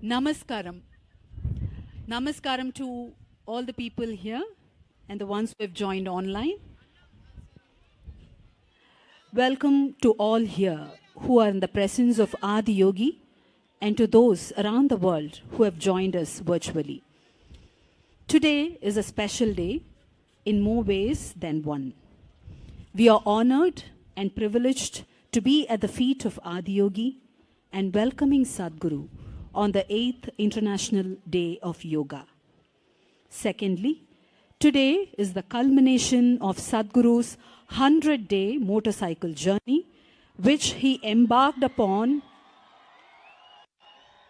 Namaskaram. Namaskaram to all the people here and the ones who have joined online. Welcome to all here who are in the presence of Adi Yogi and to those around the world who have joined us virtually. Today is a special day in more ways than one. We are honored and privileged to be at the feet of Adi Yogi and welcoming Sadhguru on the 8th International Day of Yoga. Secondly, today is the culmination of Sadhguru's 100-day motorcycle journey, which he embarked upon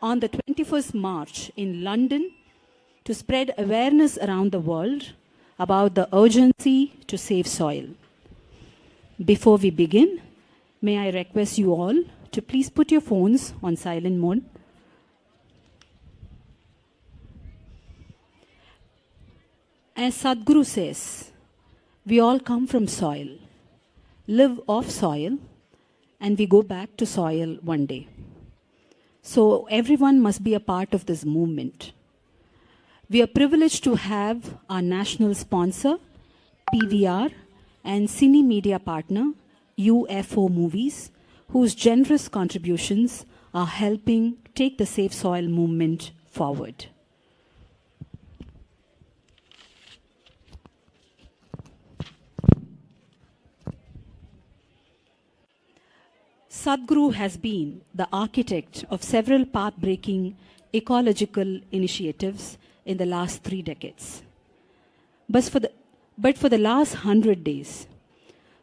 on the 21st March in London to spread awareness around the world about the urgency to save soil. Before we begin, may I request you all to please put your phones on silent mode. As Sadhguru says, we all come from soil, live off soil, and we go back to soil one day. So everyone must be a part of this movement. We are privileged to have our national sponsor, PVR, and cine media partner, UFO Movies, whose generous contributions are helping take the Safe Soil movement forward. Sadhguru has been the architect of several path-breaking ecological initiatives in the last 3 decades. But for the last 100 days,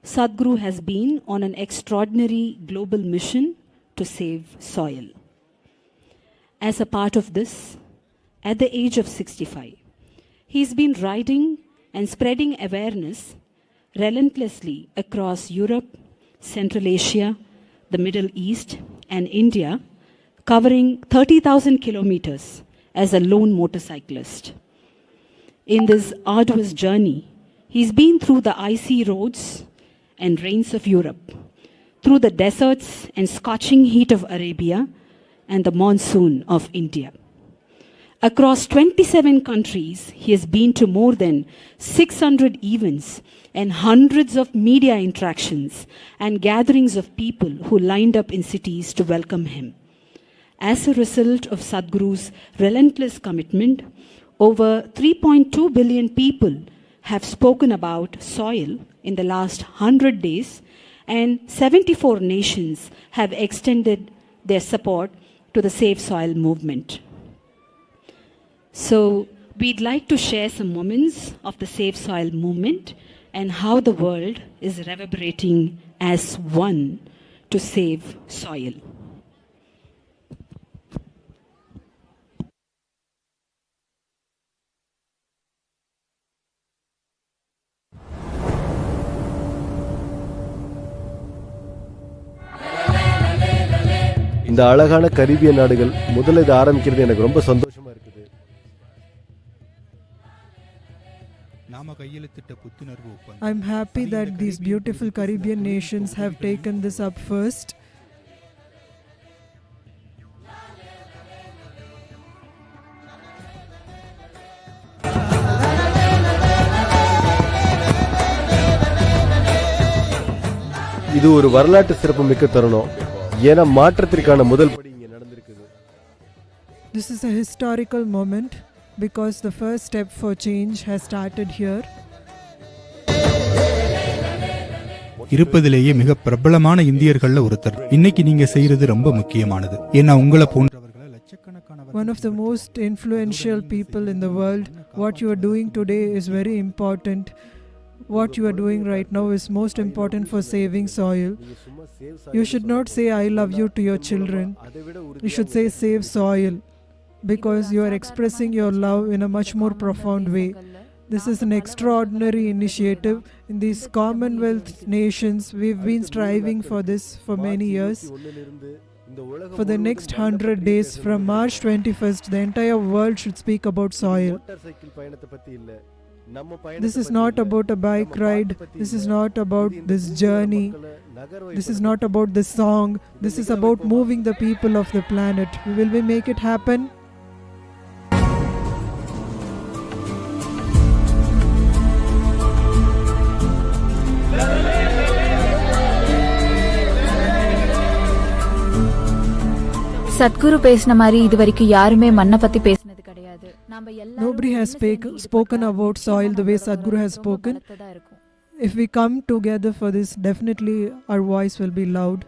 Sadhguru has been on an extraordinary global mission to save soil. As a part of this, at the age of 65, he's been riding and spreading awareness relentlessly across Europe, Central Asia, the Middle East, and India, covering 30,000 kilometers as a lone motorcyclist. In this arduous journey, he's been through the icy roads and rains of Europe, through the deserts and scorching heat of Arabia, and the monsoon of India. Across 27 countries, he has been to more than 600 events and hundreds of media interactions and gatherings of people who lined up in cities to welcome him. As a result of Sadhguru's relentless commitment, over 3.2 billion people have spoken about soil in the last 100 days, and 74 nations have extended their support to the Save Soil movement. So we'd like to share some moments of the Save Soil movement and how the world is reverberating as one to save soil. இந்த அழகான Caribbean நாடுகள் முதல்ல இது ஆரம்பிக்கிறது எனக்கு ரொம்ப சந்தோஷமா இருக்குது. I'm happy that these beautiful Caribbean nations have taken this up first. இது ஒரு வரலாற்று சிறப்புமிக்க தருணம். ஏன்னா மாற்றத்திற்கான முதல் படி இங்க நடந்திருக்குது. This is a historical moment because the first step for change has started here. இருப்பதிலேயே மிக பிரபலமான இந்தியர்கள்ல ஒருத்தர். இன்னைக்கு நீங்க செய்யறது ரொம்ப முக்கியமானது. ஏன்னா உங்களை போன்றவர்களை லட்சக்கணக்கான One of the most influential people in the world. What you are doing today is very important. What you are doing right now is most important for saving soil. You should not say I love you to your children. You should say save soil, because you are expressing your love in a much more profound way. This is an extraordinary initiative. In these Commonwealth nations, we've been striving for this for many years. For the next 100 days, from March 21st, the entire world should speak about soil. This is not about a bike ride. This is not about this journey. This is not about this song. This is about moving the people of the planet. Will we make it happen? Sadhguru பேசின மாதிரி இது வரைக்கும் யாருமே மண்ணை பத்தி பேசினது கிடையாது. நாம எல்லாரும் Nobody has spoken about soil the way Sadhguru has spoken. If we come together for this, definitely our voice will be loud.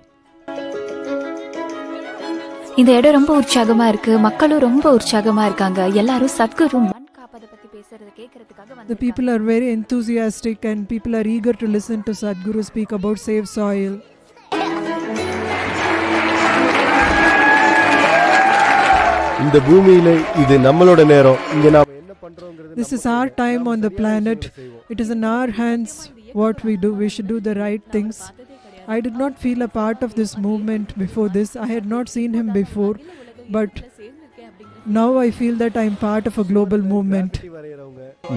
இந்த இடம் ரொம்ப உற்சாகமா இருக்கு, மக்களும் ரொம்ப உற்சாகமா இருக்காங்க. எல்லாரும் சத்குரு மண் காப்பதை பத்தி பேசுறத கேட்கறதுக்காக The people are very enthusiastic and people are eager to listen to Sadhguru speak about save soil. இந்த பூமியில இது நம்மளோட நேரம். இங்க நாம என்ன பண்றோம்ங்கிறது This is our time on the planet. It is in our hands what we do. We should do the right things. I did not feel a part of this movement before this. I had not seen him before, but now I feel that I am part of a global movement.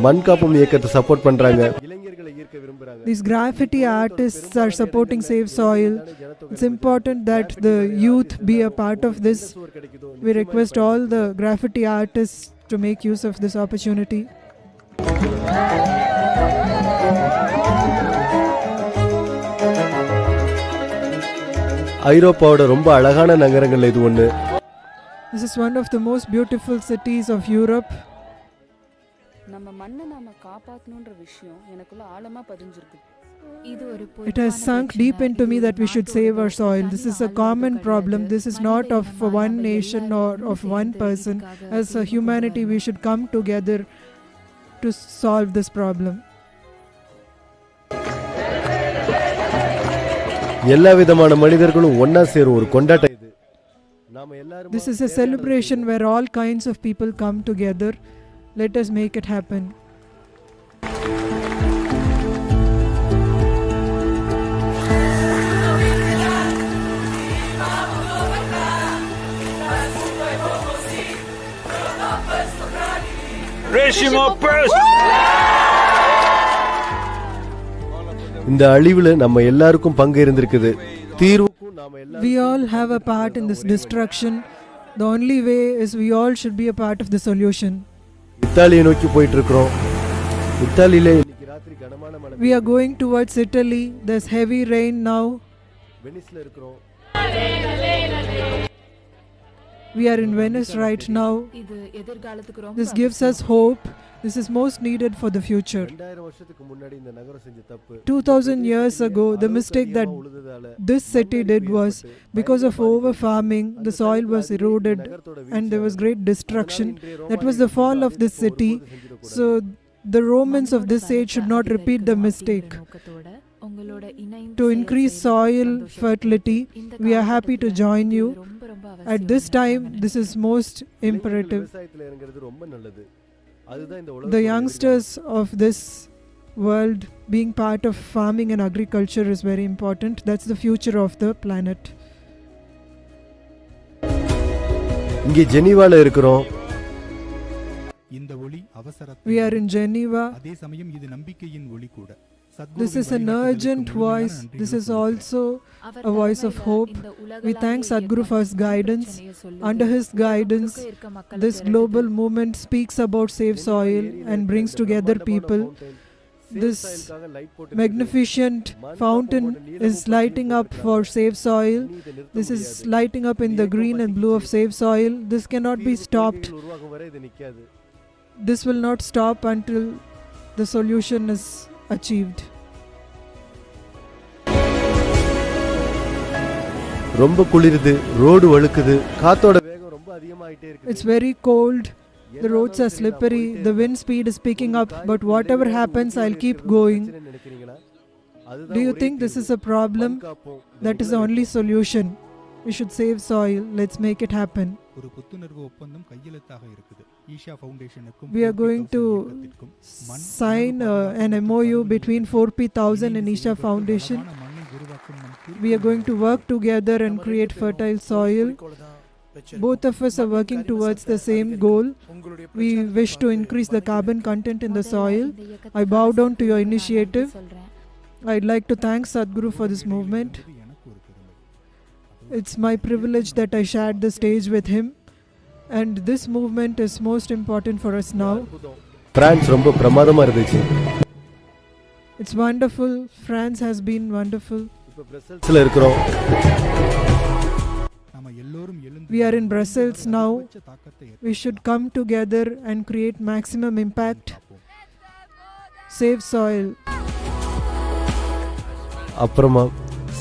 மண் காப்பும் இயக்கத்தை support பண்றாங்க. இளைஞர்களை ஈர்க்க விரும்புறாங்க. These graffiti artists are supporting Save Soil. It's important that the youth be a part of this. We request all the graffiti artists to make use of this opportunity. ஐரோப்பாவோட ரொம்ப அழகான நகரங்கள்ல இது ஒன்று. This is one of the most beautiful cities of Europe. நம்ம மண்ணை நாம காப்பாத்தணும்ன்ற விஷயம் எனக்குள்ள ஆழமா பதிஞ்சிருக்கு. It has sunk deep into me that we should save our soil. This is a common problem. This is not of one nation or of one person. As a humanity, we should come together to solve this problem. எல்லா விதமான மனிதர்களும் ஒண்ணா சேரும் ஒரு கொண்டாட்டம் இது. நாம எல்லாரும் This is a celebration where all kinds of people come together. Let us make it happen. இந்த அழிவுல நம்ம எல்லாருக்கும் பங்கு இருந்திருக்குது. தீர்வுக்கும் நாம எல்லாரும் We all have a part in this destruction. The only way is we all should be a part of the solution. இத்தாலியை நோக்கி போயிட்டு இருக்கோம். இத்தாலியில இன்னைக்கு ராத்திரி கனமான மழை. We are going towards Italy. There's heavy rain now. வெனிஸ்ல இருக்கோம். We are in Venice right now. இது எதிர்காலத்துக்கு ரொம்ப This gives us hope. This is most needed for the future. 2000 வருஷத்துக்கு முன்னாடி இந்த நகரம் செஞ்ச தப்பு. 2000 years ago, the mistake that this city did was because of over farming, the soil was eroded and there was great destruction. That was the fall of this city. So the Romans of this age should not repeat the mistake. To increase soil fertility, we are happy to join you. At this time, this is most imperative. The youngsters of this world being part of farming and agriculture is very important. That's the future of the planet. இங்கே ஜெனீவால இருக்கோம். இந்த ஒளி அவசரத்தை We are in Geneva. அதே சமயம் இது நம்பிக்கையின் ஒளி கூட. This is an urgent voice. This is also a voice of hope. We thank Sadhguru for his guidance. Under his guidance, this global movement speaks about Save Soil and brings together people. This magnificent fountain is lighting up for Save Soil. This is lighting up in the green and blue of Save Soil. This cannot be stopped. This will not stop until the solution is achieved. ரொம்ப குளிருது, road வழுக்குது, காத்தோட வேகம் ரொம்ப அதிகமாயிட்டே இருக்கு. It's very cold. The roads are slippery. The wind speed is picking up. But whatever happens, I'll keep going. Do you think this is a problem? That is the only solution. We should save soil. Let's make it happen. ஒரு புத்துணர்வு ஒப்பந்தம் கையெழுத்தாக இருக்குது. ஈஷா ஃபவுண்டேஷனுக்கும் We are going to sign an MOU between 4P1000 and Isha Foundation. We are going to work together and create fertile soil. Both of us are working towards the same goal. We wish to increase the carbon content in the soil. I bow down to your initiative. I'd like to thank Sadhguru for this movement. It's my privilege that I shared the stage with him. And this movement is most important for us now. France ரொம்ப பிரமாதமா இருந்துச்சு. It's wonderful. France has been wonderful. இப்போ பிரசல்ஸ்ல இருக்கோம். We are in Brussels now. We should come together and create maximum impact. Save soil. அப்புறமா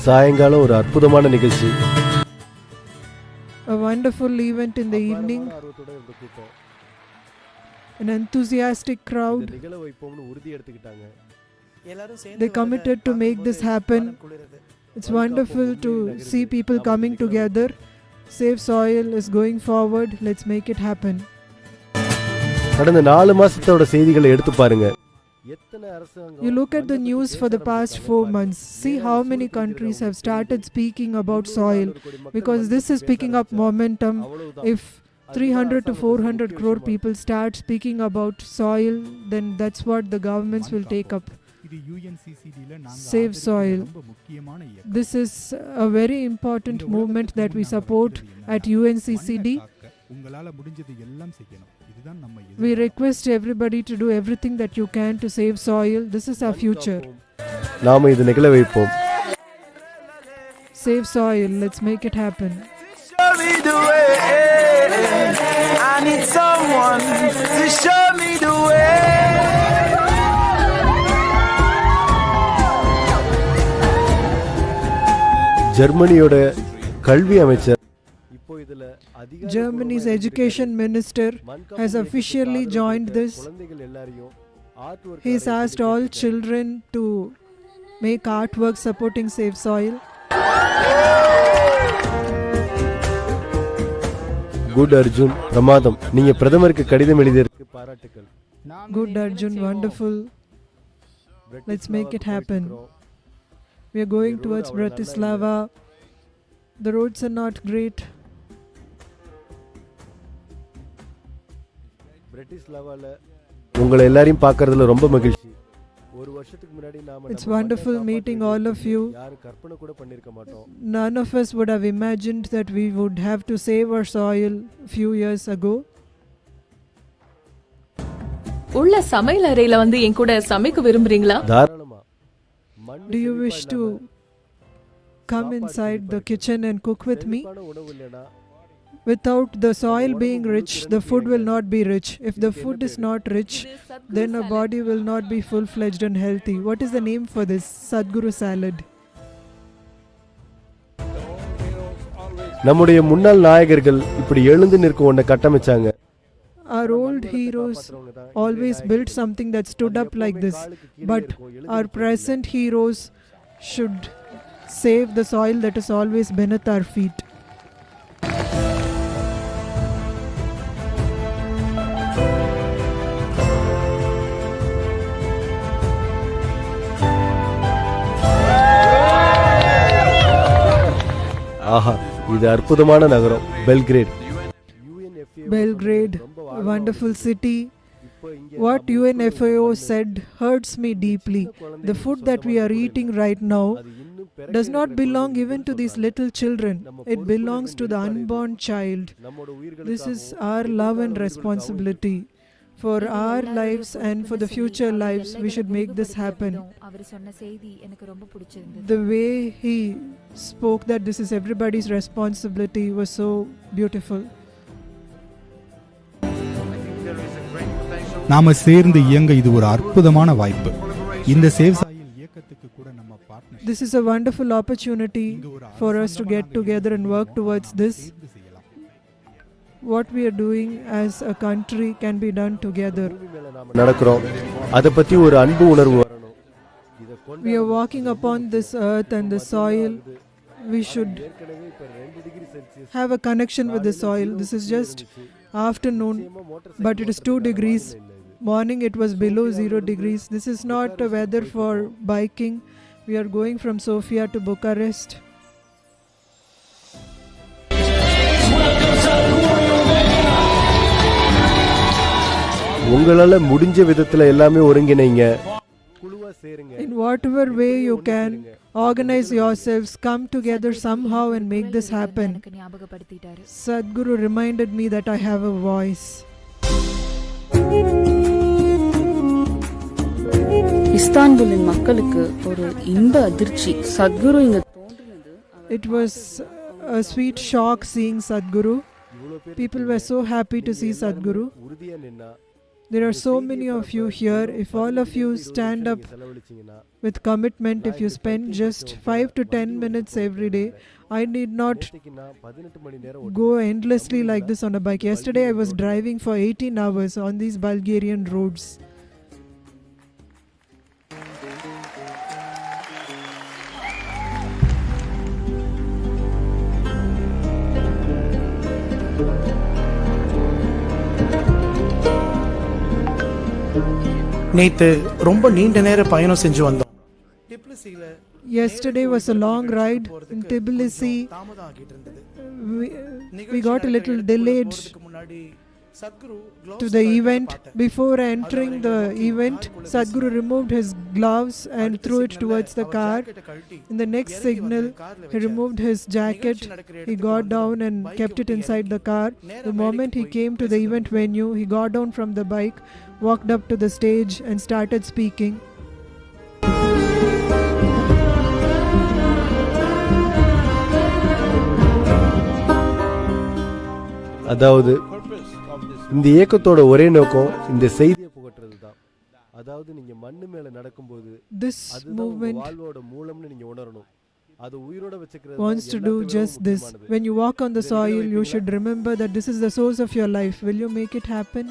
சாயங்காலம் ஒரு அற்புதமான நிகழ்ச்சி. A wonderful event in the evening. An enthusiastic crowd. They committed to make this happen. It's wonderful to see people coming together. Save Soil is going forward. Let's make it happen. கடந்த 4 மாசத்தோட செய்திகளை எடுத்து பாருங்க. You look at the news for the past 4 months. See how many countries have started speaking about soil, because this is picking up momentum. If 300 to 400 crore people start speaking about soil, then that's what the governments will take up. Save soil. This is a very important movement that we support at UNCCD. We request everybody to do everything that you can to save soil. This is our future. நாம இது நிகழ வைப்போம். Save soil. Let's make it happen. Show me the way. I need someone to show me the way. ஜெர்மனியோட கல்வி அமைச்சர் Germany's education minister has officially joined this. He's asked all children to make artwork supporting Save Soil. Good Arjun, பிரமாதம். நீங்க பிரதமருக்கு கடிதம் எழுதியதற்கு பாராட்டுக்கள். Good Arjun, wonderful. Let's make it happen. We are going towards Bratislava. The roads are not great. பிரட்டிஸ்லாவால உங்களை எல்லாரையும் பார்க்கிறதுல ரொம்ப மகிழ்ச்சி. ஒரு வருஷத்துக்கு முன்னாடி நாம It's wonderful meeting all of you. யாரும் கற்பனை கூட பண்ணிருக்க மாட்டோம். None of us would have imagined that we would have to save our soil a few years ago. உள்ள சமையல் அறையில வந்து என் கூட சமைக்க விரும்புறீங்களா? தாராளமா. Do you wish to come inside the kitchen and cook with me? Without the soil being rich, the food will not be rich. If the food is not rich, then our body will not be full-fledged and healthy. What is the name for this? Sadhguru salad. நம்முடைய முன்னாள் நாயகர்கள் இப்படி எழுந்து நிற்க ஒன்றை கட்டமைச்சாங்க. Our old heroes always built something that stood up like this. But our present heroes should save the soil that is always beneath our feet. ஆஹா, இது அற்புதமான நகரம் Belgrade. Belgrade, a wonderful city. What UNFAO said hurts me deeply. The food that we are eating right now does not belong even to these little children. It belongs to the unborn child. This is our love and responsibility. For our lives and for the future lives, we should make this happen. The way he spoke that this is everybody's responsibility was so beautiful. நாம சேர்ந்து இயங்க இது ஒரு அற்புதமான வாய்ப்பு. இந்த save soil இயக்கத்துக்கு கூட நம்ம partner. This is a wonderful opportunity for us to get together and work towards this. What we are doing as a country can be done together. நடக்கிறோம். அத பத்தி ஒரு அன்பு உணர்வு வரணும். We are walking upon this earth and the soil. We should have a connection with the soil. This is just afternoon, but it is 2 degrees. Morning it was below 0 degrees. This is not a weather for biking. We are going from Sofia to Bucharest. உங்களால முடிஞ்ச விதத்துல எல்லாமே ஒருங்கிணைங்க. In whatever way you can, organize yourselves, come together somehow and make this happen. Sadhguru reminded me that I have a voice. இஸ்தான்புலின் மக்களுக்கு ஒரு இன்ப அதிர்ச்சி. சத்குரு இங்க It was a sweet shock seeing Sadhguru. People were so happy to see Sadhguru. There are so many of you here. If all of you stand up with commitment, if you spend just 5 to 10 minutes every day, I need not go endlessly like this on a bike. Yesterday I was driving for 18 hours on these Bulgarian roads. நேத்து ரொம்ப நீண்ட நேர பயணம் செஞ்சு வந்தோம். Yesterday was a long ride in Tbilisi. We got a little delayed to the event. Before entering the event, Sadhguru removed his gloves and threw it towards the car. In the next signal, he removed his jacket. He got down and kept it inside the car. The moment he came to the event venue, he got down from the bike, walked up to the stage and started speaking. அதாவது இந்த இயக்கத்தோட ஒரே நோக்கம் இந்த செய்தியை புகட்டுறது தான். அதாவது நீங்க மண்ணு மேல நடக்கும்போது This movement வாழ்வோட மூலம்னு நீங்க உணரணும். அது உயிரோட வச்சிக்கிறது wants to do just this. When you walk on the soil, you should remember that this is the source of your life. Will you make it happen?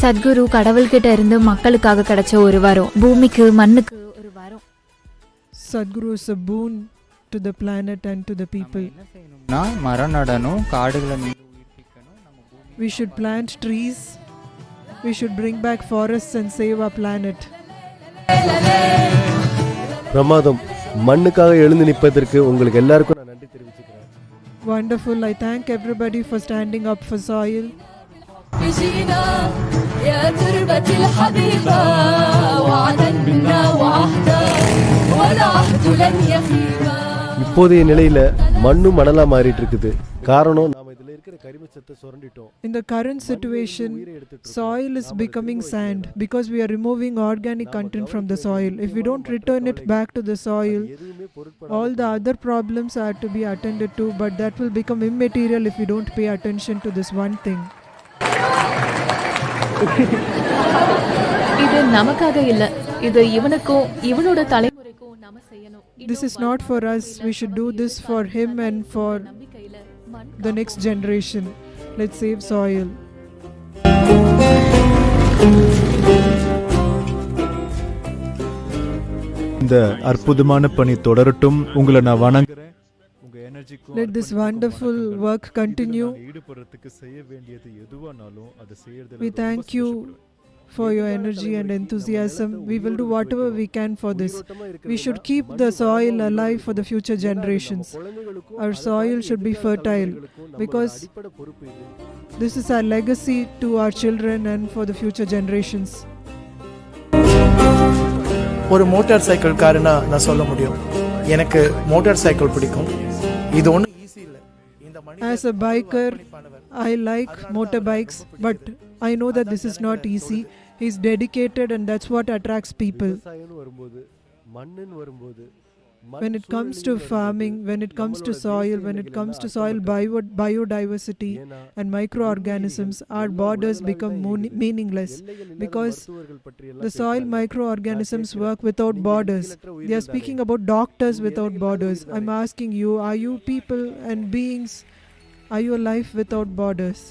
Sadhguru கடவுள்கிட்ட இருந்து மக்களுக்காக கிடைச்ச ஒரு வரம், பூமிக்கு மண்ணுக்கு ஒரு வரம். Sadhguru is a boon to the planet and to the people. மரம் நடணும், காடுகளை We should plant trees. We should bring back forests and save our planet. பிரமாதம். மண்ணுக்காக எழுந்து நிற்பதற்கு உங்களுக்கு எல்லாருக்கும் நான் நன்றி தெரிவிச்சுக்கிறேன். Wonderful. I thank everybody for standing up for soil. يا تربة الحبيبة وعدا منا وعهدا والعهد لن يخيبا. இப்போதைய நிலையில மண்ணு மணலா மாறிட்டு இருக்குது. காரணம் நாம இதுல இருக்கிற கரிமச்சத்தை சுரண்டிட்டோம். In the current situation, soil is becoming sand because we are removing organic content from the soil. If we don't return it back to the soil, all the other problems are to be attended to, but that will become immaterial if we don't pay attention to this one thing. இது நமக்காக இல்ல, இது இவனுக்கும் இவனோட தலைமுறைக்கும் நாம செய்யணும். This is not for us. We should do this for him and for the next generation. Let's save soil. இந்த அற்புதமான பணி தொடரட்டும். உங்களை நான் வணங்குறேன். Let this wonderful work continue. We thank you for your energy and enthusiasm. We will do whatever we can for this. We should keep the soil alive for the future generations. Our soil should be fertile because this is our legacy to our children and for the future generations. ஒரு motor cycle காரனா நான் சொல்ல முடியும், எனக்கு motor cycle பிடிக்கும். இது ஒண்ணு easy இல்ல. As a biker, I like motorbikes, but I know that this is not easy. He's dedicated and that's what attracts people. When it comes to farming, when it comes to soil, when it comes to soil biodiversity and microorganisms, our borders become meaningless because the soil microorganisms work without borders. They are speaking about doctors without borders. I'm asking you, are you people and beings, are you a life without borders?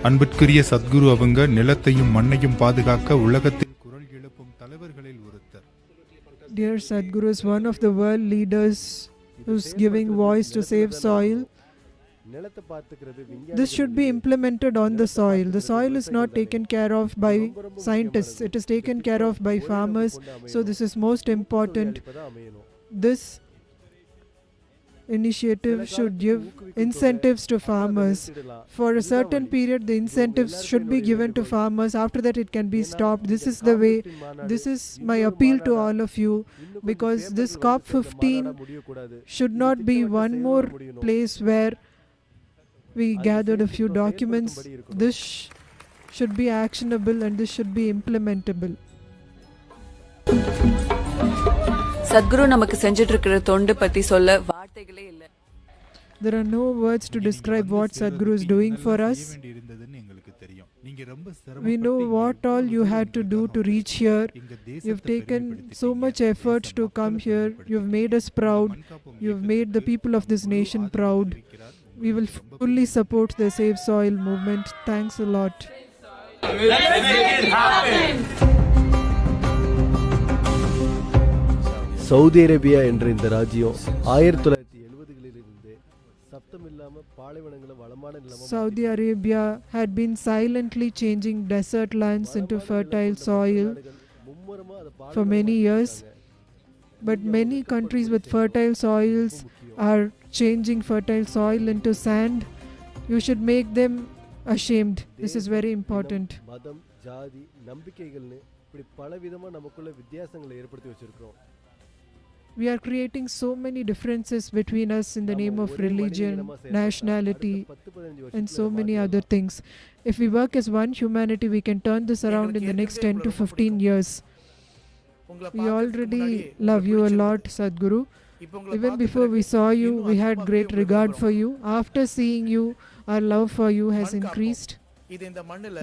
அன்பிற்குரிய சத்குரு அவங்க நிலத்தையும் மண்ணையும் பாதுகாக்க உலகத்தில் குரல் எழுப்பும் தலைவர்களில் ஒருத்தர். Dear Sadhguru is one of the world leaders who's giving voice to save soil. நிலத்தை பார்த்துக்கிறது This should be implemented on the soil. The soil is not taken care of by scientists, it is taken care of by farmers. So this is most important. This initiative should give incentives to farmers. For a certain period, the incentives should be given to farmers. After that, it can be stopped. This is the way. This is my appeal to all of you, because this COP15 should not be one more place where we gathered a few documents. This should be actionable and this should be implementable. Sadhguru நமக்கு செஞ்சிட்டு இருக்கிற தொண்டு பத்தி சொல்ல வார்த்தைகளே இல்ல. There are no words to describe what Sadhguru is doing for us. We know what all you had to do to reach here. You've taken so much effort to come here. You've made us proud. You've made the people of this nation proud. We will fully support the Save Soil movement. Thanks a lot. Let's make it happen. Saudi Arabia என்ற இந்த ராஜ்யம் 1970களிலிருந்து சத்தமில்லாம பாலைவனங்களை வளமான நிலமா Saudi Arabia had been silently changing desert lands into fertile soil for many years. But many countries with fertile soils are changing fertile soil into sand. You should make them ashamed. This is very important. மதம் ஜாதி நம்பிக்கைகள்னு இப்படி பலவிதமா நமக்குள்ள வித்தியாசங்களை ஏற்படுத்தி வச்சிருக்கோம். We are creating so many differences between us in the name of religion, nationality, and so many other things. If we work as one humanity, we can turn this around in the next 10 to 15 years. We already love you a lot, Sadhguru. Even before we saw you, we had great regard for you. After seeing you, our love for you has increased.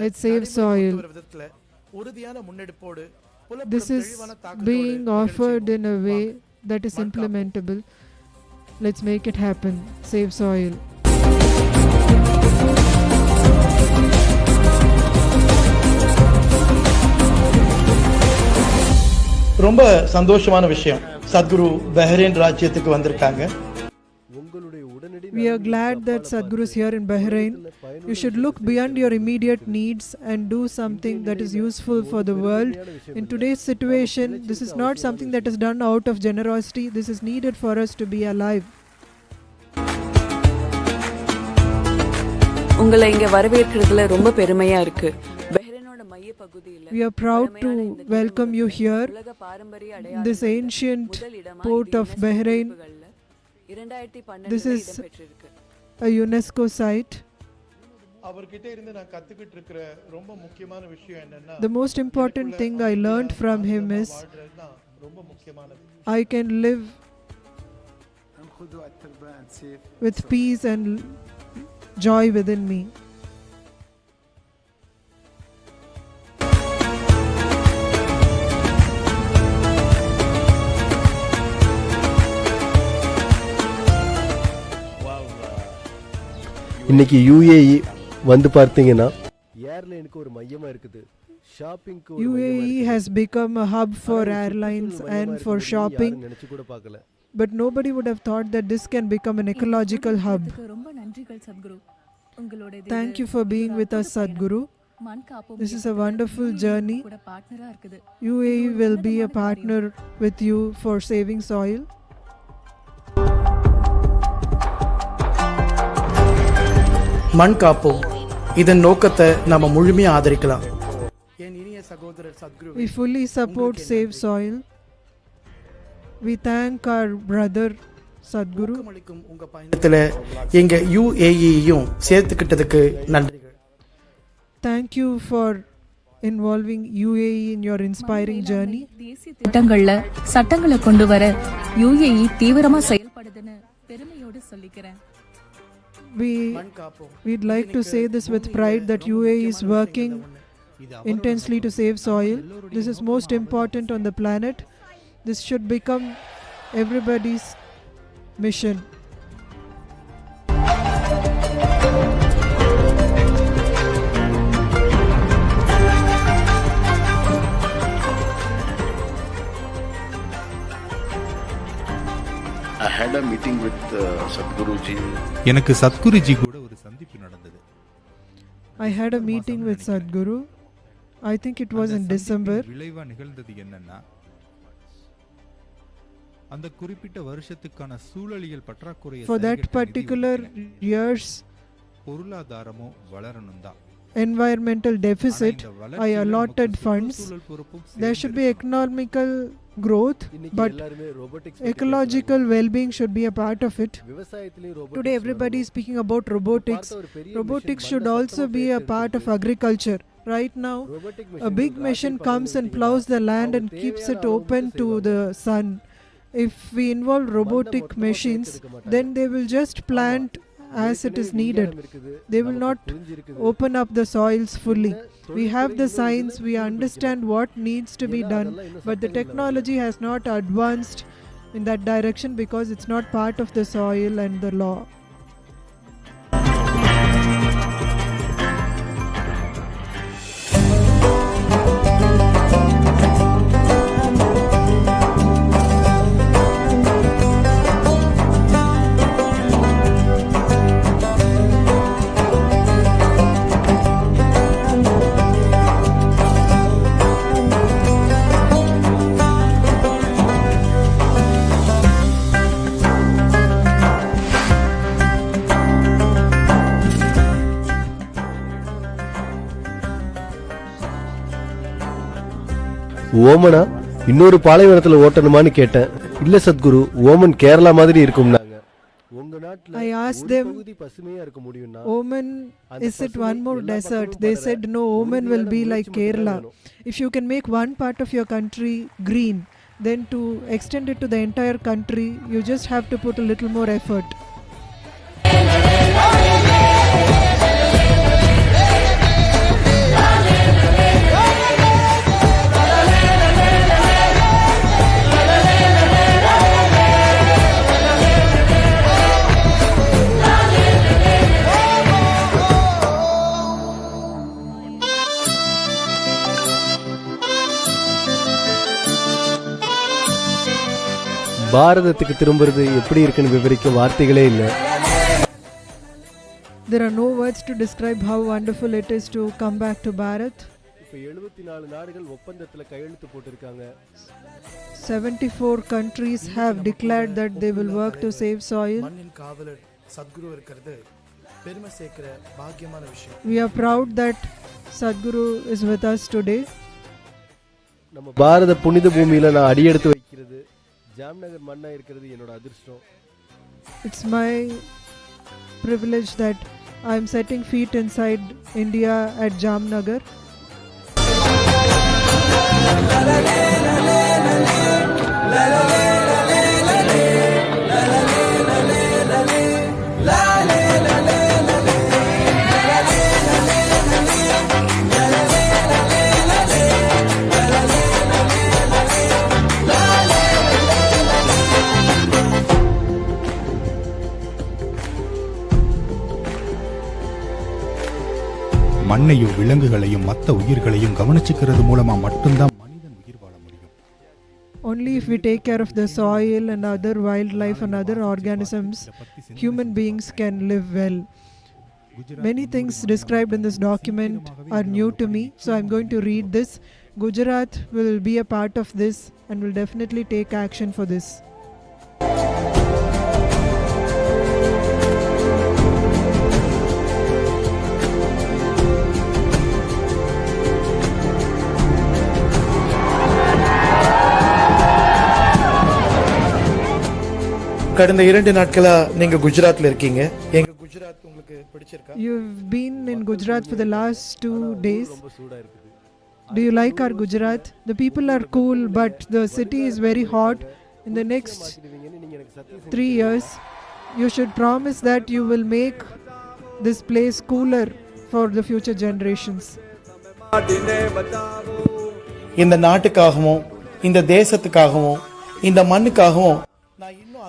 Let's save soil. This is being offered in a way that is implementable. Let's make it happen. Save soil. ரொம்ப சந்தோஷமான விஷயம். Sadhguru Bahrain ராஜ்யத்துக்கு வந்திருக்காங்க. We are glad that Sadhguru is here in Bahrain. You should look beyond your immediate needs and do something that is useful for the world. In today's situation, this is not something that is done out of generosity. This is needed for us to be alive. உங்களை இங்க வரவேற்கிறதுல ரொம்ப பெருமையா இருக்கு. பஹ்ரைனோட மைய பகுதியில We are proud to welcome you here. This ancient port of Bahrain. This is a UNESCO site. The most important thing I learned from him is I can live with peace and joy within me. இன்னைக்கு UAE வந்து பார்த்தீங்கன்னா ஏர்லைனுக்கு ஒரு மையமா இருக்குது. ஷாப்பிங்க்கு ஒரு UAE has become a hub for airlines and for shopping. நினைச்சு கூட பார்க்கல. But nobody would have thought that this can become an ecological hub. Thank you for being with us, Sadhguru. This is a wonderful journey. UAE will be a partner with you for saving soil. மண் காப்போம். இதன் நோக்கத்தை நாம முழுமையா ஆதரிக்கலாம். We fully support Save Soil. We thank our brother Sadhguru. உங்க பயணத்துல எங்க UAE-யும் சேர்த்துக்கிட்டதுக்கு நன்றிகள். Thank you for involving UAE in your inspiring journey. திட்டங்கள்ல சட்டங்களை கொண்டு வர UAE தீவிரமா செயல்படுதுன்னு பெருமையோடு சொல்லிக்கிறேன். We'd like to say this with pride that UAE is working intensely to save soil. This is most important on the planet. This should become everybody's mission. I had a meeting meeting with Sadhguru ji. எனக்கு சத்குருஜி கூட ஒரு சந்திப்பு நடந்தது. I had a meeting with Sadhguru. I think it was in December. விளைவா நிகழ்ந்தது என்னன்னா, அந்த குறிப்பிட்ட வருஷத்துக்கான சூழலியல் பற்றாக்குறையை for that particular years பொருளாதாரமும் வளரணும் தான். Environmental deficit, I allotted funds. There should be economical growth, but ecological well-being should be a part of it. Today everybody is speaking about robotics. Robotics should also be a part of agriculture. Right now, a big machine comes and plows the land and keeps it open to the sun. If we involve robotic machines, then they will just plant as it is needed. They will not open up the soils fully. We have the science, we understand what needs to be done, but the technology has not advanced in that direction because it's not part of the soil and the law. ஓமனா இன்னொரு பாலைவனத்துல ஓட்டணுமான்னு கேட்டேன். இல்ல Sadhguru, Oman Kerala மாதிரி இருக்கும்னாங்க. உங்க நாட்டுல I asked them, பகுதி பசுமையா இருக்க முடியும்னா Oman, is it one more desert? They said no, Oman will be like Kerala. If you can make one part of your country green, then to extend it to the entire country, you just have to put a little more effort. பாரதத்துக்கு திரும்புறது எப்படி இருக்குன்னு விவரிக்க வார்த்தைகளே இல்ல. There are no words to describe how wonderful it is to come back to Bharat. இப்ப 74 நாடுகள் ஒப்பந்தத்துல கையெழுத்து போட்டுருக்காங்க. 74 countries have declared that they will work to save soil. மண்ணின் காவலர் சத்குரு இருக்கிறது பெருமை சேர்க்கிற பாக்கியமான விஷயம். We are proud that Sadhguru is with us today. நம்ம பாரத புனித பூமியில நான் அடியெடுத்து வைக்கிறது, ஜாம்நகர் மண்ணா இருக்கிறது என்னோட அதிர்ஷ்டம். It's my privilege that I am setting feet inside India at Jamnagar. மண்ணையும் விலங்குகளையும் மற்ற உயிர்களையும் கவனிச்சுக்கிறது மூலமா மட்டும்தான் மனிதன் உயிர் வாழ முடியும். Only if we take care of the soil and other wildlife and other organisms, human beings can live well. Many things described in this document are new to me, so I'm going to read this. Gujarat will be a part of this and will definitely take action for this. கடந்த 2 நாட்களா நீங்க குஜராத்ல இருக்கீங்க. எங்க குஜராத் உங்களுக்கு பிடிச்சிருக்கா? You've been in Gujarat for the last 2 days. Do you like our Gujarat? The people are cool, but the city is very hot. In the next 3 years, you should promise that you will make this place cooler for the future generations. இந்த நாட்டுக்காகவும் இந்த தேசத்துக்காகவும் இந்த மண்ணுக்காகவும்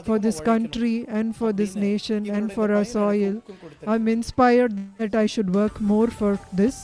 for this country and for this nation and for our soil, I'm inspired that I should work more for this.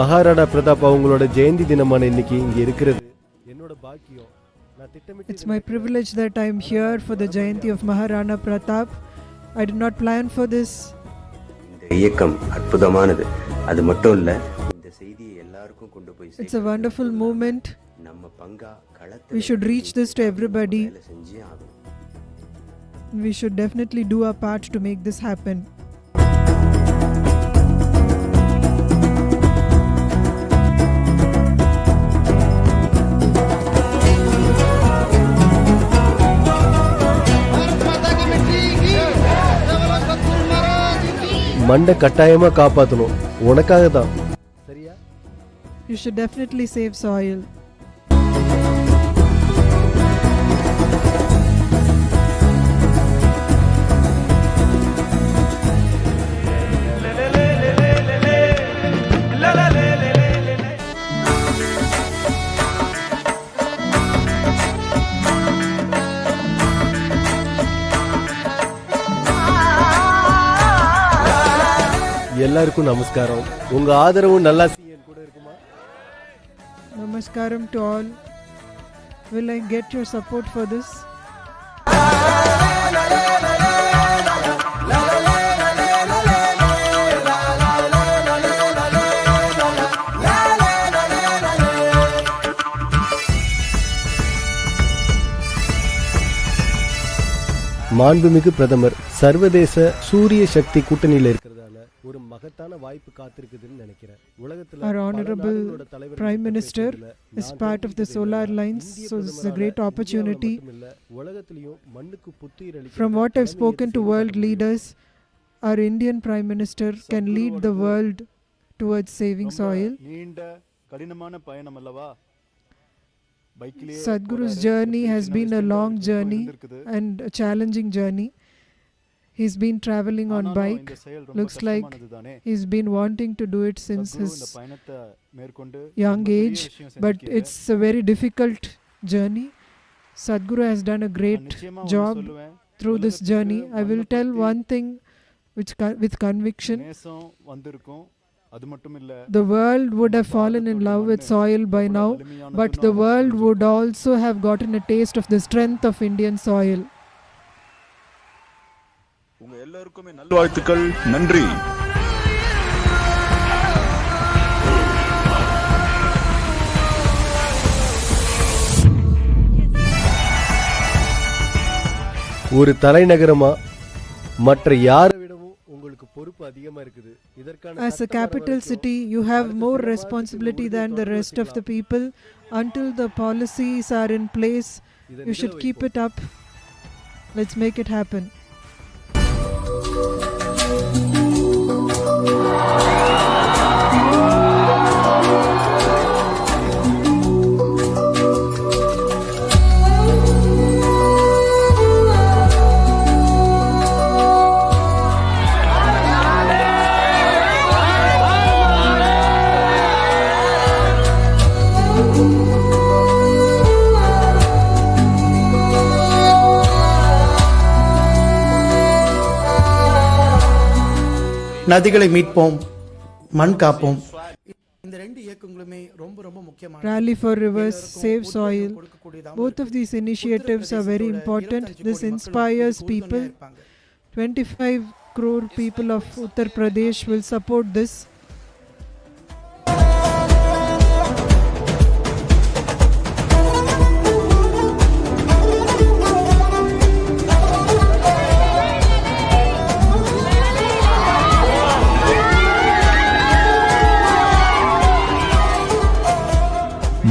Maharana Pratap அவங்களோட ஜெயந்தி தினமான இன்னைக்கு இங்க இருக்கிறது என்னோட பாக்கியம். நான் திட்டமிட்டு It's my privilege that I am here for the Jayanti of Maharana Pratap. I did not plan for this. இந்த இயக்கம் அற்புதமானது. அது மட்டும் இல்ல, இந்த செய்தியை எல்லாருக்கும் கொண்டு போய் It's a wonderful movement. நம்ம பங்கா களத்துல We should reach this to everybody. We should definitely do our part to make this happen. மண்ணை கட்டாயமா காப்பாற்றணும், உனக்காக தான். சரியா? You should definitely save soil. எல்லாருக்கும் நமஸ்காரம். உங்க ஆதரவும் நல்லா கூட இருக்குமா? Namaskaram to all. Will I get your support for this? மாண்புமிகு பிரதமர் சர்வதேச சூரிய சக்தி கூட்டணியில் இருக்கிறதால ஒரு மகத்தான வாய்ப்பு காத்திருக்குதுன்னு நினைக்கிறேன். உலகத்துல Our honorable Prime Minister is part of the Solar Alliance, so this is a great opportunity. உலகத்திலயும் மண்ணுக்கு புத்துயிர் அளிக்க From what I've spoken to world leaders, our Indian Prime Minister can lead the world towards saving soil. நீண்ட கடினமான பயணம் அல்லவா? Sadhguru's journey has been a long journey and a challenging journey. He's been traveling on bike. Looks like he's been wanting to do it since his young age, but it's a very difficult journey. Sadhguru has done a great job through this journey. I will tell one thing with conviction. The world would have fallen in love with soil by now, but the world would also have gotten a taste of the strength of Indian soil. உங்க எல்லாருக்குமே நல்வாழ்த்துக்கள். நன்றி. ஒரு தலைநகரமா மற்ற யாரை விடவும் உங்களுக்கு பொறுப்பு அதிகமா இருக்குது. As a capital city, you have more responsibility than the rest of the people. Until the policies are in place, you should keep it up. Let's make it happen. நதிகளை மீட்போம், மண் காப்போம். இந்த ரெண்டு இயக்கங்களுமே ரொம்ப ரொம்ப முக்கியமான. Rally for rivers, save soil. Both of these initiatives are very important. This inspires people. 25 crore people of Uttar Pradesh will support this.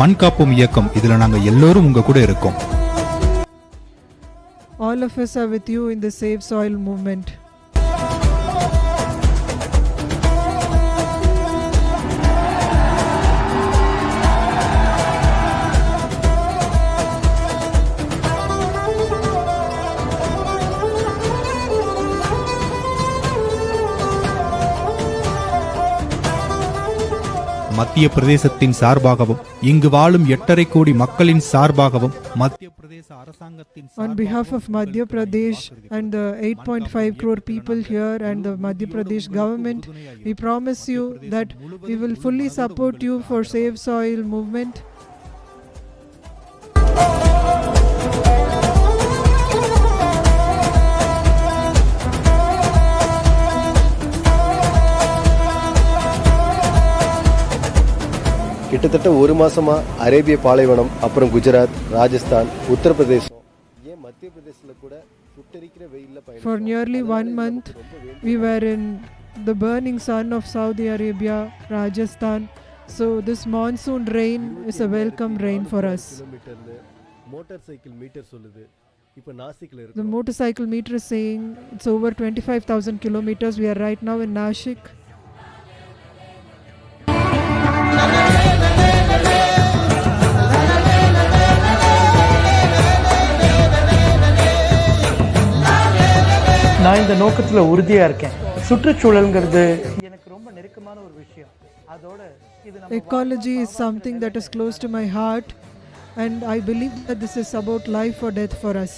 மண் காப்போம் இயக்கம், இதுல நாங்க எல்லோரும் உங்க கூட இருக்கோம். All of us are with you in the Save Soil movement. மத்திய பிரதேசத்தின் சார்பாகவும் இங்கு வாழும் 8.5 கோடி மக்களின் சார்பாகவும் மத்திய பிரதேச அரசாங்கத்தின் On behalf of Madhya Pradesh and the 8.5 crore people here and the Madhya Pradesh government, we promise you that we will fully support you for Save Soil movement. கிட்டத்தட்ட ஒரு மாசமா அரேபிய பாலைவனம், அப்புறம் குஜராத், ராஜஸ்தான், உத்தரப்பிரதேசம், ஏன் மத்திய பிரதேசத்துல கூட சுட்டெரிக்கிற வெயில்ல பயணிச்சோம். For nearly 1 month, we were in the burning sun of Saudi Arabia, Rajasthan. So this monsoon rain is a welcome rain for us. Motor meter சொல்லுது. இப்போ நாசிக்ல இருக்கு. The motorcycle meter is saying it's over 25,000 kilometers. We are right now in Nashik. நான் இந்த நோக்கத்தில் உறுதியாக இருக்கேன். சுற்றுச்சூழல்ங்கிறது எனக்கு ரொம்ப நெருக்கமான ஒரு விஷயம். அதோட Ecology is something that is close to my heart, and I believe that this is about life or death for us.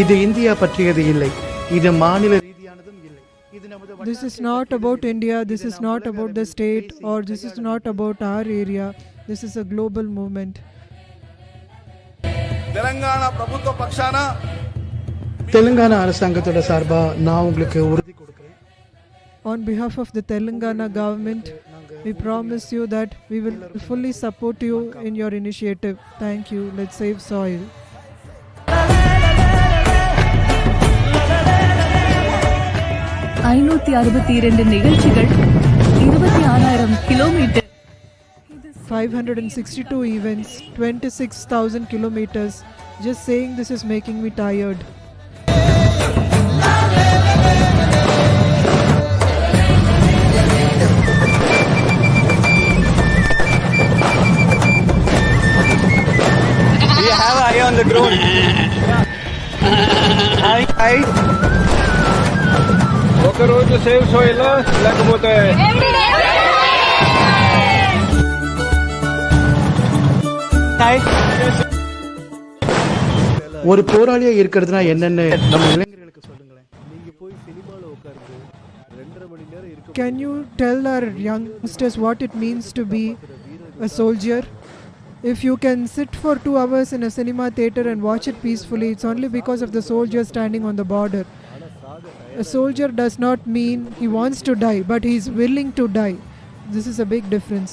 இது இந்தியா பற்றியது இல்லை, இது மாநில ரீதியானதும் இல்லை. This is not about India, this is not about the state, or this is not about our area. This is a global movement. Telangana அரசாங்கத்தோட சார்பா நான் உங்களுக்கு உறுதி கொடுக்கிறேன். On behalf of the Telangana government, we promise you that we will fully support you in your initiative. Thank you. Let's save soil. ஐநூத்தி 62 நிகழ்ச்சிகள், 26,000 kilometre, 562 events, 26,000 kilometers. Just saying this is making me tired. We have eye on the drone. Eye. ఒక రోజు save soil లేకపోతే ஒரு போராளியா இருக்கிறதுனா என்னன்னு நம்ம இளைஞர்களுக்கு சொல்லுங்களேன். நீங்க போய் சினிமால உட்கார்ந்து 2.5 மணி நேரம் இருக்க. Can you tell our youngsters what it means to be a soldier? If you can sit for 2 hours in a cinema theater and watch it peacefully, it's only because of the soldier standing on the border. A soldier does not mean he wants to die, but he is willing to die. This is a big difference.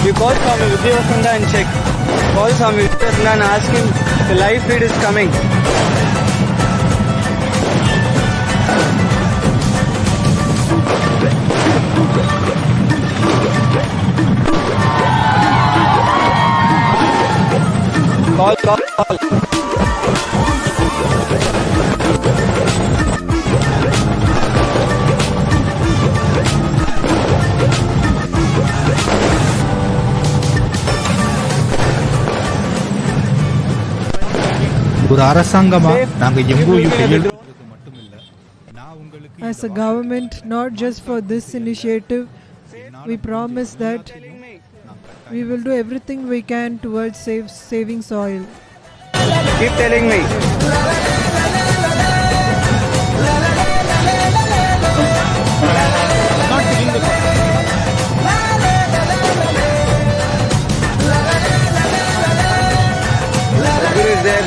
You call Swami Vidyavasanta and check. Call Swami Vidyavasanta and ask him the live feed is coming. Call. ஒரு அரசாங்கமா நாங்க MOU கையெழுத்து மட்டுமில்ல, As a government, not just for this initiative, we promise that we will do everything we can towards saving soil. Keep telling me.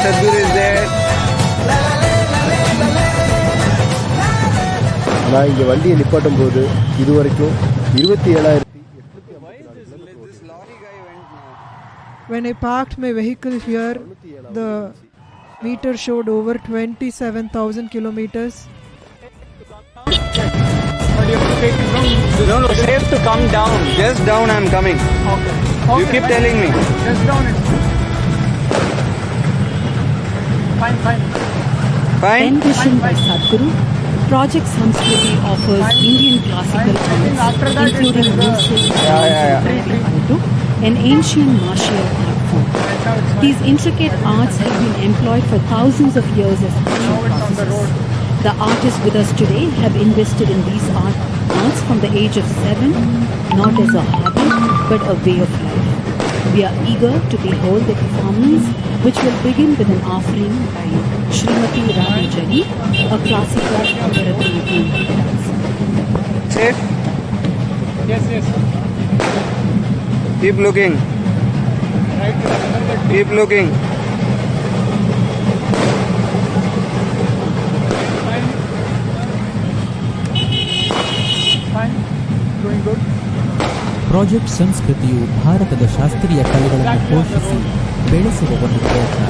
Sadhguru is there. நான் இங்க வண்டியை நிப்பாட்டும் போது இதுவரைக்கும் 27,854. When I parked my vehicle here, the meter showed over 27,000 kilometers. take you from? No, safe to come down. Just down I'm coming. Okay. You keep telling me. Just down it. Fine. Fine? Envisioned by Sadhguru, Project Samskriti offers Indian classical arts, including music, an ancient martial art form. These intricate arts have been employed for thousands of years as ancient processes. The artists with us today have invested in these arts from the age of 7, not as a hobby, but a way of life. We are eager to behold the performance, which will begin with an offering by Srimati Radhi Jani, a classical Bharatanatyam dancer. Safe? Yes. Keep looking. Keep looking. Fine. Going good. Project ಸಂಸ್ಕೃತಿಯು ಭಾರತದ ಶಾಸ್ತ್ರೀಯ ಕಲೆಗಳನ್ನು ಪೋಷಿಸಿ ಬೆಳೆಸುವ ಒಂದು ಪ್ರಯತ್ನ.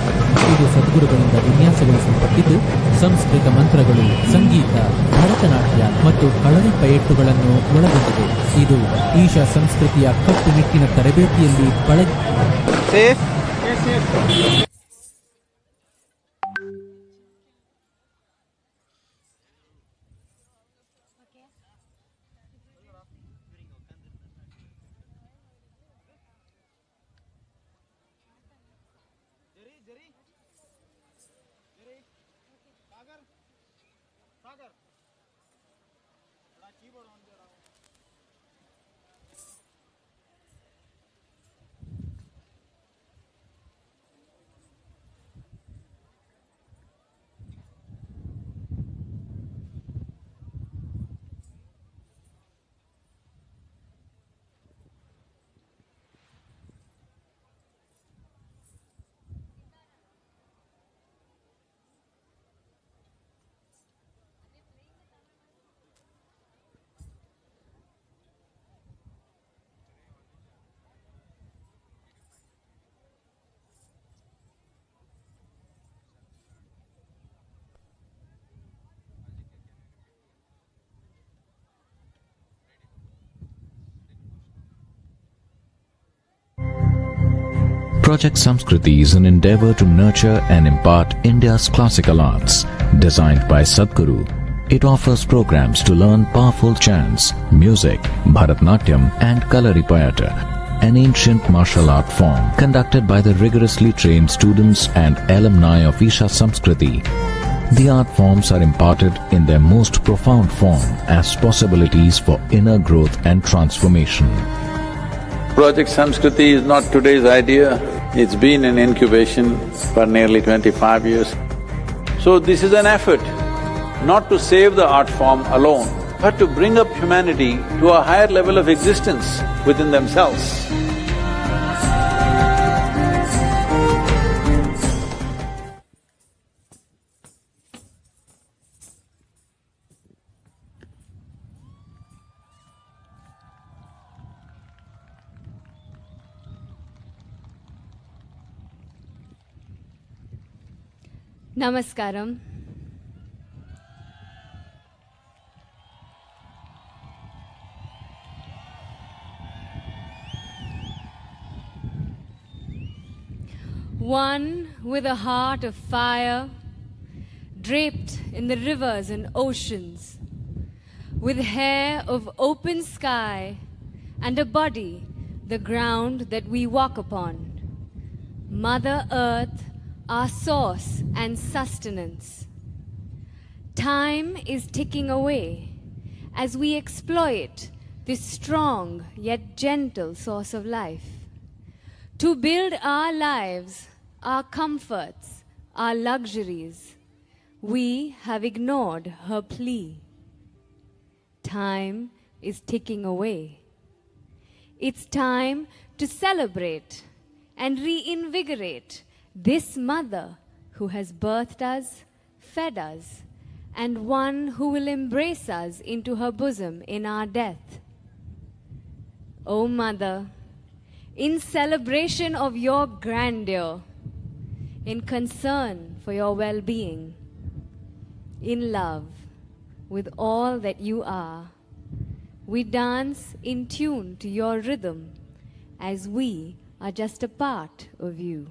ಇದು ಸದ್ಗುರುಗಳಿಂದ ವಿನ್ಯಾಸಗೊಳಿಸಲ್ಪಟ್ಟಿದ್ದು ಸಂಸ್ಕೃತ ಮಂತ್ರಗಳು, ಸಂಗೀತ, ಭರತನಾಟ್ಯ ಮತ್ತು ಕಳರಿ ಪಯಟ್ಟುಗಳನ್ನು ಒಳಗೊಂಡಿದೆ. ಇದು ಈಶಾ ಸಂಸ್ಕೃತಿಯ ಕಟ್ಟುನಿಟ್ಟಿನ ತರಬೇತಿಯಲ್ಲಿ Project Samskriti is an endeavor to nurture and impart India's classical arts. Designed by Sadhguru, it offers programs to learn powerful chants, music, Bharatanatyam and Kalaripayattu, an ancient martial art form conducted by the rigorously trained students and alumni of Isha Samskriti. The art forms are imparted in their most profound form as possibilities for inner growth and transformation. Project Samskriti is not today's idea. It's been in incubation for nearly 25 years. So this is an effort not to save the art form alone, but to bring up humanity to a higher level of existence within themselves. Namaskaram. One with a heart of fire, draped in the rivers and oceans, with hair of open sky and a body, the ground that we walk upon. Mother Earth, our source and sustenance. Time is ticking away as we exploit this strong yet gentle source of life. To build our lives, our comforts, our luxuries, we have ignored her plea. Time is ticking away. It's time to celebrate and reinvigorate this mother who has birthed us, fed us, and one who will embrace us into her bosom in our death. O Mother, in celebration of your grandeur, in concern for your well-being, in love with all that you are, We dance in tune to your rhythm, as we are just a part of you.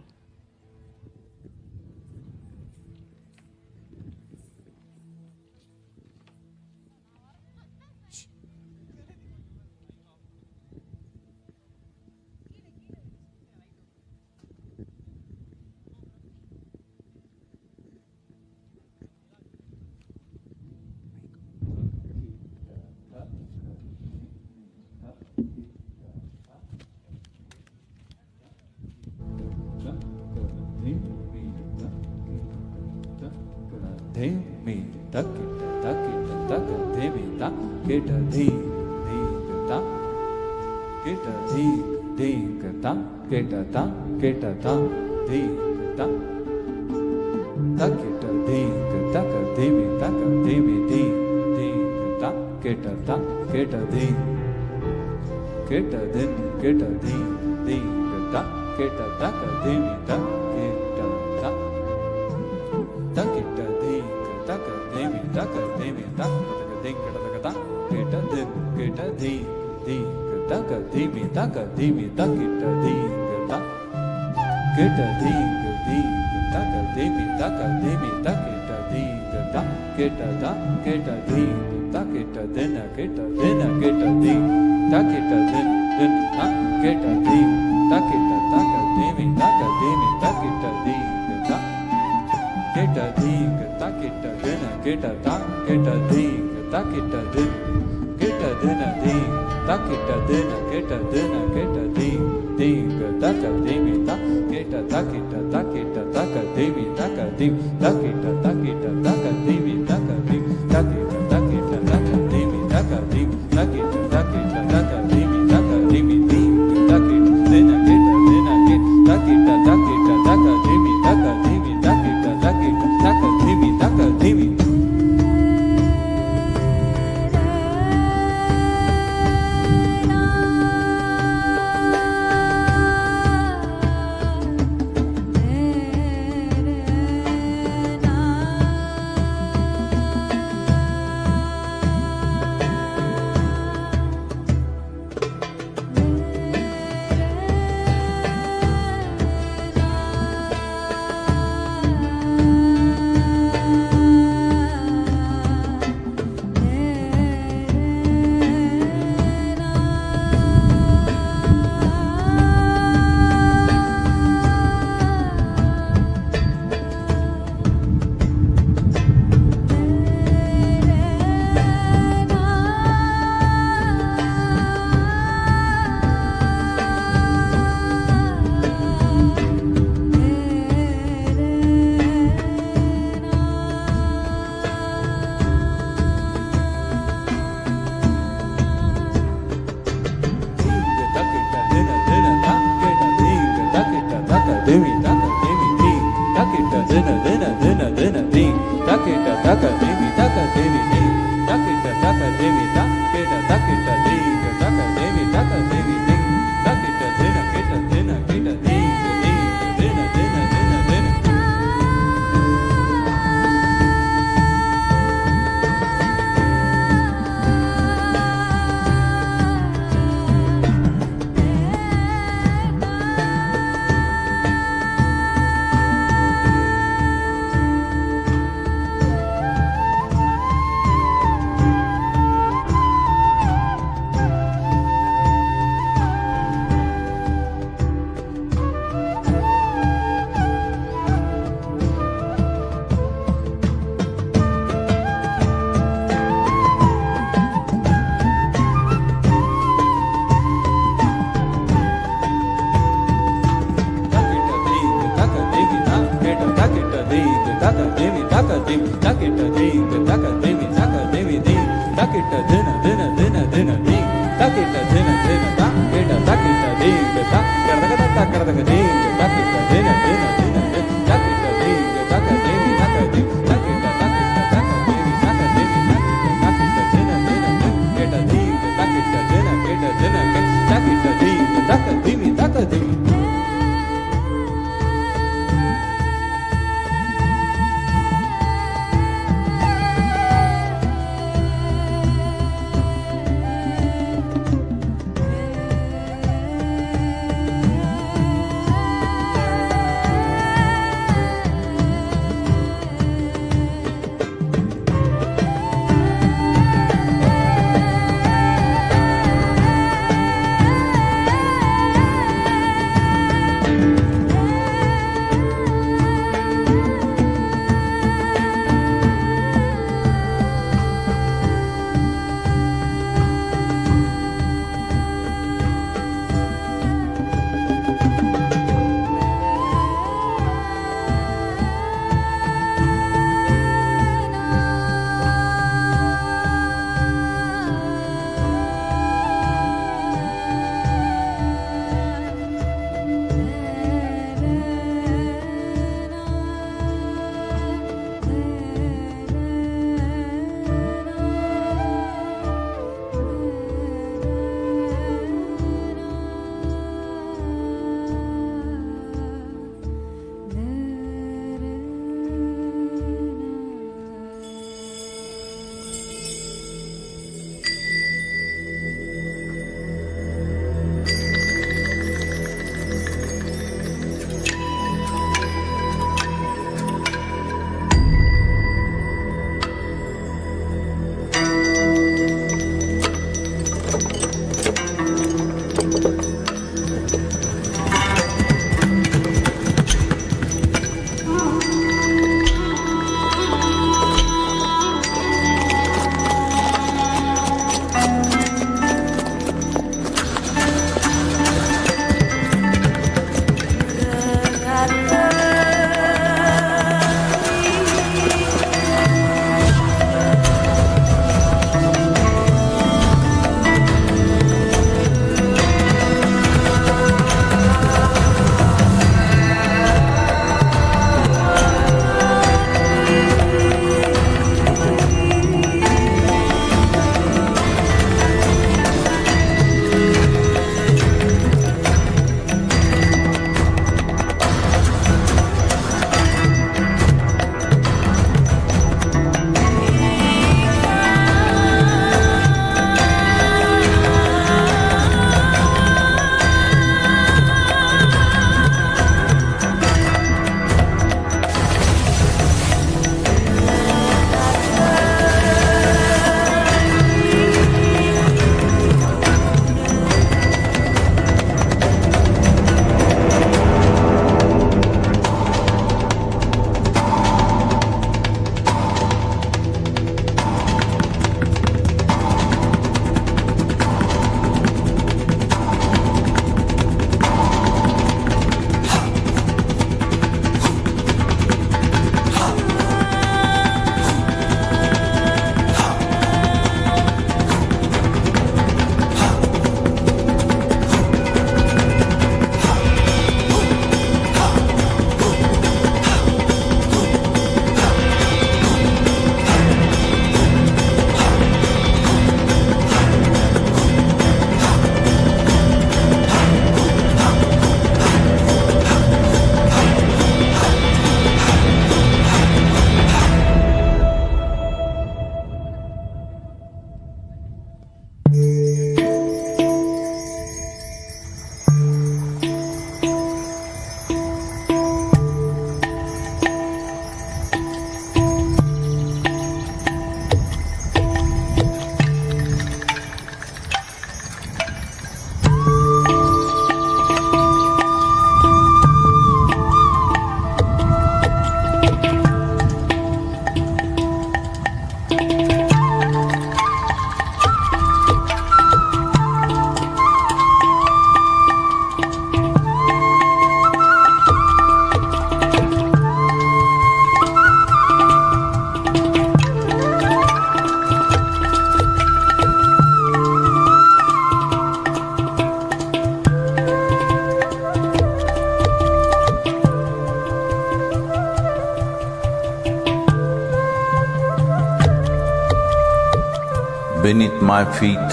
Beneath my feet,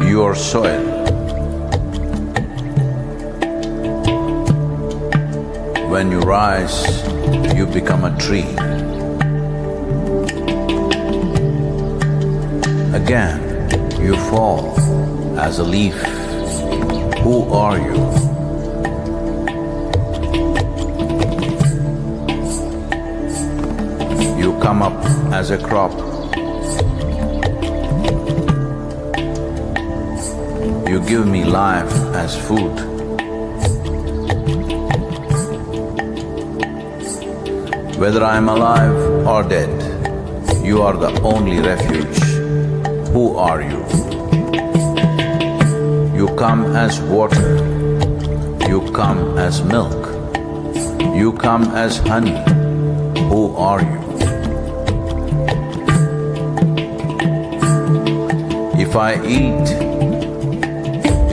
you are soil. When you rise, you become a tree. Again, you fall as a leaf. Who are you? You come up as a crop. You give me life as food. Whether I am alive or dead, you are the only refuge. Who are you? You come as water. You come as milk. You come as honey. Who are you? If I eat,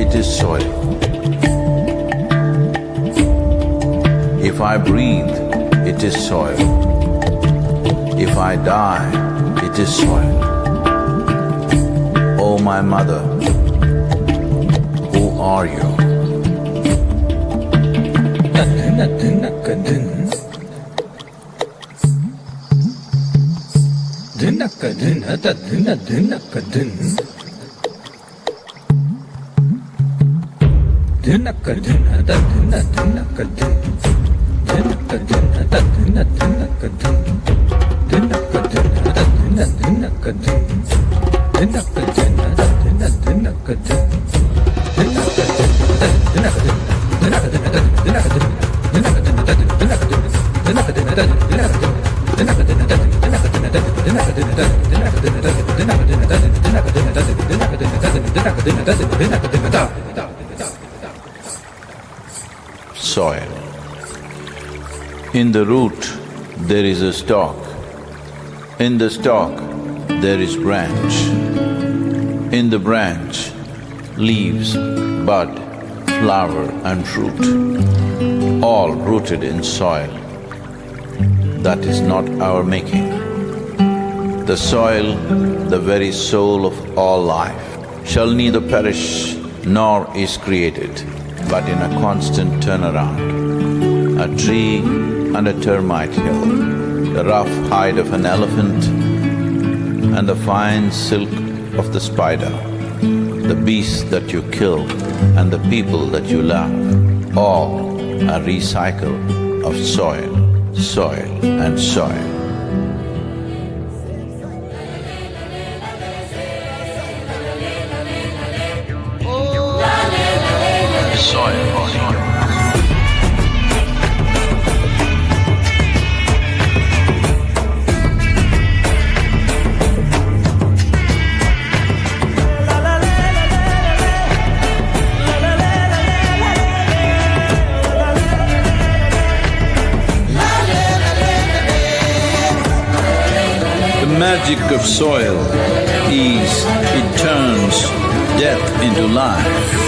it is soil. If I breathe, it is soil. If I die, it is soil. Oh, my mother, who are you? Soil. In the root, there is a stalk. In the stalk, there is branch. In the branch, leaves, bud, flower and fruit, all rooted in soil. That is not our making. The soil, the very soul of all life, shall neither perish nor is created, but in a constant turnaround. A tree and a termite hill, the rough hide of an elephant and the fine silk of the spider, the beasts that you kill and the people that you love, all a recycle of soil, soil and soil. The magic of soil is it turns death into life.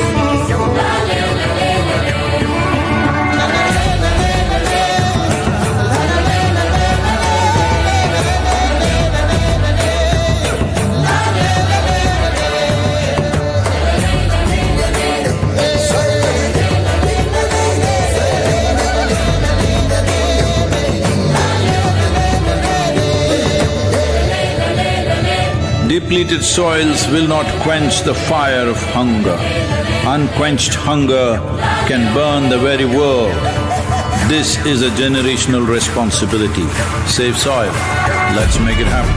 Depleted soils will not quench the fire of hunger. Unquenched hunger can burn the very world. This is a generational responsibility. Save soil. Let's make it happen.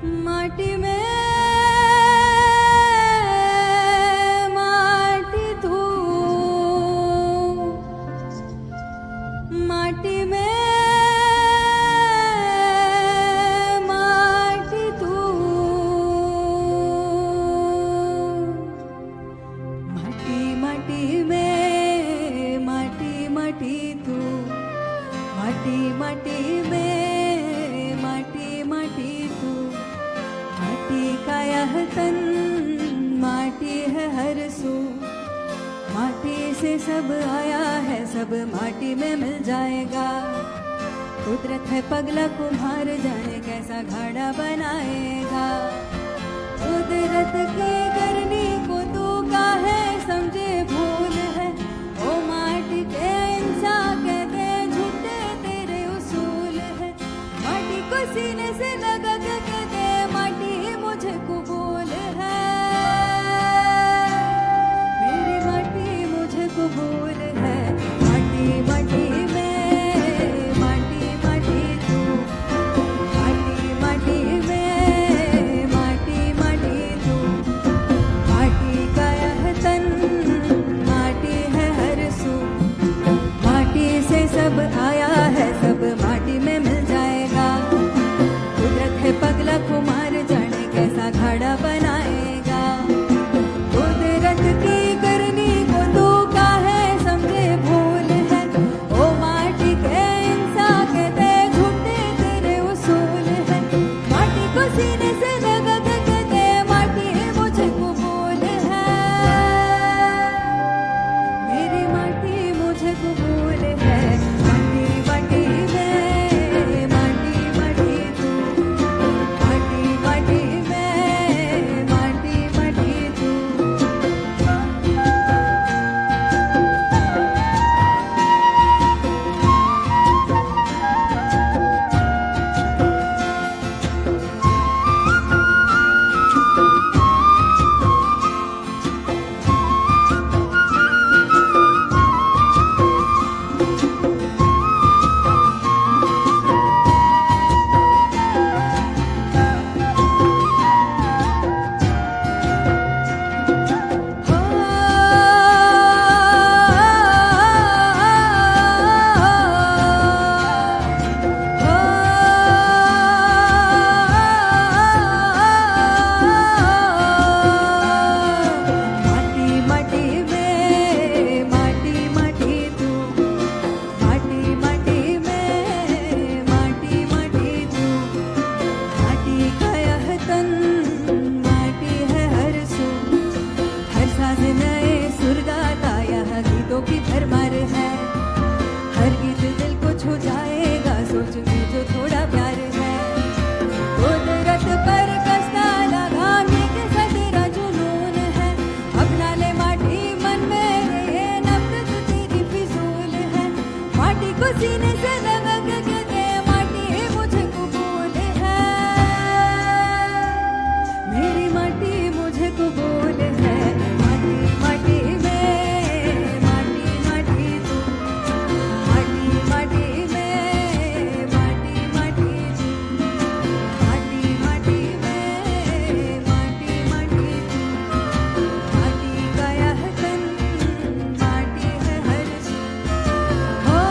माटी में माटी तू, माटी में माटी तू, माटी माटी में माटी माटी तू, माटी माटी में माटी माटी तू, माटी का यह तन माटी है हर सू, माटी से सब आया है सब माटी में मिल जाएगा। कुदरत है पगला कुम्हार जाने कैसा घड़ा बनाएगा। कुदरत की करनी को तू का है समझे भूल है, ओ माटी के इंसान कहते झूठे तेरे उसूल है। माटी को सीने से लगा के कहते माटी मुझे कबूल है, मेरी माटी मुझे कबूल है। माटी माटी में माटी माटी तू, माटी माटी में माटी माटी तू, माटी का यह तन माटी है हर सू, माटी से सब आया है सब माटी में मिल जाएगा। कुदरत है पगला कुमार जाने कैसा घड़ा बनाएगा। कुदरत की करनी को तू का है समझे भूल है, ओ माटी के इंसान कहते झूठे तेरे उसूल है। माटी को सीने से लगा के कहते माटी मुझे कबूल है, मेरी माटी मुझे कबूल है। माटी माटी में माटी माटी तू, माटी माटी में माटी माटी तू। माटी माटी में माटी माटी तू, माटी माटी में माटी माटी तू, माटी का यह तन माटी है हर सू, हर सांस नए सुर गाता यह गीतों की भरमार है। हर गीत दिल को छू जाएगा सोच में जो थोड़ा प्यार है। कुदरत पर कसना लगा ये कैसा तेरा जुनून है, अपना ले माटी मन में ये नफरत तेरी फिजूल है। माटी को सीने से लगा के कहते माटी मुझे कबूल है, मेरी माटी मुझे कबूल है। माटी माटी में माटी माटी तू, माटी माटी में माटी माटी तू, माटी माटी में माटी माटी तू, माटी का यह तन माटी है हर सू। ओ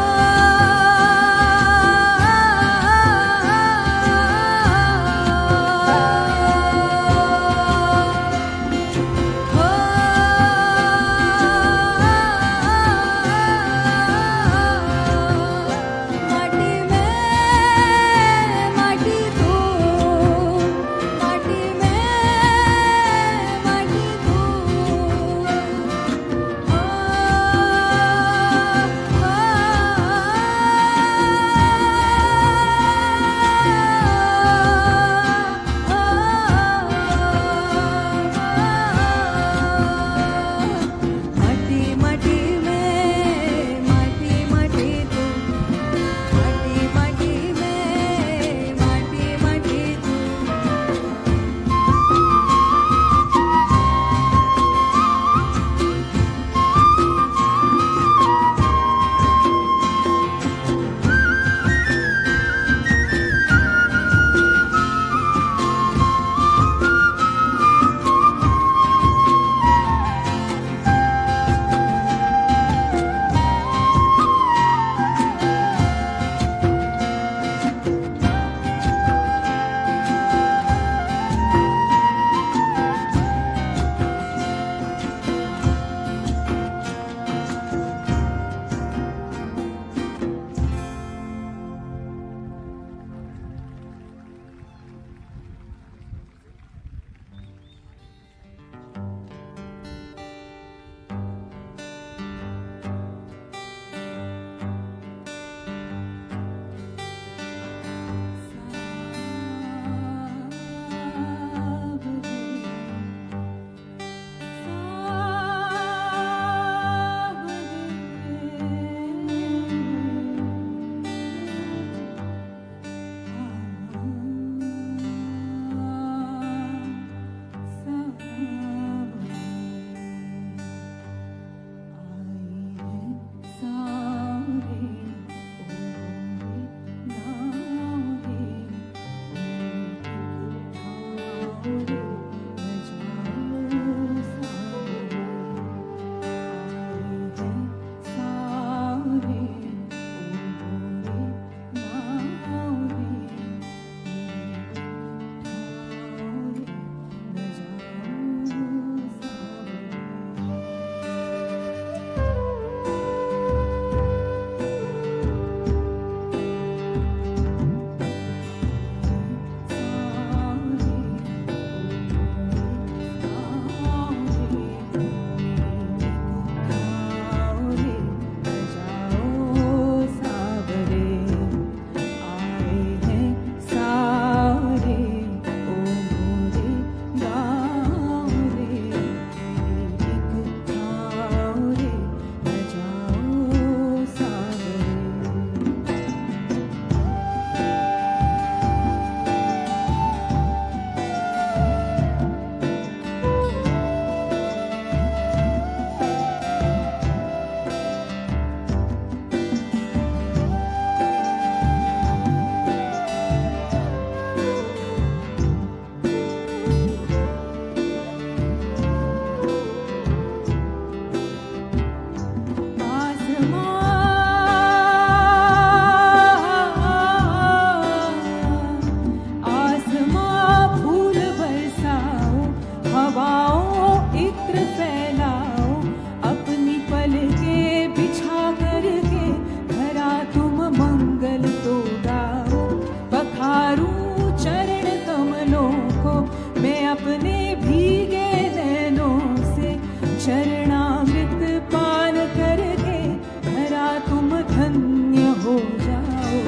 धन्य हो जाओ।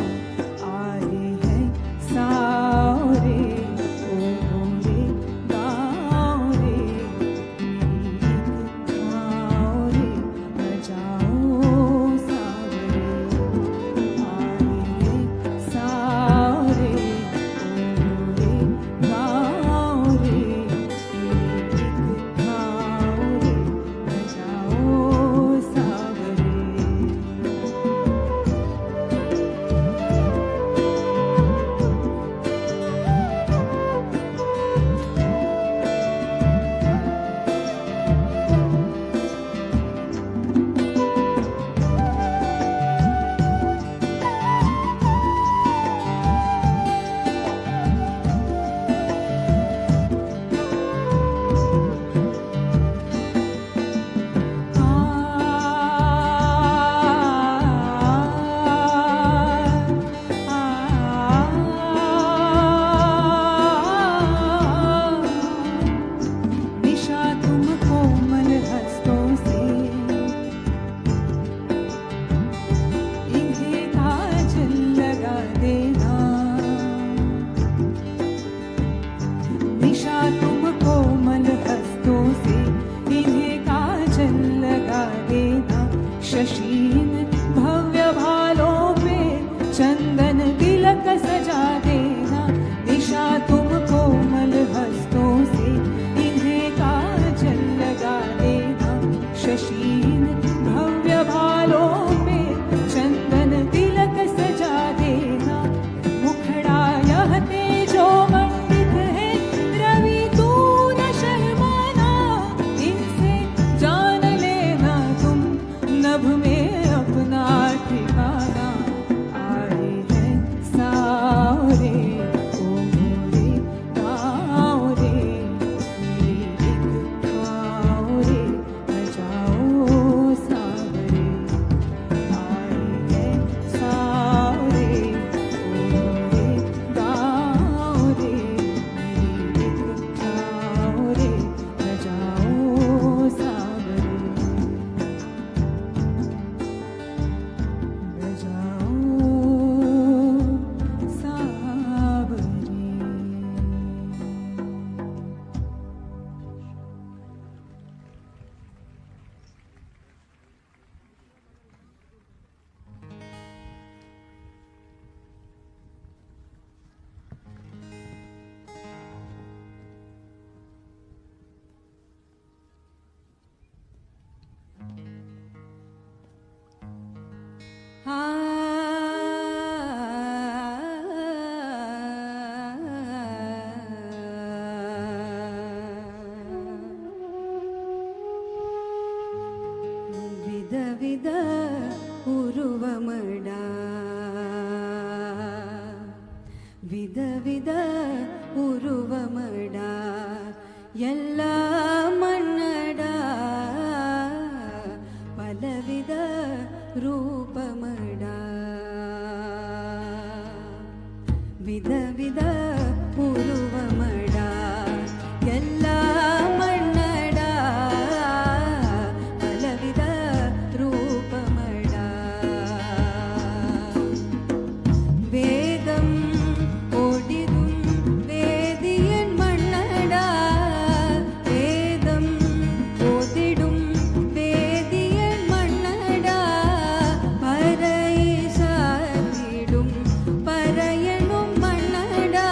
आए हैं सारे ओ रे गाओ रे, गीत गाओ रे बजाओ सावरे। आए हैं सारे ओ रे गाओ रे, गीत गाओ रे बजाओ सावरे। निशा तुम कोमल हस्तों से इन्हें काजल लगा देना। निशा तुम कोमल हस्तों से इन्हें काजल लगा देना। शशीन भव्य भालों पे चंदन तिलक सजा देना। निशा तुम कोमल हस्तों से इन्हें काजल लगा देना। शशीन भव्य भालों पे चंदन तिलक सजा देना। मुखड़ा यह तेजो मंडित है, रवि तू न शर्माना। इनसे जान लेना तुम नभ में अपना ठिकाना। आए हैं सारे ओ रे गाओ रे, गीत गाओ रे बजाओ सावरे। आए हैं सारे ओ रे गाओ रे, गीत गाओ रे बजाओ सावरे। बजाओ सावरे। ವಿಧ ವಿಧ ಉರುವಮಡ, ವಿಧ ವಿಧ ಉರುವಮಡ, ಎಲ್ಲ ಮನ್ನಡ ಪಲವಿಧ ರೂಪಮಡ. ವಿಧ ವಿಧ ಉರುವಮಡ, ಎಲ್ಲ ಮನ್ನಡ ಪಲವಿಧ ರೂಪಮಡ. வேதம் ஓடிடும் வேதியன் மன்னடா, வேதம் ஓதிடும் வேதியன் மன்னடா. பறை சாத்திடும் பறையனும் மன்னடா,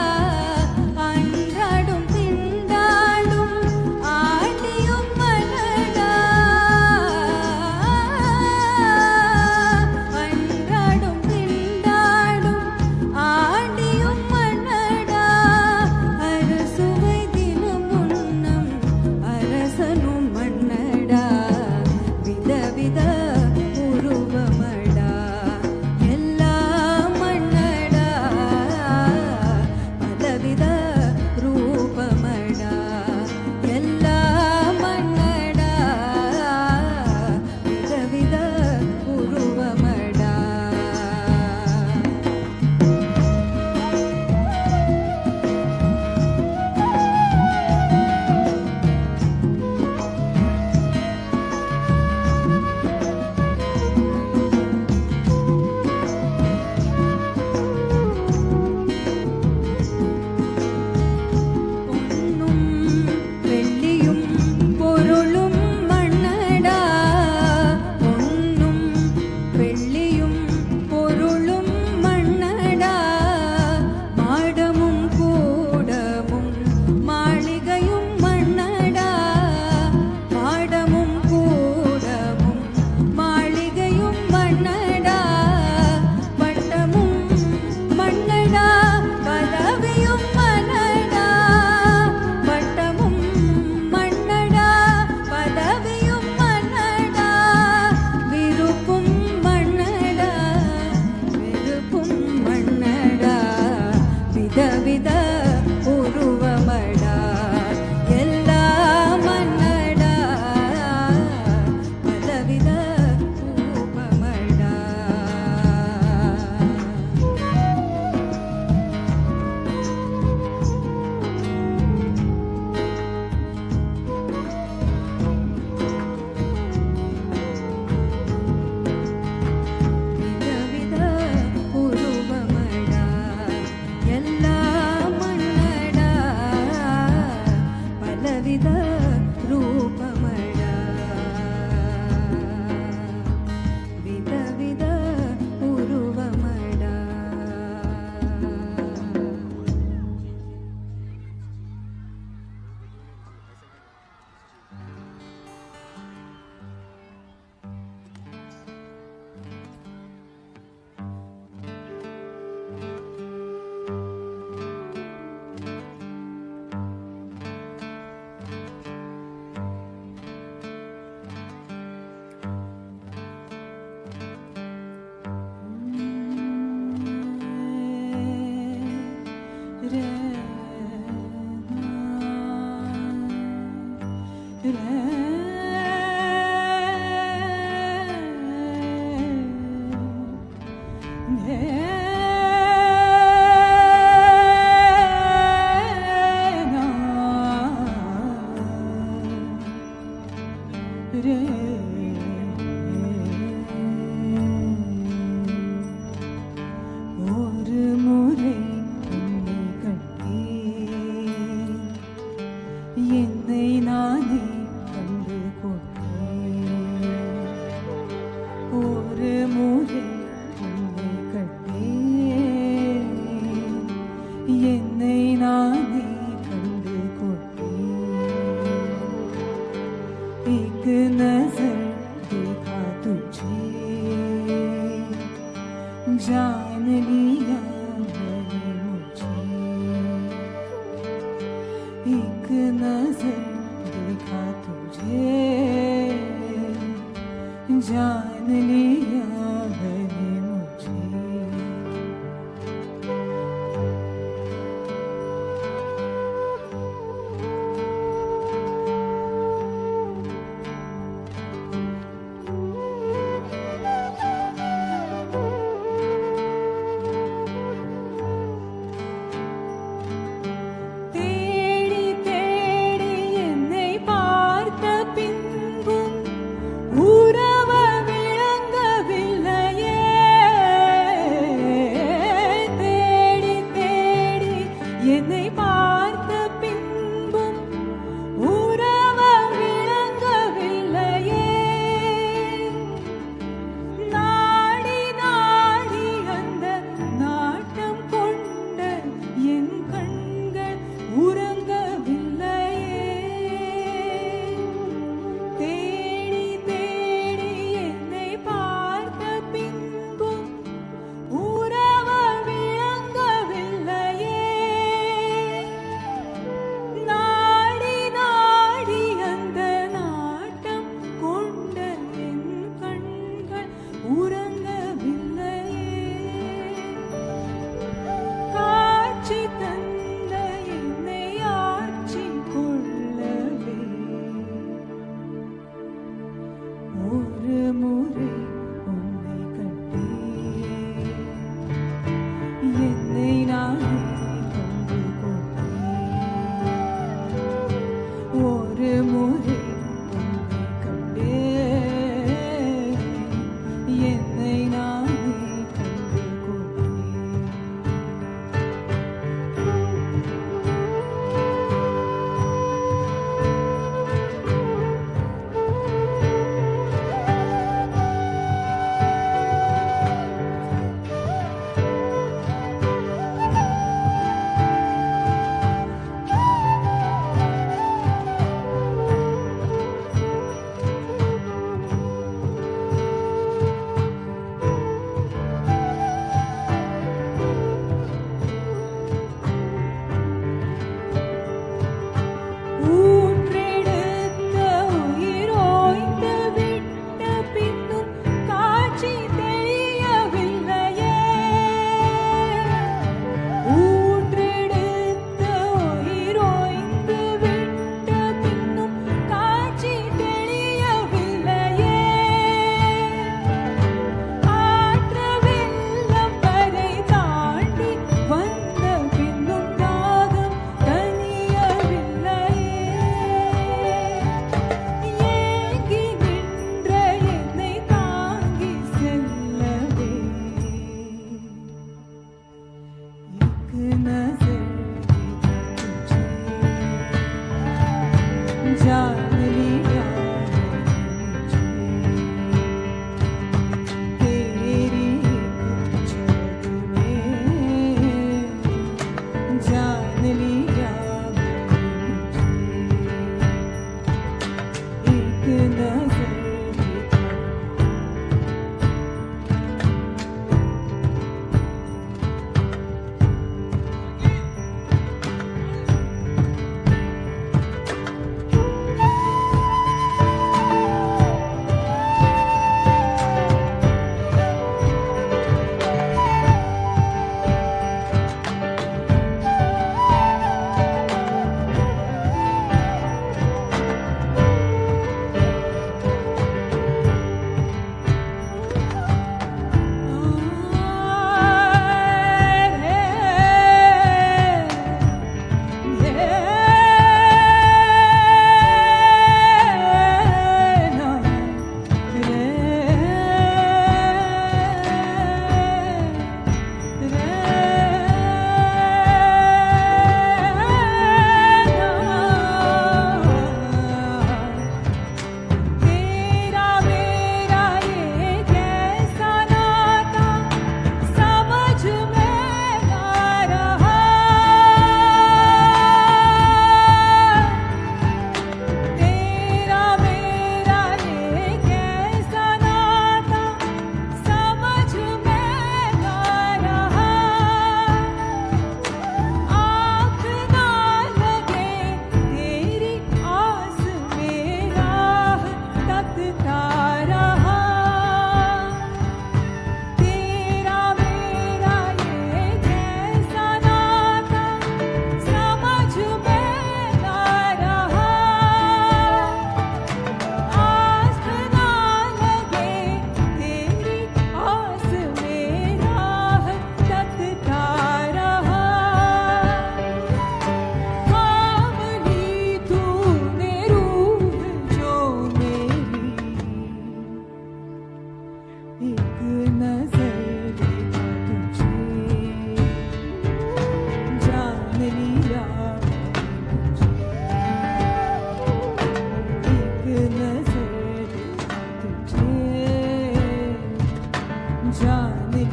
உறவ விளங்க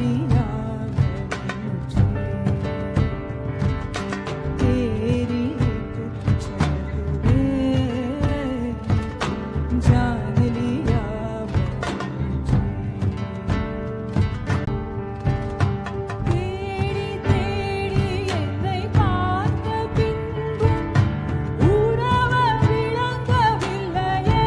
लिया मुझे तेरी एक झलक में जान लिया தேடி தேடி என்னை பார்த்த பின்பும் உறவு விளங்கவில்லையே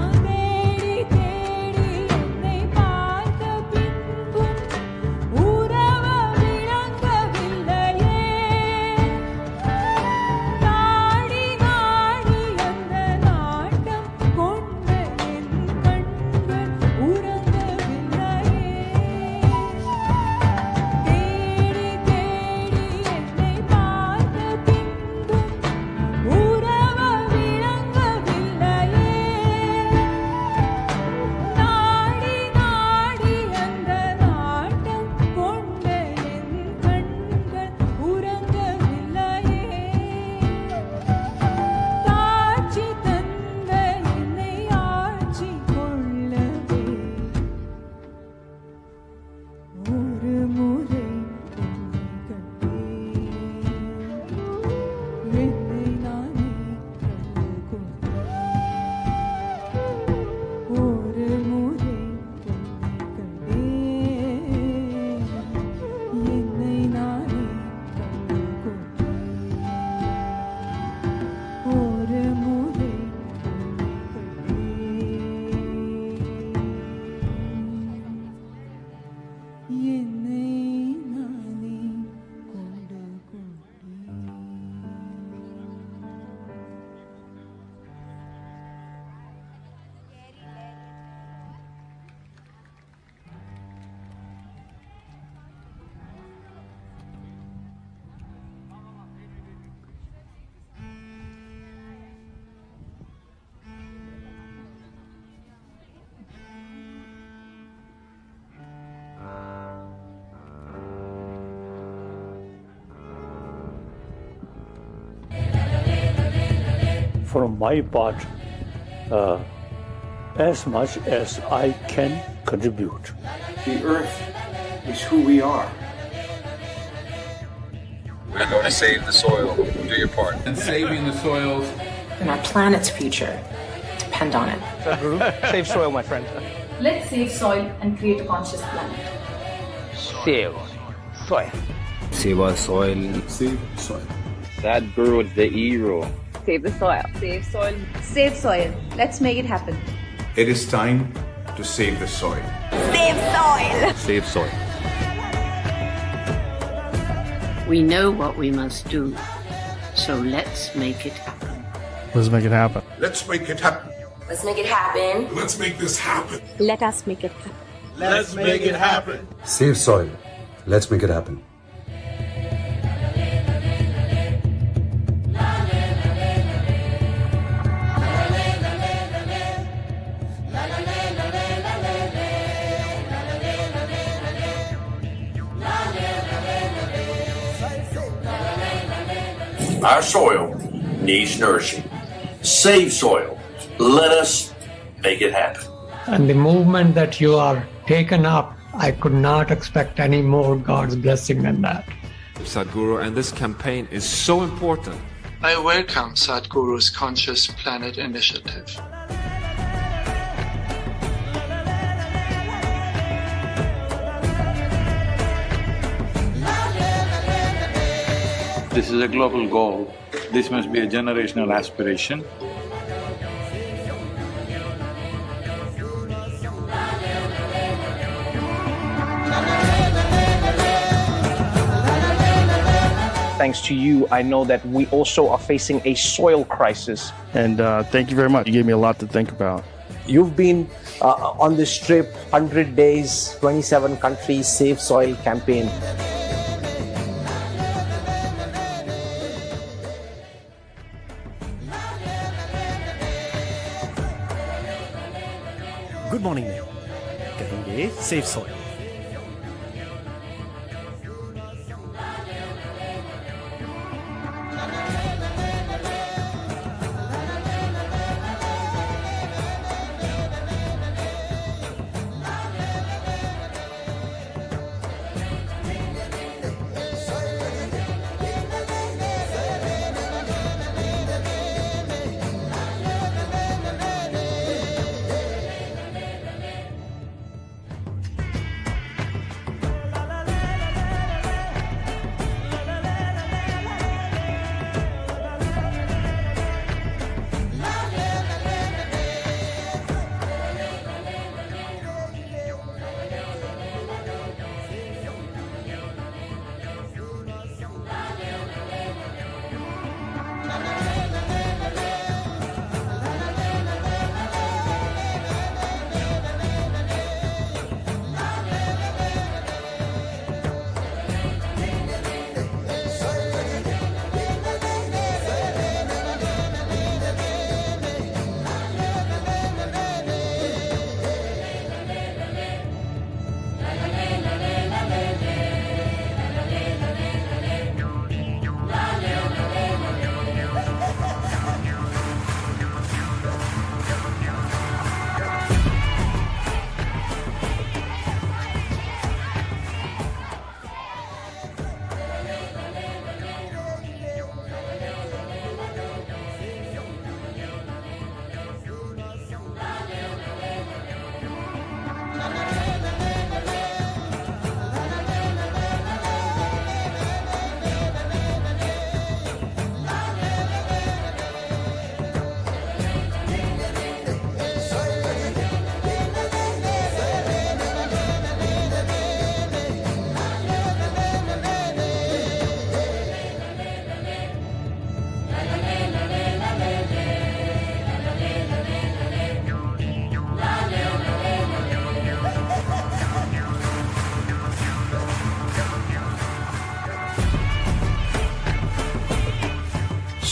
தேடி தேடி என்னை பார்த்த பின்பும் உறவு விளங்கவில்லையே நாடி நாடி அந்த நாட்டம் கொண்ட என் கண்கள் உறங்கவில்லையே தேடி தேடி என்னை பார்த்த பின்பும் உறவு விளங்கவில்லையே நாடி நாடி அந்த நாட்டம் கொண்ட என் கண்கள் உறங்கவில்லையே காட்சி தந்த என்னை ஆட்சி கொள்ளவே ஒரு முறை உன்னை கண்டேன் என்னை நானே கண்டு கொண்டேன் ஒரு முறை உன்னை கண்டேன் என்னை நானே கண்டு கொண்டேன் ஒரு முறை என்னை நானே கொண்டு from my part, as much as I can contribute. The earth is who we are. We're going to save the soil. Do your part. And saving the soils. And our planet's future depend on it. Sadhguru, save soil, my friend. Let's save soil and create a conscious planet. Save soil. Save our soil. Save soil. Sadhguru is the hero. Save the soil. Save soil. Save soil. Let's make it happen. It is time to save the soil. Save soil. Save soil. We know what we must do, so let's make it happen. Let's make it happen. Let's make it happen. Let's make it happen. Let's make this happen. Let us make it happen. Let's make it happen. Save soil. Let's make it happen. Our soil needs nourishing. Save soil. Let us make it happen. And the movement that you are taken up, I could not expect any more God's blessing than that. Sadhguru, and this campaign is so important. I welcome Sadhguru's Conscious Planet initiative. This is a global goal. This must be a generational aspiration. Thanks to you, I know that we also are facing a soil crisis. And thank you very much. You gave me a lot to think about. You've been on this trip, 100 days, 27 countries, Save Soil campaign. Good morning में कहेंगे save soil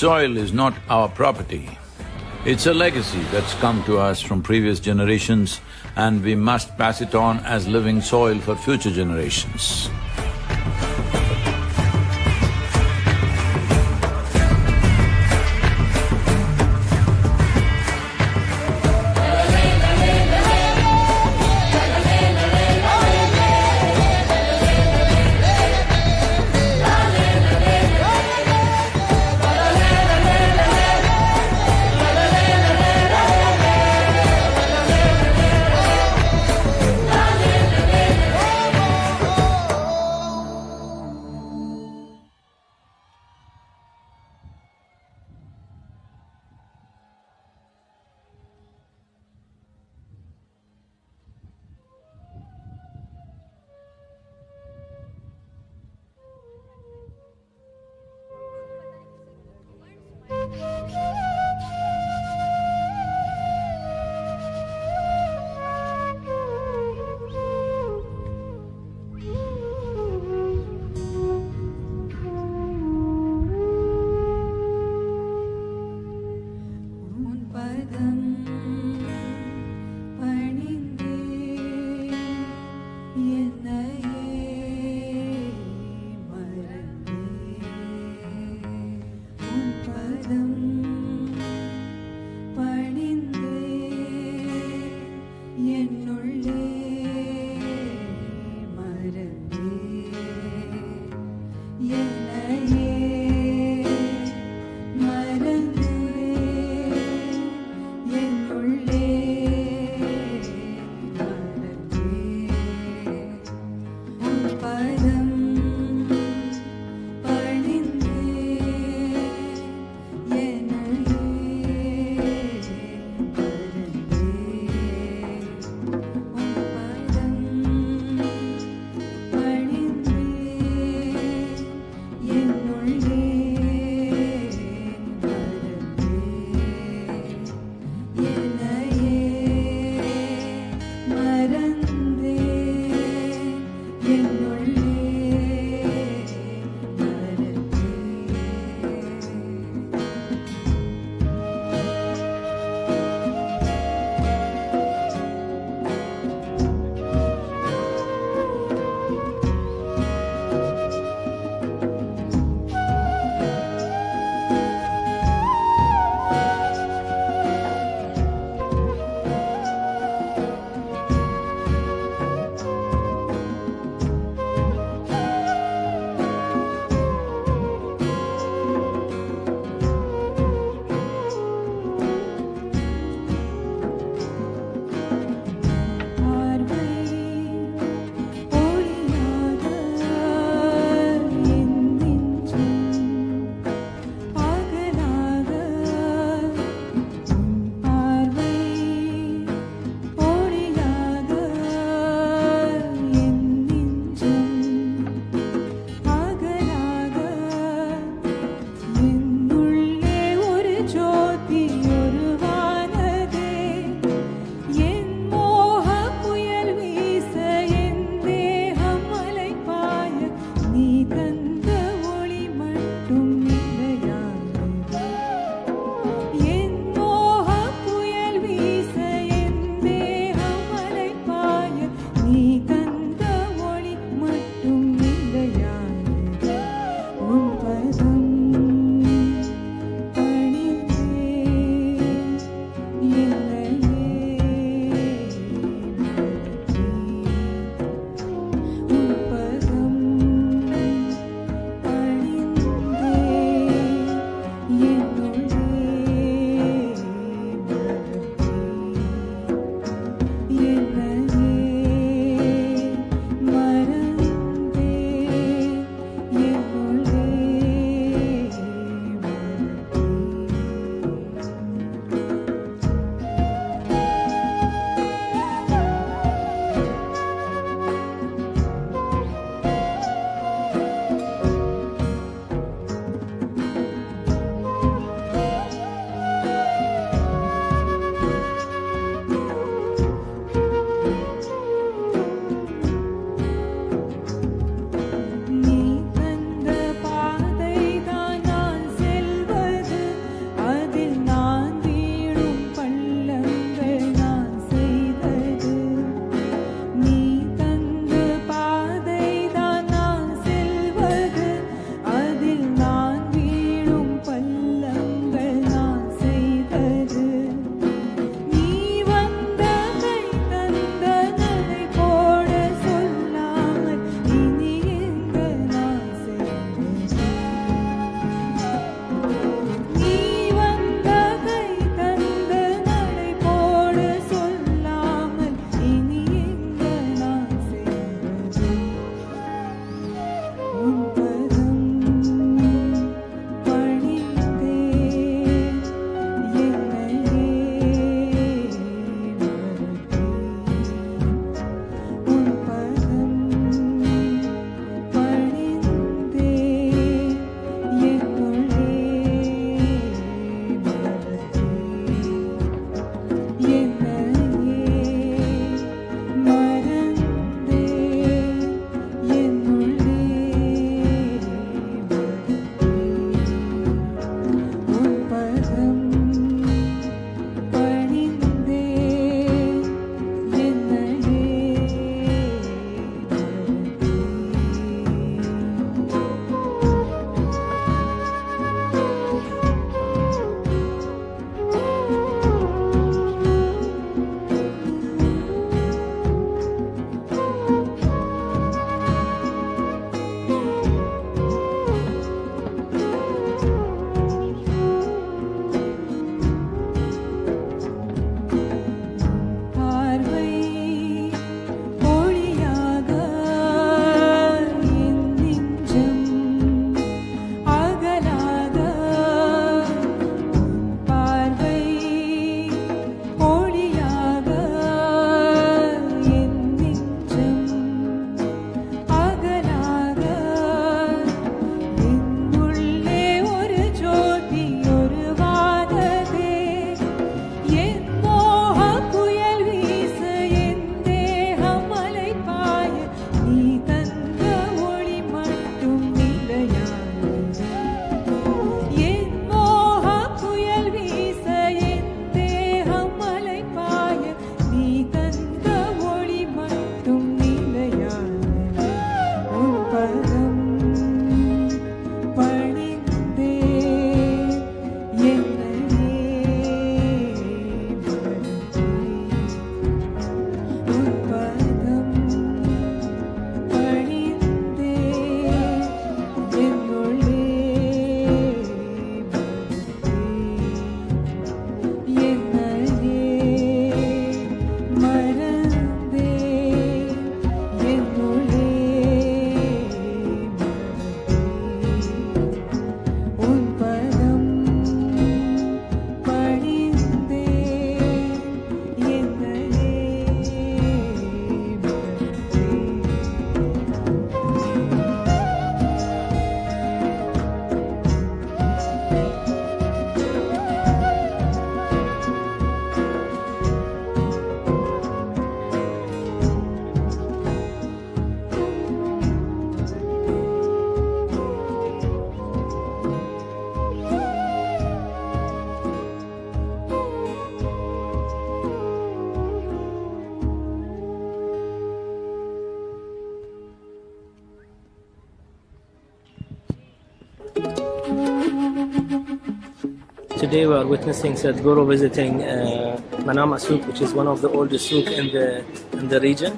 soil is not our property. It's a legacy that's come to us from previous generations, and we must pass it on as living soil for future generations. Today we are witnessing Sadhguru visiting Manama Souk, which is one of the oldest souk in the region.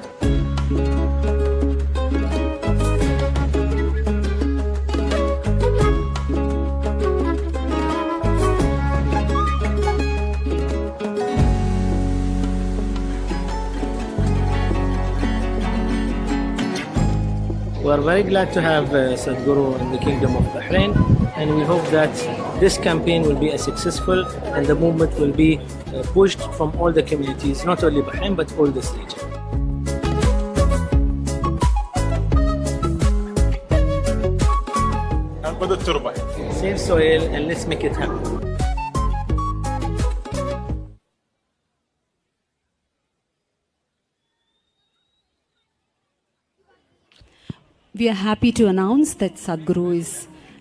We are very glad to have Sadhguru in the Kingdom of Bahrain, and we hope that this campaign will be successful and the movement will be pushed from all the communities, not only Bahrain but all this region. Save soil and let's make it happen. We are happy to announce that Sadhguru is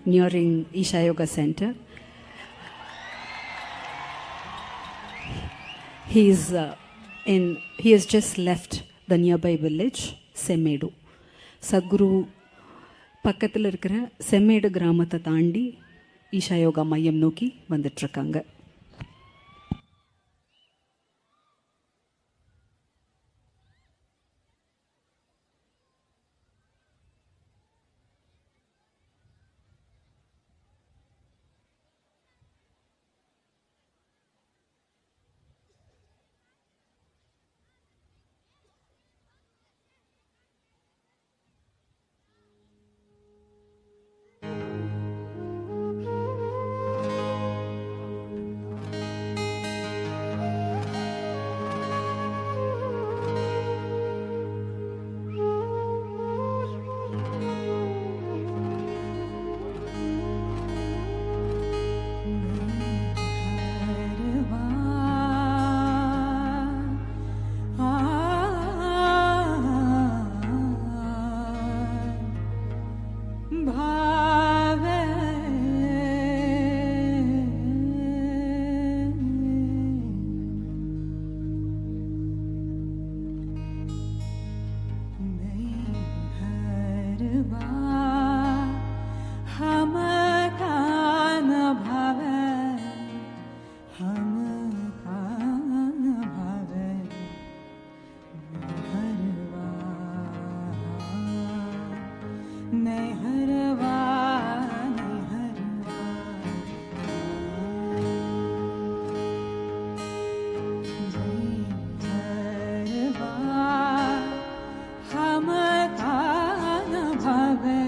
nearing Isha Yoga Center. He has just left the nearby village, Semmedu. Sadhguru பக்கத்தில் இருக்கிற செம்மேடு கிராமத்தை தாண்டி ஈஷா யோகா மையம் நோக்கி வந்துட்டுருக்காங்க. Bhave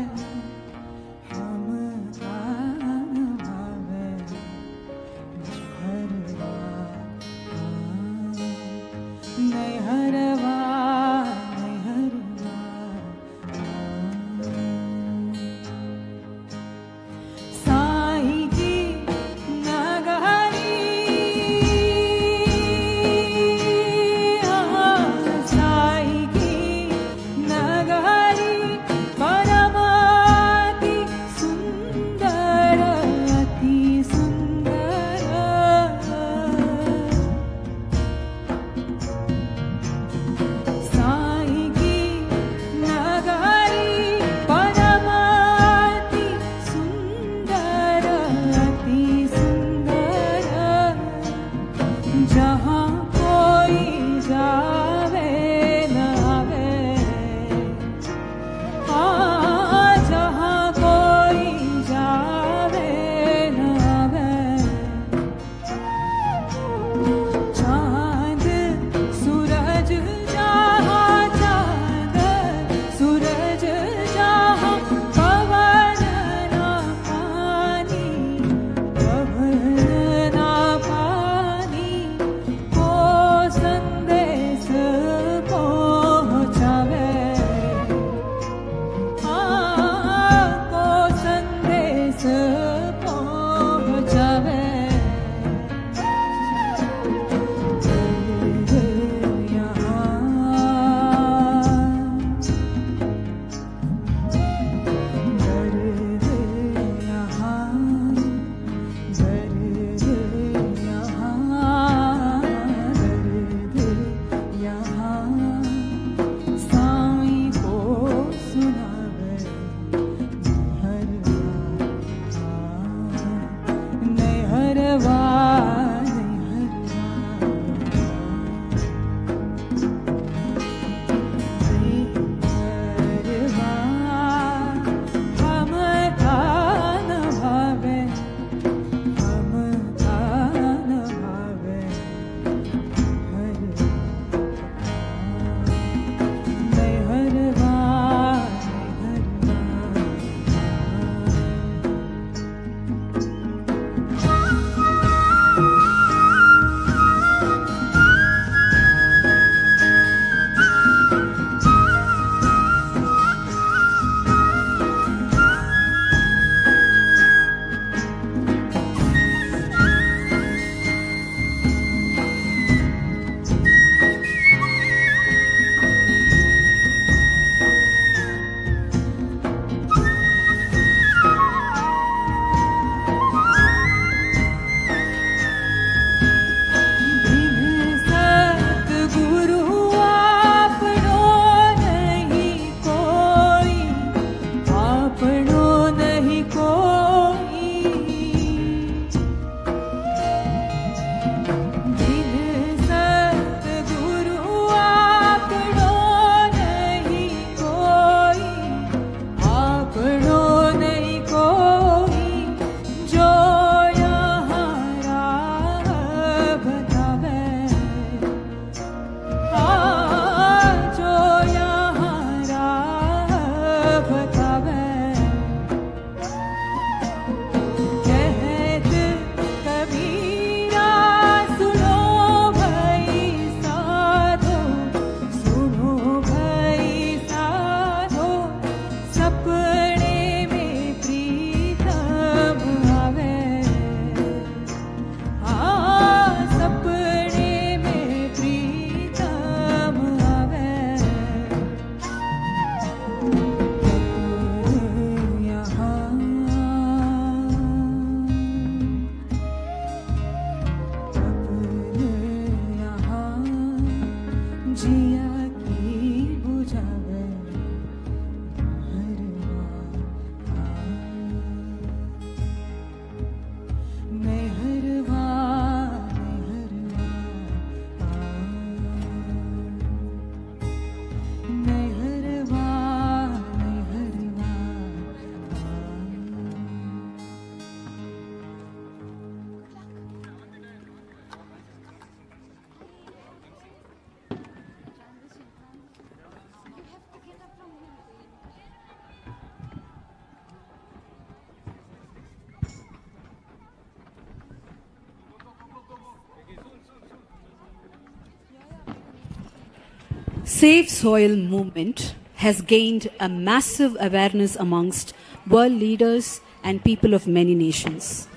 Save Soil movement has gained a massive awareness amongst world leaders and people of many nations.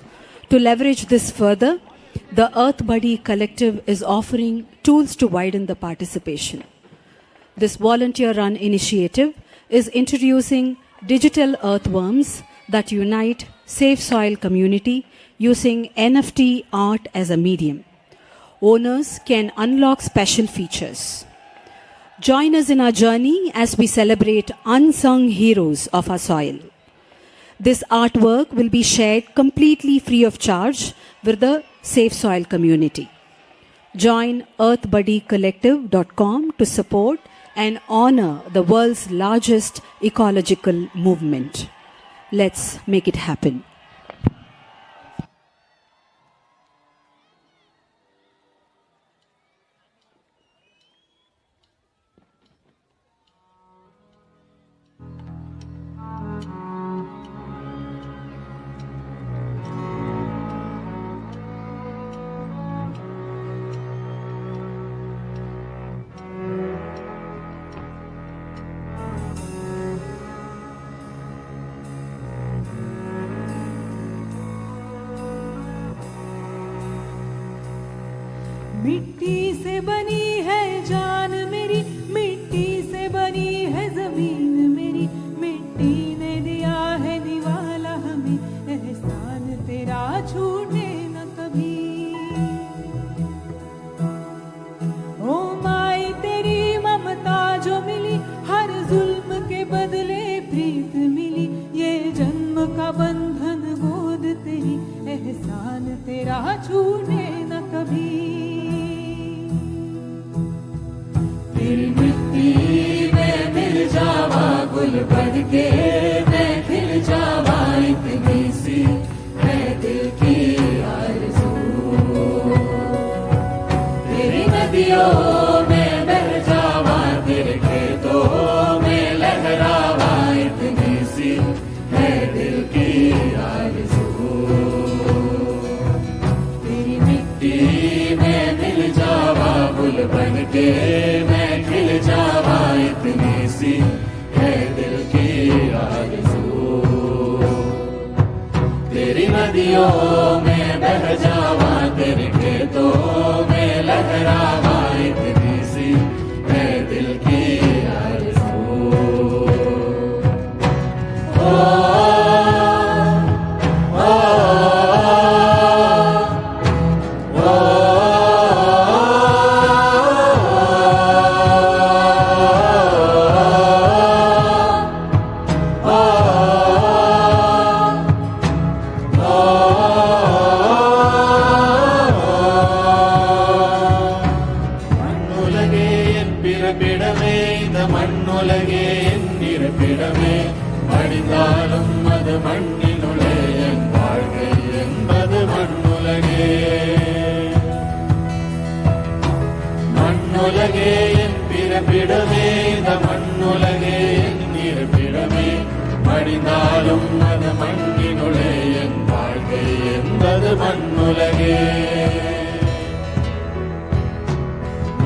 To leverage this further, the Earth Buddy Collective is offering tools to widen the participation. This volunteer-run initiative is introducing digital earthworms that unite Save Soil community using NFT art as a medium. Owners can unlock special features. Join us in our journey as we celebrate unsung heroes of our soil. This artwork will be shared completely free of charge with the Safe Soil community. Join earthbuddycollective.com to support and honor the world's largest ecological movement. Let's make it happen. मिट्टी से बनी है जान मेरी, मिट्टी से बनी है जमीन मेरी, मिट्टी ने दिया है निवाला हमें, एहसान तेरा छूटे न कभी। ओ माई तेरी ममता जो मिली, हर जुल्म के बदले प्रीत मिली, ये जन्म का बंधन गोद तेरी, एहसान तेरा छूटे न कभी। तेरी मिट्टी में मिल जावा गुल बढ़ के, मैं खिल जावा इतनी सी है दिल की आरज़ू। तेरी नदियों में बह जावा, तेरे खेतों में लहरावा इतनी सी है दिल की आरज़ू। तेरी मिट्टी में मिल जावा गुल बन के, खिल जावा इतनी सी है दिल की आरज़ू। तेरी नदियों में बह जावा, तेरे खेतों में लहरावा इतनी सी है दिल की आरज़ू।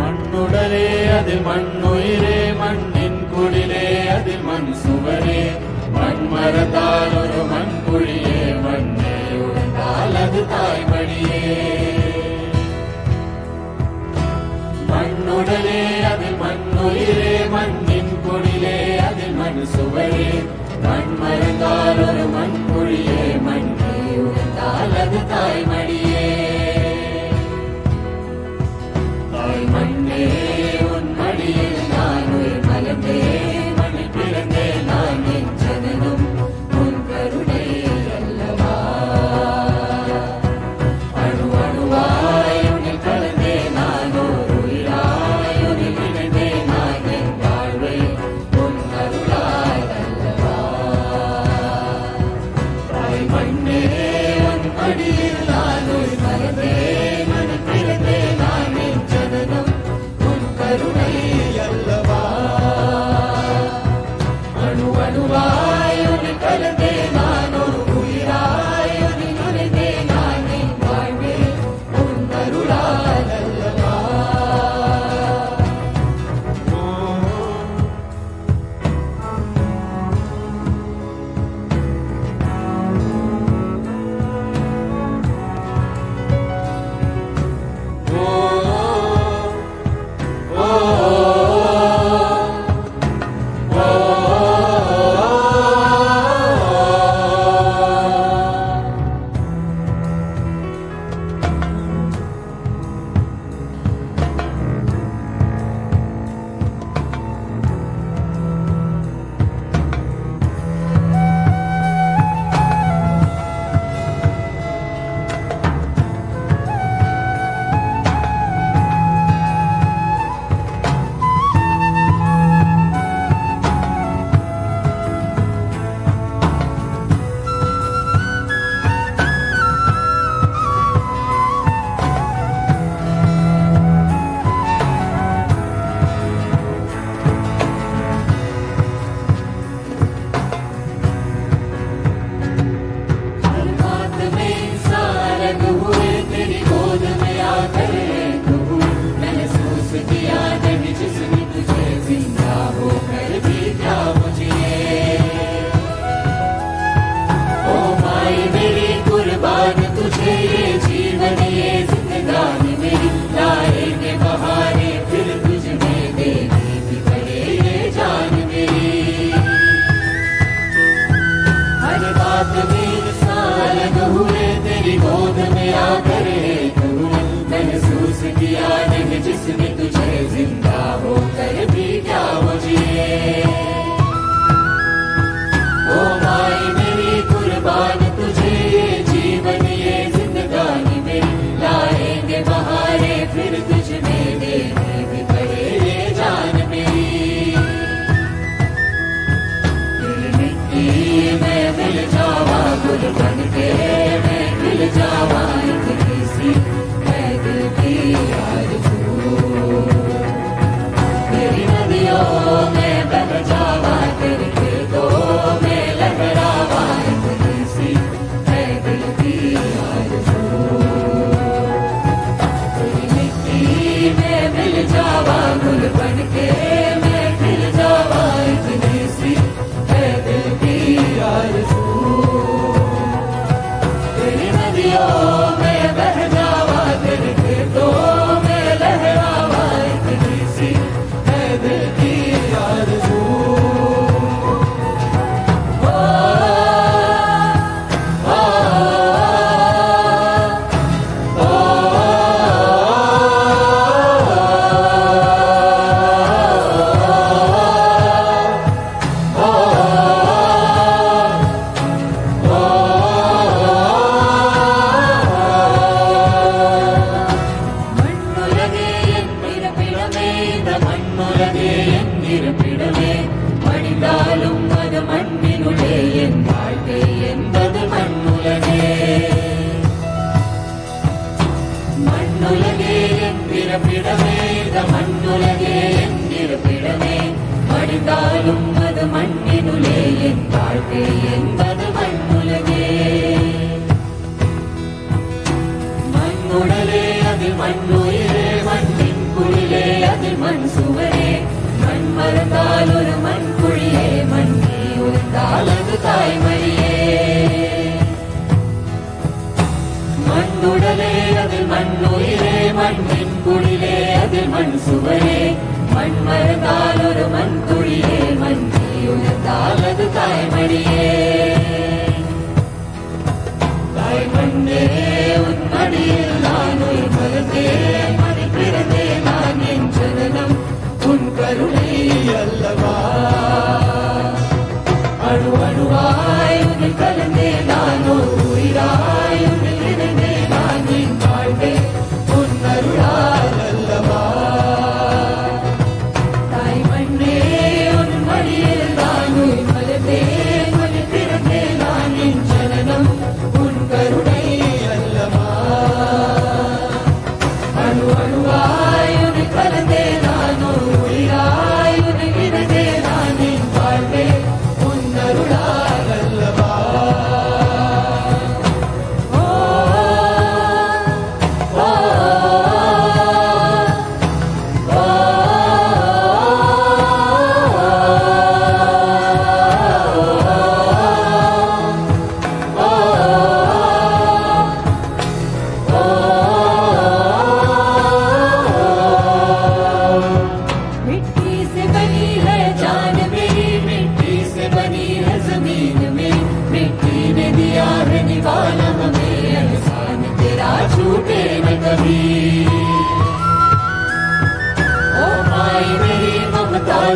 மண்ணுடலே அதில் மண்ணுயிரே, மண்ணின் குடிலே அதில் மண் சுவரே, மண் மரத்தால் ஒரு மண் குழியே, மண்ணே உடைந்தால் அது தாய்மடியே। மண்ணுடலே அதில் மண்ணுயிரே, மண்ணின் குடிலே அதில் மண் சுவரே, மண் மரத்தால் ஒரு மண் குழியே, மண்ணே உடைந்தால் அது தாய்மடியே। தாய் மண்ணே உன் மடியில் நான் உயிர் மலர்ந்தேன், மண்ணில் பிறந்தேன் நான் என் ஜனனம் உன் கருணை அல்லவா। அணு அணுவாய் உன்னில் கலந்தேன் நான், ஓர் உயிராய் உன்னில் இணைந்தேன் நான், என் வாழ்வை உன் அருளாய் அல்லவா। सात 20 साल हुए तेरी गोद में आकर महसूस किया नहीं जिसने तुझे जिंदा होकर भी क्या वो जिए। ओ माई मेरी कुर्बान तुझे ये जीवन ये जिंदगानी मेरी लाएंगे बहारे फिर तुझ में देने भी पड़े ये जान मेरी। तेरी मिट्टी में मिल जावा गुल बन के मैं मिल जावा इतनी सी मैं दिल की आरज़ू। तेरी नदियों में बह जावा तेरे खेतों में लहरावा इतनी सी मैं दिल की आरज़ू। तेरी मिट्टी में मिल जावा गुल बन के मैं खिल जावा इतनी सी मैं दिल की आरज़ू। तेरी नदियों में बह जावा तेरे खेतों में लहरावा इतनी सी है दिल की आरज़ू।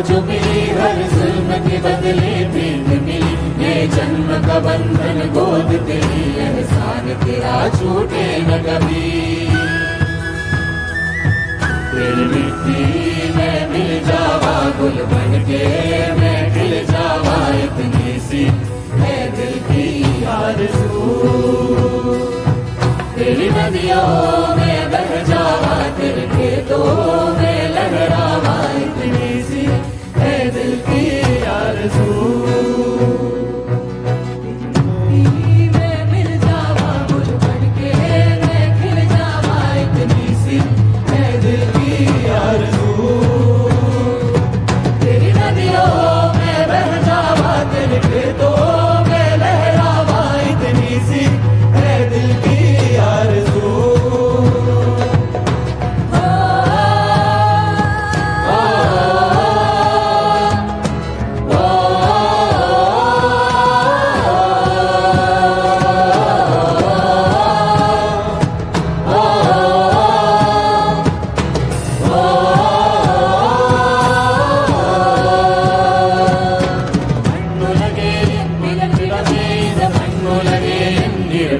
जो मिली हर जुल्म के बदले प्रीत मिली ये जन्म का बंधन गोद तेरी एहसान तेरा छूटे न कभी। तेरी मिट्टी में मिल जावा गुल बन के मैं खिल जावा इतनी सी है दिल की आरज़ू। तेरी नदियों में बह जावा तेरे खेतों में लहरावा इतनी सी है दिल की आरज़ू। में मिल जावा गुल बन के मैं खिल जावा इतनी सी है दिल की आरज़ू। तेरी नदियों में बह जावा तेरे खेतों में लहरावा इतनी सी है दिल की आरज़ू।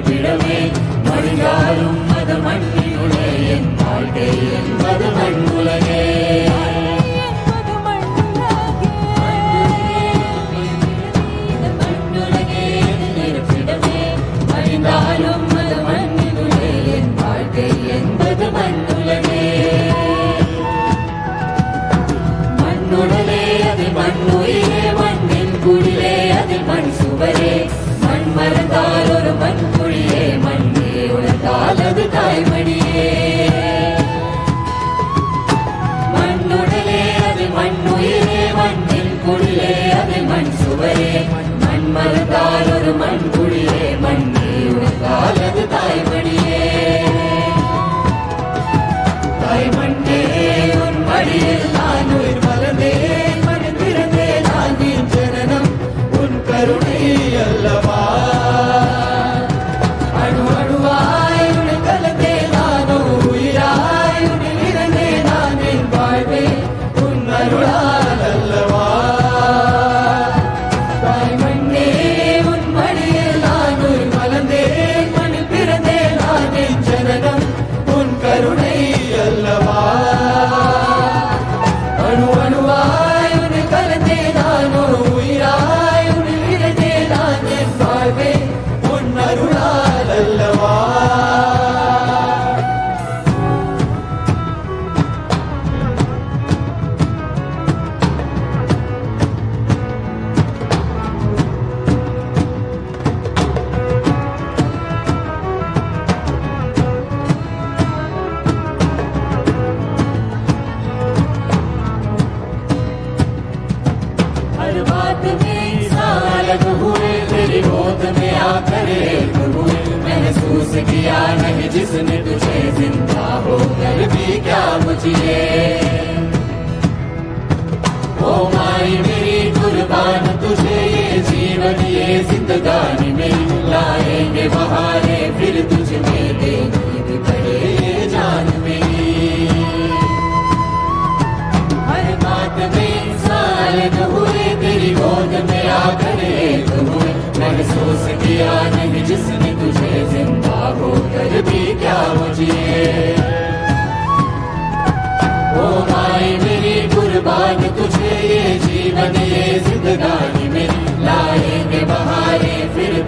இருப்பிடமே மடிந்தாலும் அது மண்ணினுளே என் வாழ்க்கை என்பது மண்ணுலகே மடிந்தாலும் அது மண்ணினுளே என் வாழ்க்கை என்பது மண்ணுலகே மண்ணுடலே அதில் மண்ணுயிரே மண்ணின் குடிலே அதில் மண் சுவரே மண் மறந்தால் ஒரு மண் குழியே மண்ணே உணர்ந்தால் அது தாய்மடியே மண்ணுடலே அதில் மண்ணுயிரே மண்ணின் குடிலே அதில் மண் சுவரே மண் மறந்தால் ஒரு மண் குழியே மண்ணே உணர்ந்தால் அது தாய்மடியே தாய்மண்ணே உன் மடியில் நான் உயிர் மலர்ந்தேன் மண் பிறந்தேன் நான் நீர் ஜனனம் உன் கருணை அல்லவா அணு அணுவாய் உன்னை கலந்தே நானோ உயிராய் உன்னில் இறந்தே நான் என் வாழ்வே உன் அருளால் அல்லவா தாய்மண்ணே உன் மடியில் நான் உயிர் மலர்ந்தேன் மண்ணில் பிறந்தேன் நான் என் ஜனனம் உன் கருணை அல்லவா அணு அணுவாய் உன்னை கலந்தே நானோ உயிராய் உன்னில் இறந்தே நான் என் வாழ்வே உன் அருளால் அல்லவா हर बात में इंसान अलग हुए तेरी गोद में आकर एक हुए महसूस किया नहीं जिसने तुझे जिंदा होकर भी क्या मुझे ओ माई मेरी कुर्बान तुझे ये जीवन ये जिंदगानी मेरी लाएंगे बहारे फिर तुझ में देनी भी पड़े ये जान मेरी हर बात में इंसान हुए तेरी गोद में आकर एक हुए महसूस किया नहीं जिसने तुझे जिंदा होकर भी क्या मुझे ओ माई मेरी कुर्बान तुझे ये जीवन ये जिंदगानी मेरी लाएंगे बहारे फिर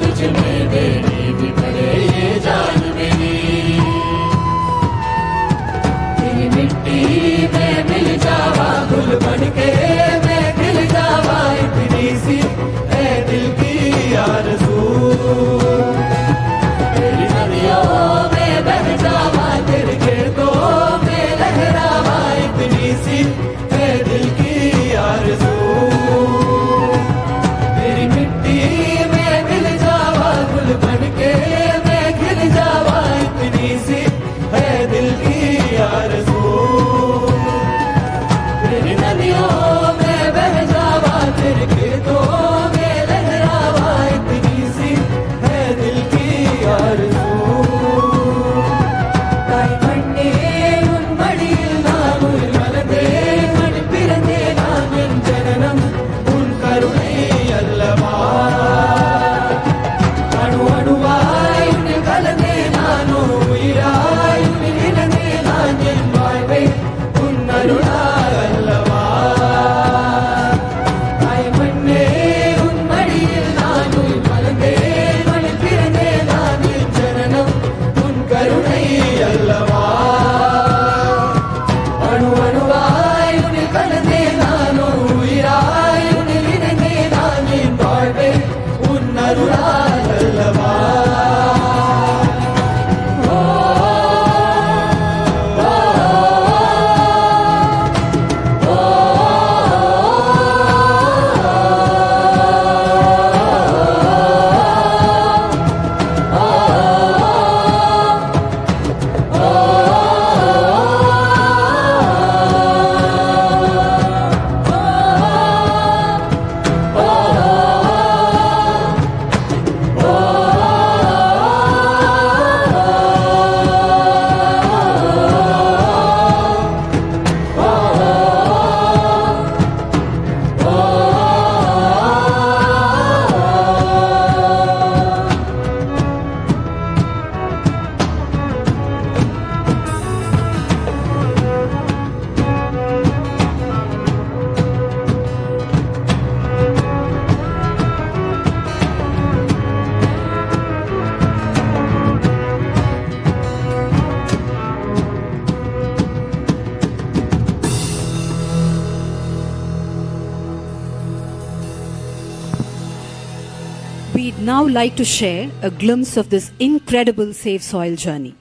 We'd now like to share a glimpse of this incredible Save Soil journey,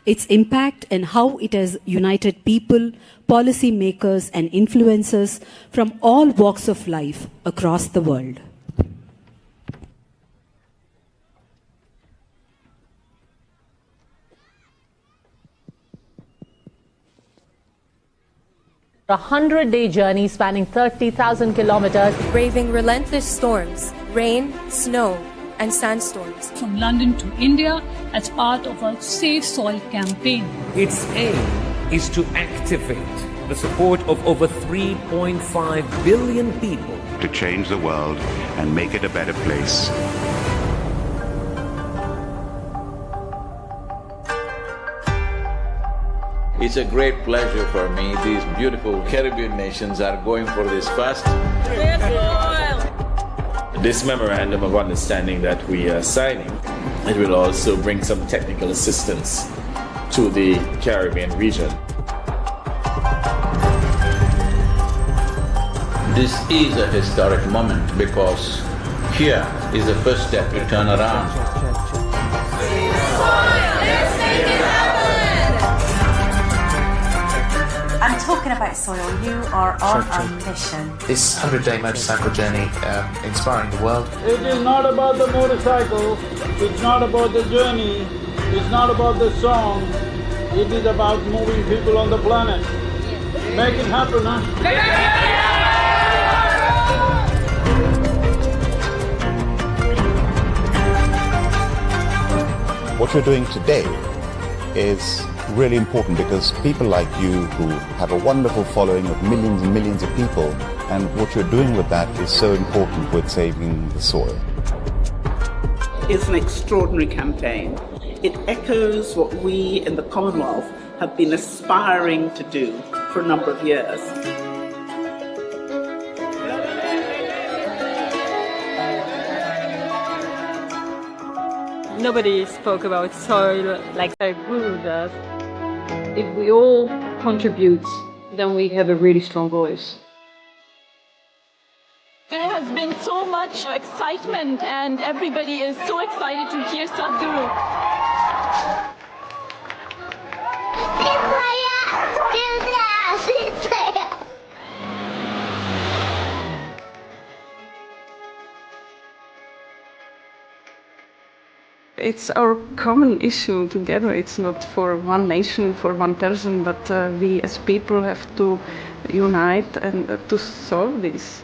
its impact and how it has united people, policy makers and influencers from all walks of life across the world. A 100-day journey spanning 30,000 kilometers. Braving relentless storms, rain, snow, and sandstorms. From London to India as part of a Save Soil campaign. Its aim is to activate the support of over 3.5 billion people to change the world and make it a better place. It's a great pleasure for me. These beautiful Caribbean nations are going for this fast. This memorandum of understanding that we are signing, it will also bring some technical assistance to the Caribbean region. This is a historic moment because here is the first step to turn around. I'm talking about soil. You are on a mission. This 100-day motorcycle journey, inspiring the world. It is not about the motorcycle, it's not about the journey, it's not about the song, it is about moving people on the planet. Make it happen, huh? What you're doing today is really important because people like you who have a wonderful following of millions and millions of people, and what you're doing with that is so important with saving the soil. It's an extraordinary campaign. It echoes what we in the Commonwealth have been aspiring to do for a number of years. Nobody spoke about soil like Sadhguru does. If we all contribute, then we have a really strong voice. There has been so much excitement and everybody is so excited to hear Sadhguru. It's our common issue together. It's not for one nation, for one person, but we as people have to unite and to solve this.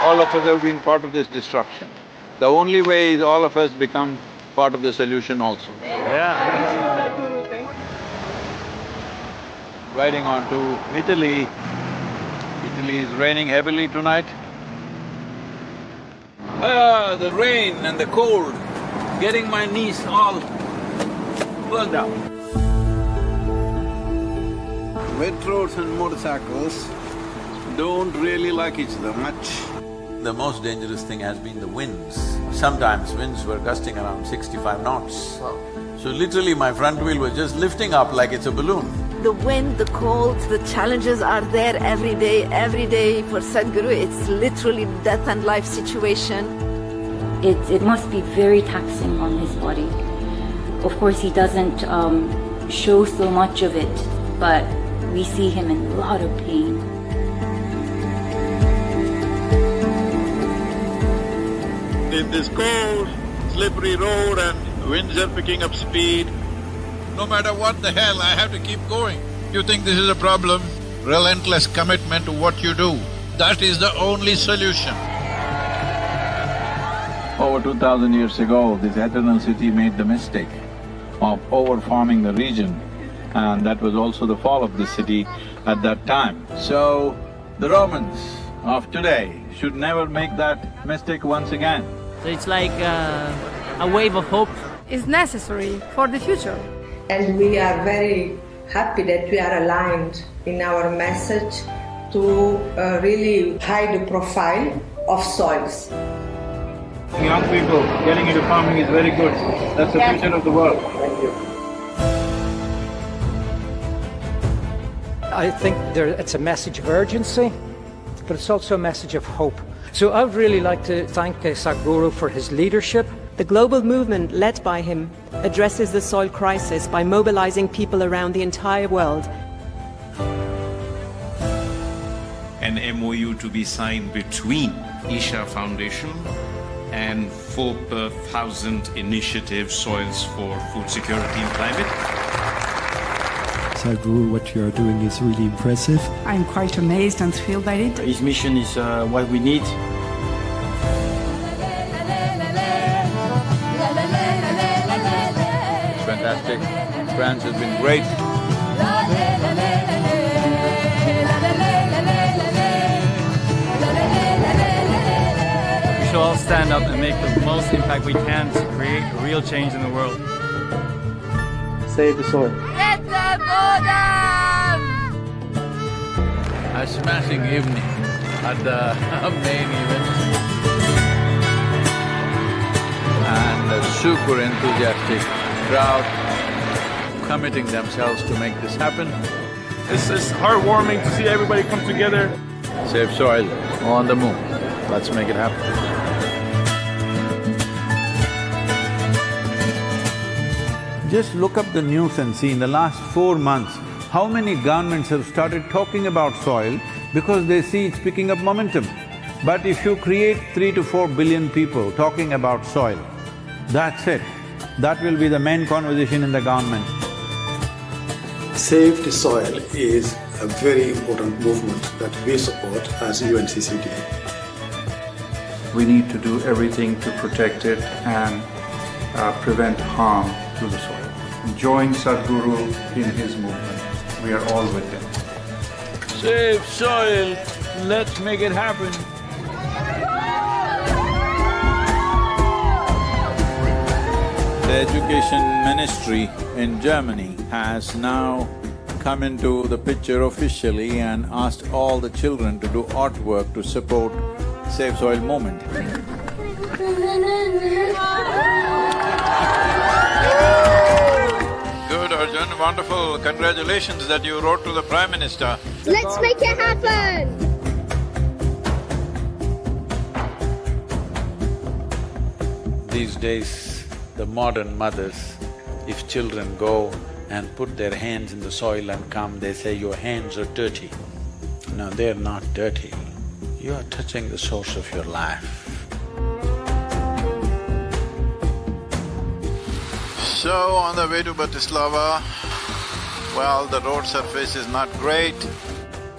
All of us have been part of this destruction. The only way is all of us become part of the solution also. Riding on to Italy. Italy is raining heavily tonight. The rain and the cold, getting my knees all burned out. Wet roads and motorcycles don't really like each other much. The most dangerous thing has been the winds. Sometimes winds were gusting around 65 knots. So literally my front wheel was just lifting up like it's a balloon. The wind, the cold, the challenges are there every day. Every day for Sadhguru, it's literally death and life situation. It must be very taxing on his body. Of course, he doesn't show so much of it, but we see him in a lot of pain. In this cold, slippery road and winds are picking up speed, no matter what the hell, I have to keep going. You think this is a problem? Relentless commitment to what you do. That is the only solution. Over 2,000 years ago, this eternal city made the mistake of over-farming the region, and that was also the fall of the city at that time. So, the Romans of today should never make that mistake once again. So it's like a wave of hope. It's necessary for the future. And we are very happy that we are aligned in our message to really high the profile of soils. Young people getting into farming is very good. That's the future of the world. Thank you. I think it's a message of urgency, but it's also a message of hope. So I would really like to thank Sadhguru for his leadership. The global movement led by him addresses the soil crisis by mobilizing people around the entire world. An MOU to be signed between Isha Foundation and 4,000 initiatives, Soils for Food Security and Climate. Sadhguru, what you are doing is really impressive. I'm quite amazed and thrilled by it. His mission is what we need. It's fantastic. France has been great. We should all stand up and make the most impact we can to create real change in the world. Save the soil. Let them go down! A smashing evening at the main event. And a super enthusiastic crowd committing themselves to make this happen. This is heartwarming to see everybody come together. Save soil on the move. Let's make it happen. Just look up the news and see in the last 4 months, how many governments have started talking about soil because they see it's picking up momentum. But if you create 3 to 4 billion people talking about soil, that's it. That will be the main conversation in the government. Save the Soil is a very important movement that we support as UNCCD. We need to do everything to protect it and prevent harm to the soil. Join Sadhguru in his movement. We are all with him. Save soil, let's make it happen. The Education Ministry in Germany has now come into the picture officially and asked all the children to do artwork to support Save Soil movement. Good, Arjun, wonderful. Congratulations that you wrote to the Prime Minister. Let's make it happen! These days, the modern mothers, if children go and put their hands in the soil and come, they say, your hands are dirty. No, they're not dirty. You are touching the source of your life. So, on the way to Bratislava, well, the road surface is not great.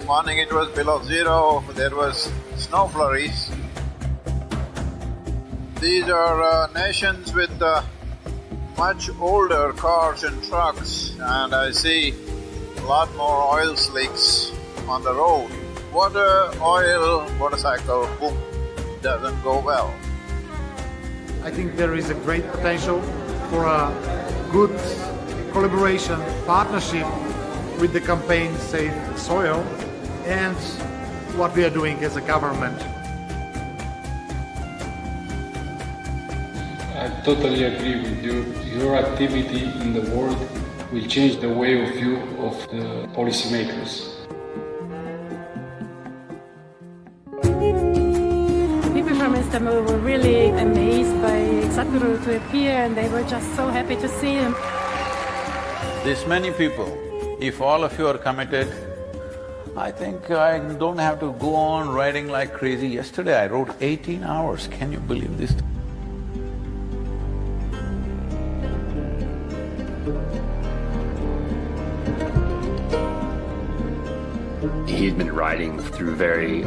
Morning it was below zero, there was snow flurries. These are nations with much older cars and trucks, and I see a lot more oil slicks on the road. Water, oil, motorcycle, boom, doesn't go well. I think there is a great potential for a good collaboration, partnership with the campaign Save Soil and what we are doing as a government. I totally agree with you. Your activity in the world will change the way of view of the policymakers. People from Istanbul were really amazed by Sadhguru to appear, and they were just so happy to see him. This many people, if all of you are committed, I think I don't have to go on writing like crazy. Yesterday I wrote 18 hours, can you believe this? He's been riding through very,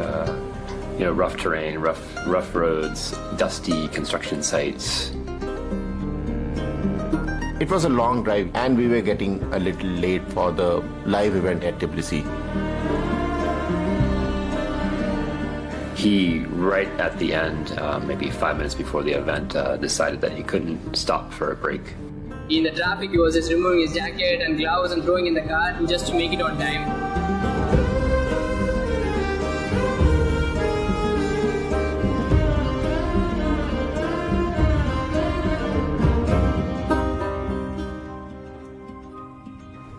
rough terrain, rough roads, dusty construction sites. It was a long drive and we were getting a little late for the live event at Tbilisi. He, right at the end, maybe 5 minutes before the event, decided that he couldn't stop for a break. In the traffic, he was just removing his jacket and gloves and throwing in the car just to make it on time.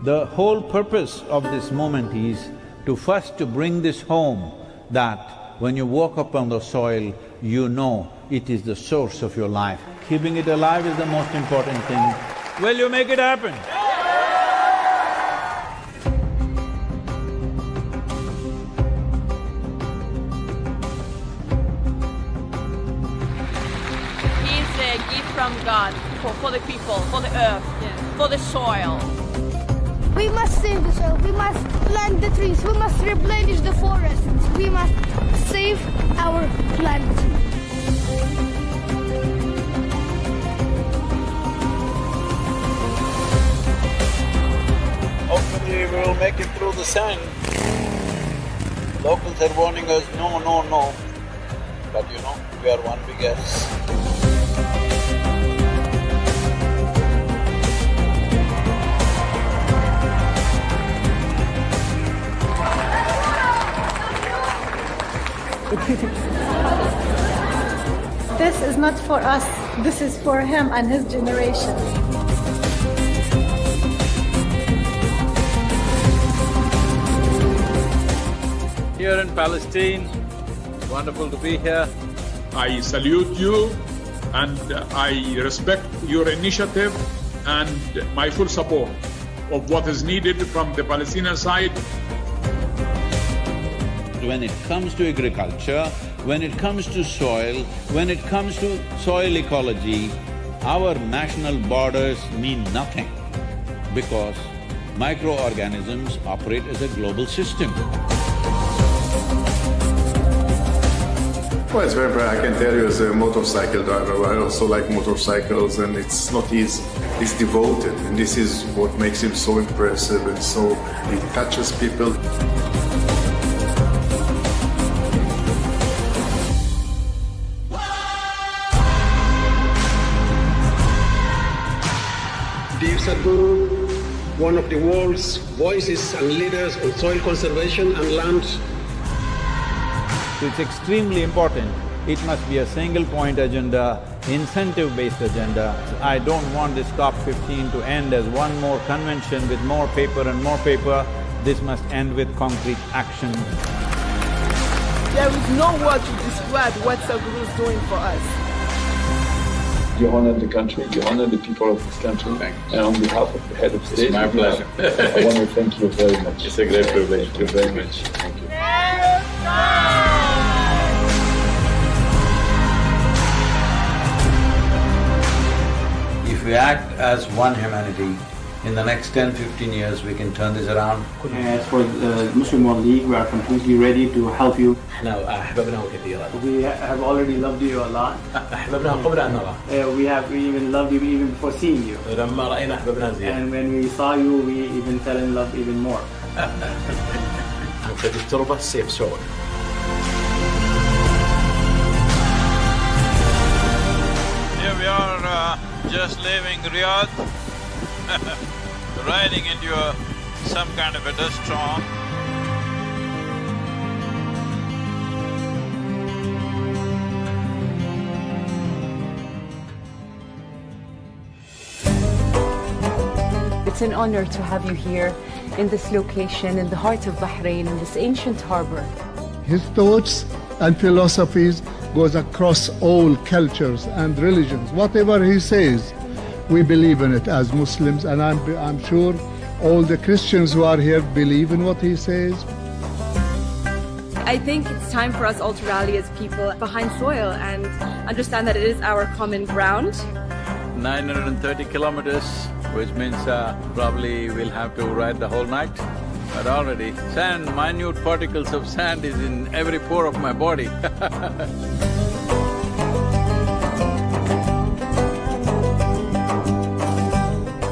The whole purpose of this moment is to first to bring this home, that when you walk up on the soil, you know it is the source of your life. Keeping it alive is the most important thing. Will you make it happen? It's a gift from God for the people, for the earth, for the soil. We must save the soil, we must plant the trees, we must replenish the forests, we must save our planet. Hopefully we will make it through the sand. Locals are warning us, no, no, no. But you know, we are one big S. This is not for us, this is for him and his generation. Here in Palestine, wonderful to be here. I salute you and I respect your initiative and my full support of what is needed from the Palestinian side. When it comes to agriculture, when it comes to soil, when it comes to soil ecology, our national borders mean nothing because microorganisms operate as a global system. Well, it's very bright. I can tell you as a motorcycle driver, I also like motorcycles and it's not easy. He's devoted and this is what makes him so impressive and so… it touches people. Dear Sadhguru, one of the world's voices and leaders on soil conservation and land. It's extremely important. It must be a single-point agenda, incentive-based agenda. I don't want this COP15 to end as one more convention with more paper and more paper. This must end with concrete action. There is no word to describe what Sadhguru is doing for us. You honor the country, you honor the people of this country, and on behalf of the head of state, it's my pleasure. I want to thank you very much. It's a great privilege. Thank you very much. Thank you. If we act as one humanity, in the next 10-15 years we can turn this around. As for the Muslim World League, we are completely ready to help you. We have already loved you a lot. We have even loved you even before seeing you. And when we saw you, we even fell in love even more. Here we are just leaving Riyadh, riding into some kind of a dust storm. It's an honor to have you here in this location, in the heart of Bahrain, in this ancient harbor. His thoughts and philosophies goes across all cultures and religions. Whatever he says, we believe in it as Muslims, and I'm sure all the Christians who are here believe in what he says. I think it's time for us all to rally as people behind soil and understand that it is our common ground. 930 kilometers, which means probably we'll have to ride the whole night. But already, sand, minute particles of sand is in every pore of my body.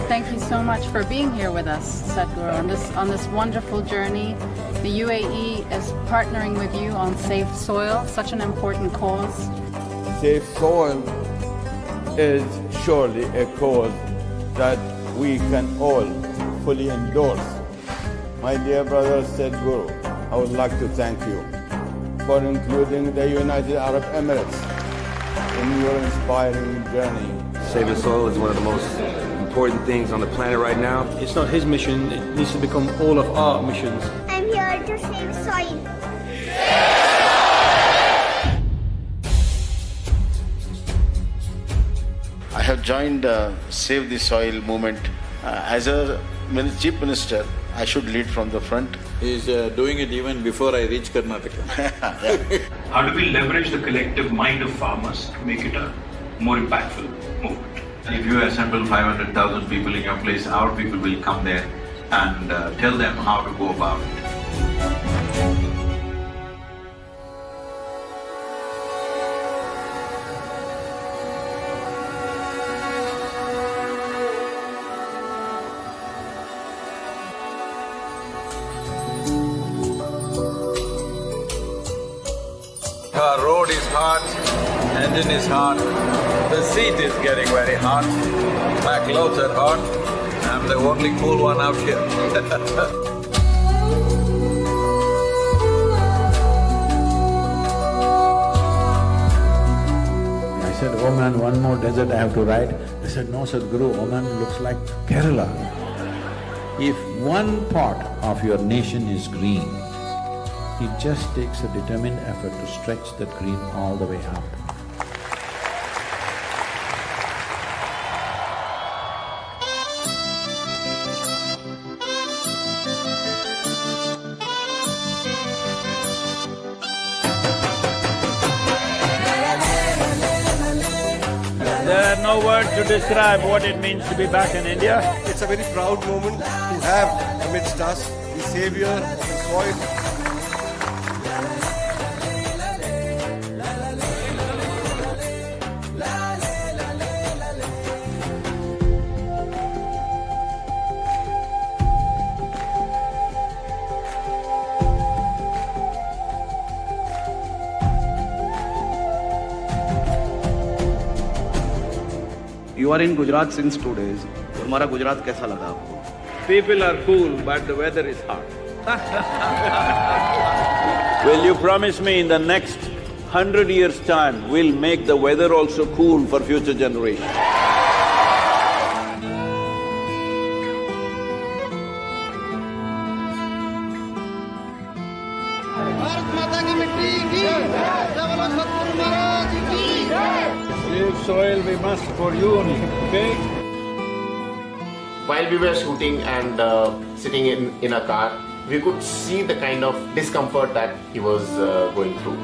Thank you so much for being here with us, Sadhguru, on this wonderful journey. The UAE is partnering with you on Safe Soil, such an important cause. Safe Soil is surely a cause that we can all fully endorse. My dear brother Sadhguru, I would like to thank you for including the United Arab Emirates in your inspiring journey. Saving soil is one of the most important things on the planet right now. It's not his mission, it needs to become all of our missions. I'm here to save soil. I have joined Save the Soil movement. As a Chief Minister, I should lead from the front. He's doing it even before I reach Karnataka. How do we leverage the collective mind of farmers to make it a more impactful movement? If you assemble 500,000 people in your place, our people will come there and tell them how to go about it. Our road is hot, engine is hot, the seat is getting very hot, my clothes are hot, I'm the only cool one out here. I said, oh man, one more desert I have to ride. They said, no Sadhguru, Oman looks like Kerala. If one part of your nation is green, it just takes a determined effort to stretch that green all the way up. There are no words to describe what it means to be back in India. It's a very proud moment to have amidst us the savior of the soil. You are in Gujarat since 2 days. हमारा गुजरात कैसा लगा आपको? People are cool, but the weather is hot. Will you promise me in the next 100 years' time, we'll make the weather also cool for future generations? Save soil we must for you only, okay? While we were shooting and sitting in a car, we could see the kind of discomfort that he was going through.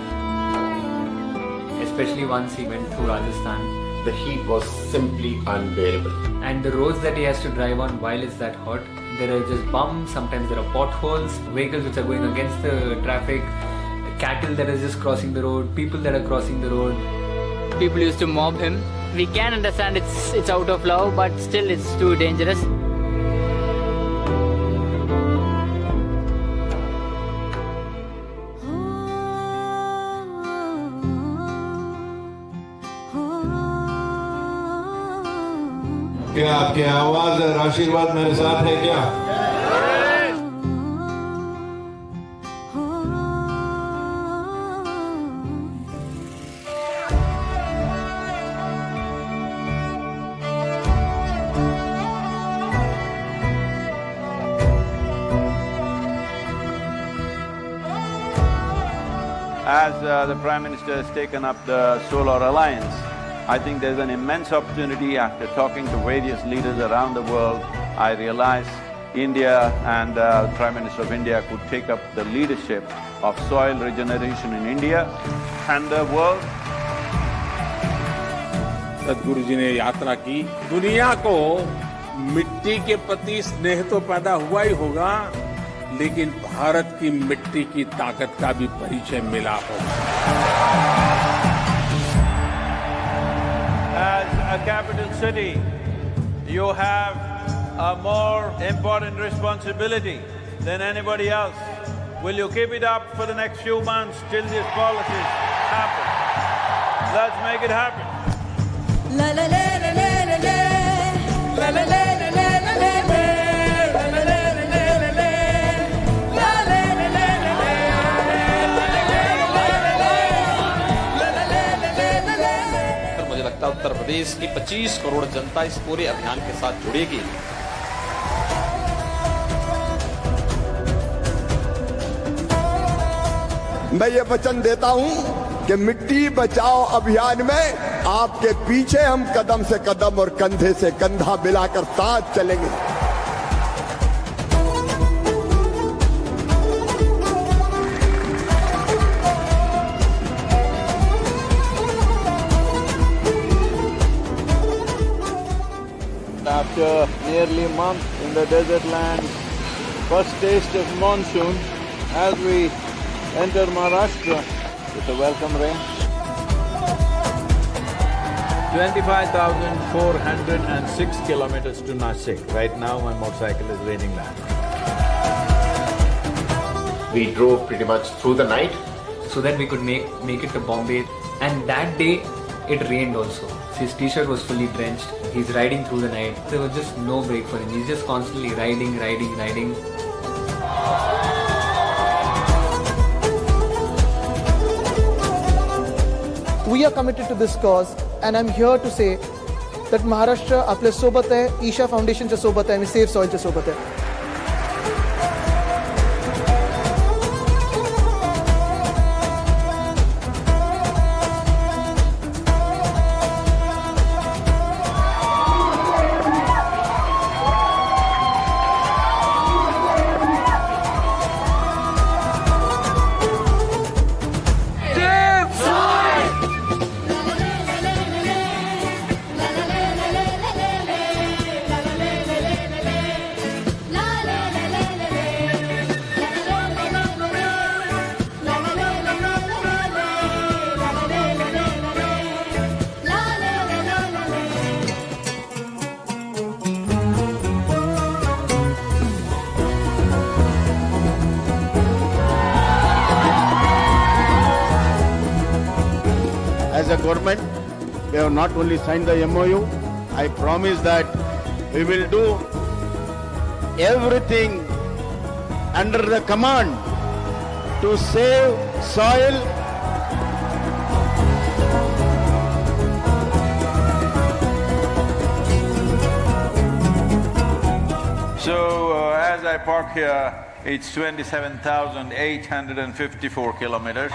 Especially once he went through Rajasthan. The heat was simply unbearable. And the roads that he has to drive on while it's that hot, there are just bumps, sometimes there are potholes, vehicles which are going against the traffic, cattle that are just crossing the road, people that are crossing the road. People used to mob him. We can understand it's out of love, but still it's too dangerous. क्या आपकी आवाज और आशीर्वाद मेरे साथ है क्या? As the Prime Minister has taken up the Solar Alliance, I think there's an immense opportunity. After talking to various leaders around the world, I realize India and the Prime Minister of India could take up the leadership of soil regeneration in India and the world. सदगुरु जी ने यात्रा की, दुनिया को मिट्टी के प्रति स्नेह तो पैदा हुआ ही होगा, लेकिन भारत की मिट्टी की ताकत का भी परिचय मिला होगा। As a capital city, you have a more important responsibility than anybody else. Will you keep it up for the next few months till these policies happen? Let's make it happen. La la la la la la la la la la. तथा उत्तर प्रदेश की 25 करोड़ जनता इस पूरे अभियान के साथ जुड़ेगी। मैं ये वचन देता हूं कि मिट्टी बचाओ अभियान में आपके पीछे हम कदम से कदम और कंधे से कंधा मिलाकर साथ चलेंगे। After nearly a month in the desert land, first taste of monsoon as we enter Maharashtra with a welcome rain. 25,406 kilometers to Nashik. Right now my motorcycle is raining land. We drove pretty much through the night so that we could make it to Bombay. And that day it rained also. His t-shirt was fully drenched. He's riding through the night. There was just no break for him. He's just constantly riding. We are committed to this cause, and I'm here to say that Maharashtra आपल्या सोबत आहे, ईशा फाउंडेशनच्या सोबत आहे आणि safe सॉइलच्या सोबत आहे. As a government, we have not only signed the MOU, I promise that we will do everything under the command to save soil. So as I park here, it's 27,854 kilometers.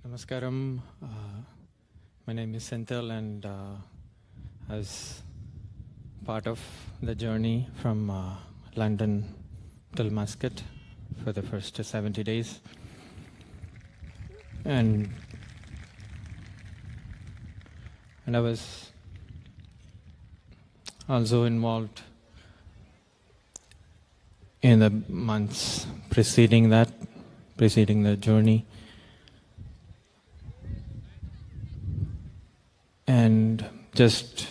Namaskaram. My name is Senthil, and I was part of the journey from London till Muscat for the first 70 days. And I was also involved in the months preceding the journey. And just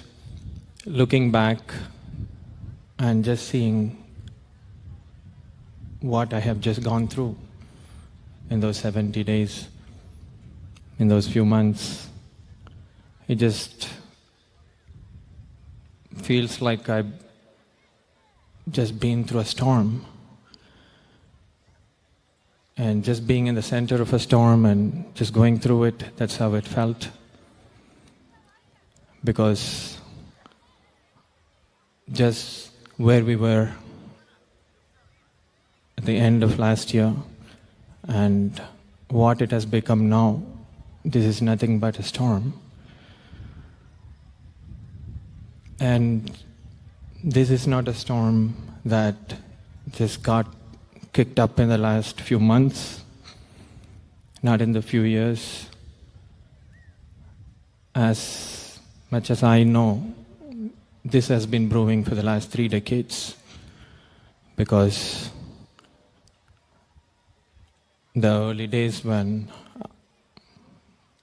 looking back and just seeing what I have just gone through in those 70 days, in those few months, it just feels like I've just been through a storm. And just being in the center of a storm and just going through it, that's how it felt. Because just where we were at the end of last year and what it has become now, this is nothing but a storm. And this is not a storm that just got kicked up in the last few months, not in the few years. As much as I know, this has been brewing for the last 3 decades, because the early days when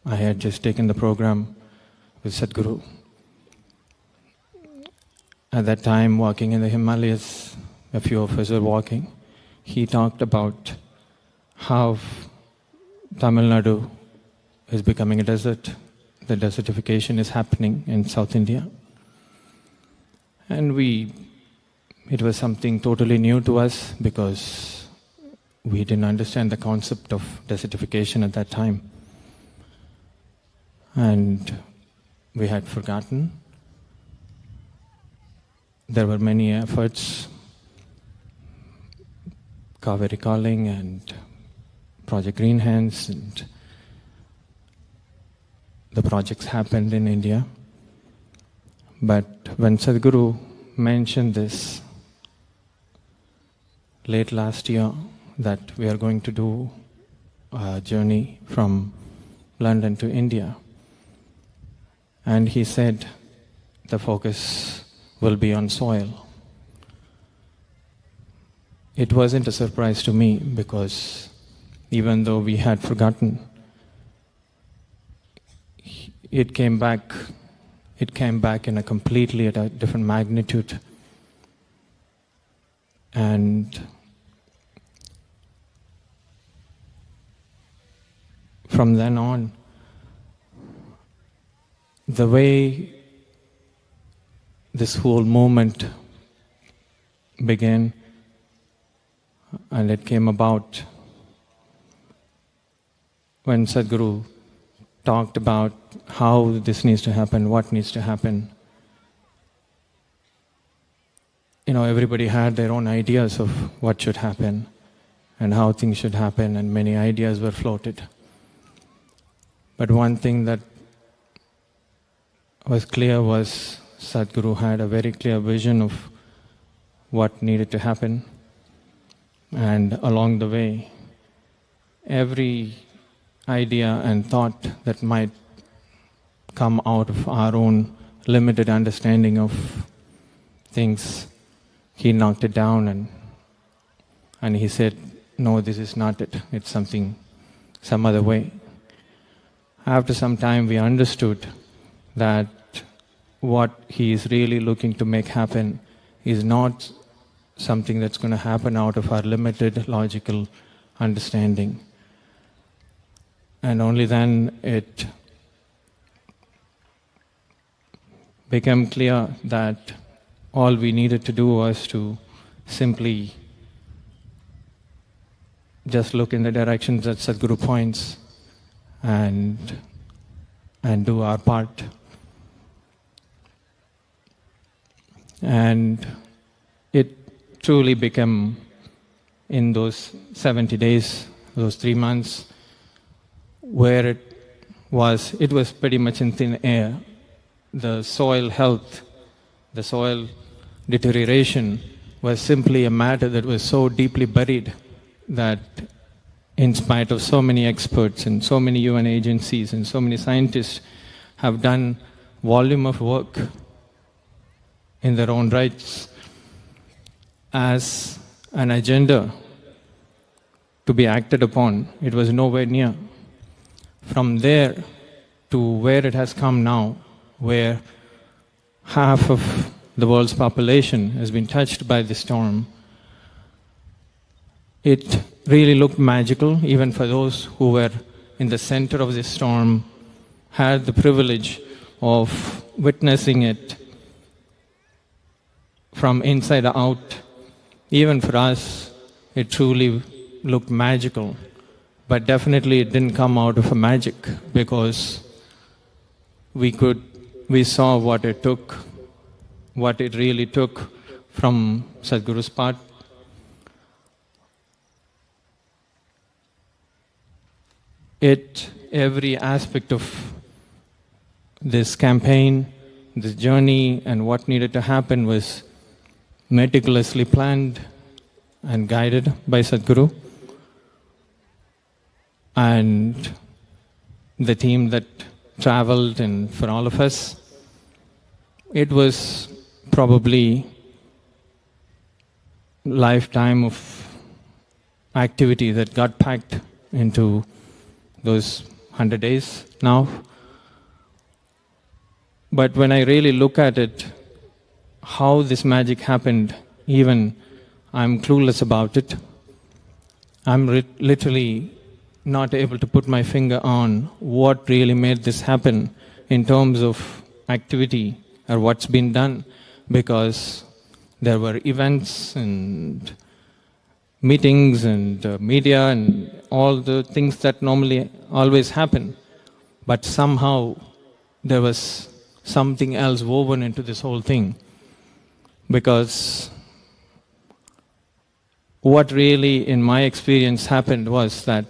I had just taken the program with Sadhguru. At that time, walking in the Himalayas, a few of us were walking. He talked about how Tamil Nadu is becoming a desert. The desertification is happening in South India. And it was something totally new to us because we didn't understand the concept of desertification at that time. And we had forgotten. There were many efforts, Kaveri Calling and Project Green Hands, and the projects happened in India. But when Sadhguru mentioned this late last year, that we are going to do a journey from London to India, and he said the focus will be on soil. It wasn't a surprise to me because even though we had forgotten, it came back in a completely at a different magnitude. And from then on, the way this whole movement began, and it came about when Sadhguru talked about how this needs to happen, what needs to happen. Everybody had their own ideas of what should happen and how things should happen, and many ideas were floated. But one thing that was clear was Sadhguru had a very clear vision of what needed to happen. And along the way, every idea and thought that might come out of our own limited understanding of things, he knocked it down and he said, no, this is not it. It's some other way. After some time, we understood that what he is really looking to make happen is not something that's going to happen out of our limited logical understanding. And only then it became clear that all we needed to do was to simply just look in the directions that Sadhguru points and do our part. And it truly became, in those 70 days, those 3 months, where it was pretty much in thin air. The soil health, the soil deterioration was simply a matter that was so deeply buried that in spite of so many experts and so many UN agencies and so many scientists have done volume of work in their own rights as an agenda to be acted upon, it was nowhere near. From there to where it has come now, where half of the world's population has been touched by the storm, it really looked magical, even for those who were in the center of this storm, had the privilege of witnessing it from inside out. Even for us, it truly looked magical. But definitely it didn't come out of a magic, because we saw what it took, what it really took from Sadhguru's part. Every aspect of this campaign, this journey, and what needed to happen was meticulously planned and guided by Sadhguru. And the team that traveled, and for all of us, it was probably a lifetime of activity that got packed into those 100 days now. But when I really look at it, how this magic happened, even I'm clueless about it. I'm literally not able to put my finger on what really made this happen in terms of activity or what's been done, because there were events and meetings and media and all the things that normally always happen. But somehow there was something else woven into this whole thing, because what really in my experience happened was that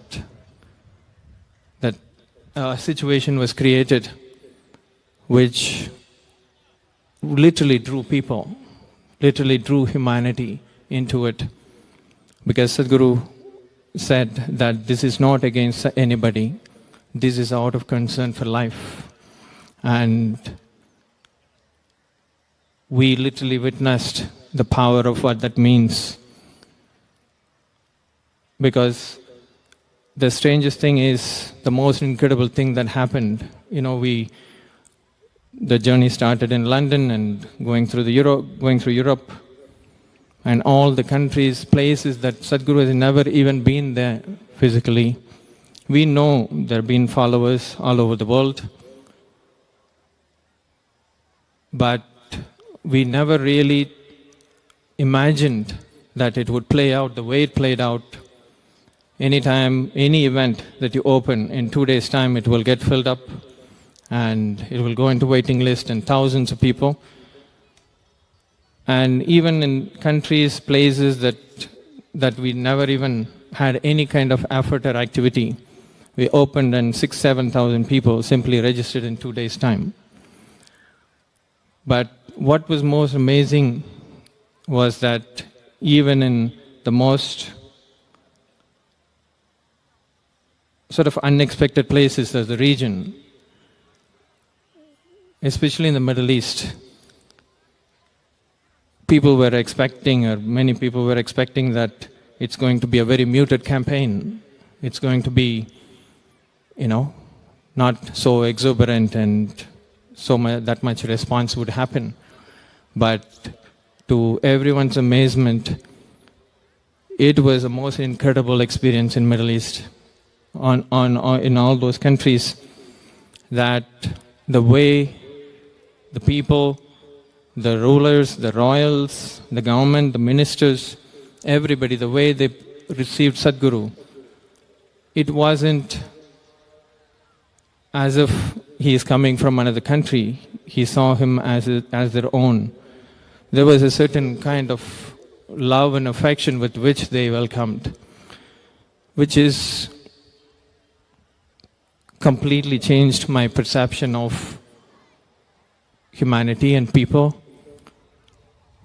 a situation was created which literally drew people, literally drew humanity into it. Because Sadhguru said that this is not against anybody, this is out of concern for life. And we literally witnessed the power of what that means. Because the strangest thing is, the most incredible thing that happened, the journey started in London and going through Europe, and all the countries, places that Sadhguru has never even been there physically. We know there have been followers all over the world, but we never really imagined that it would play out the way it played out. Anytime, any event that you open, in 2 days' time it will get filled up and it will go into waiting list and thousands of people. And even in countries, places that we never even had any kind of effort or activity, we opened and 6,000-7,000 people simply registered in 2 days' time. But what was most amazing was that even in the most sort of unexpected places of the region, especially in the Middle East, people were expecting, or many people were expecting, that it's going to be a very muted campaign. It's going to be, not so exuberant and that much response would happen. But to everyone's amazement, it was the most incredible experience in Middle East, in all those countries, that the way the people, the rulers, the royals, the government, the ministers, everybody, the way they received Sadhguru, it wasn't as if he is coming from another country. He saw him as their own. There was a certain kind of love and affection with which they welcomed, which is completely changed my perception of humanity and people.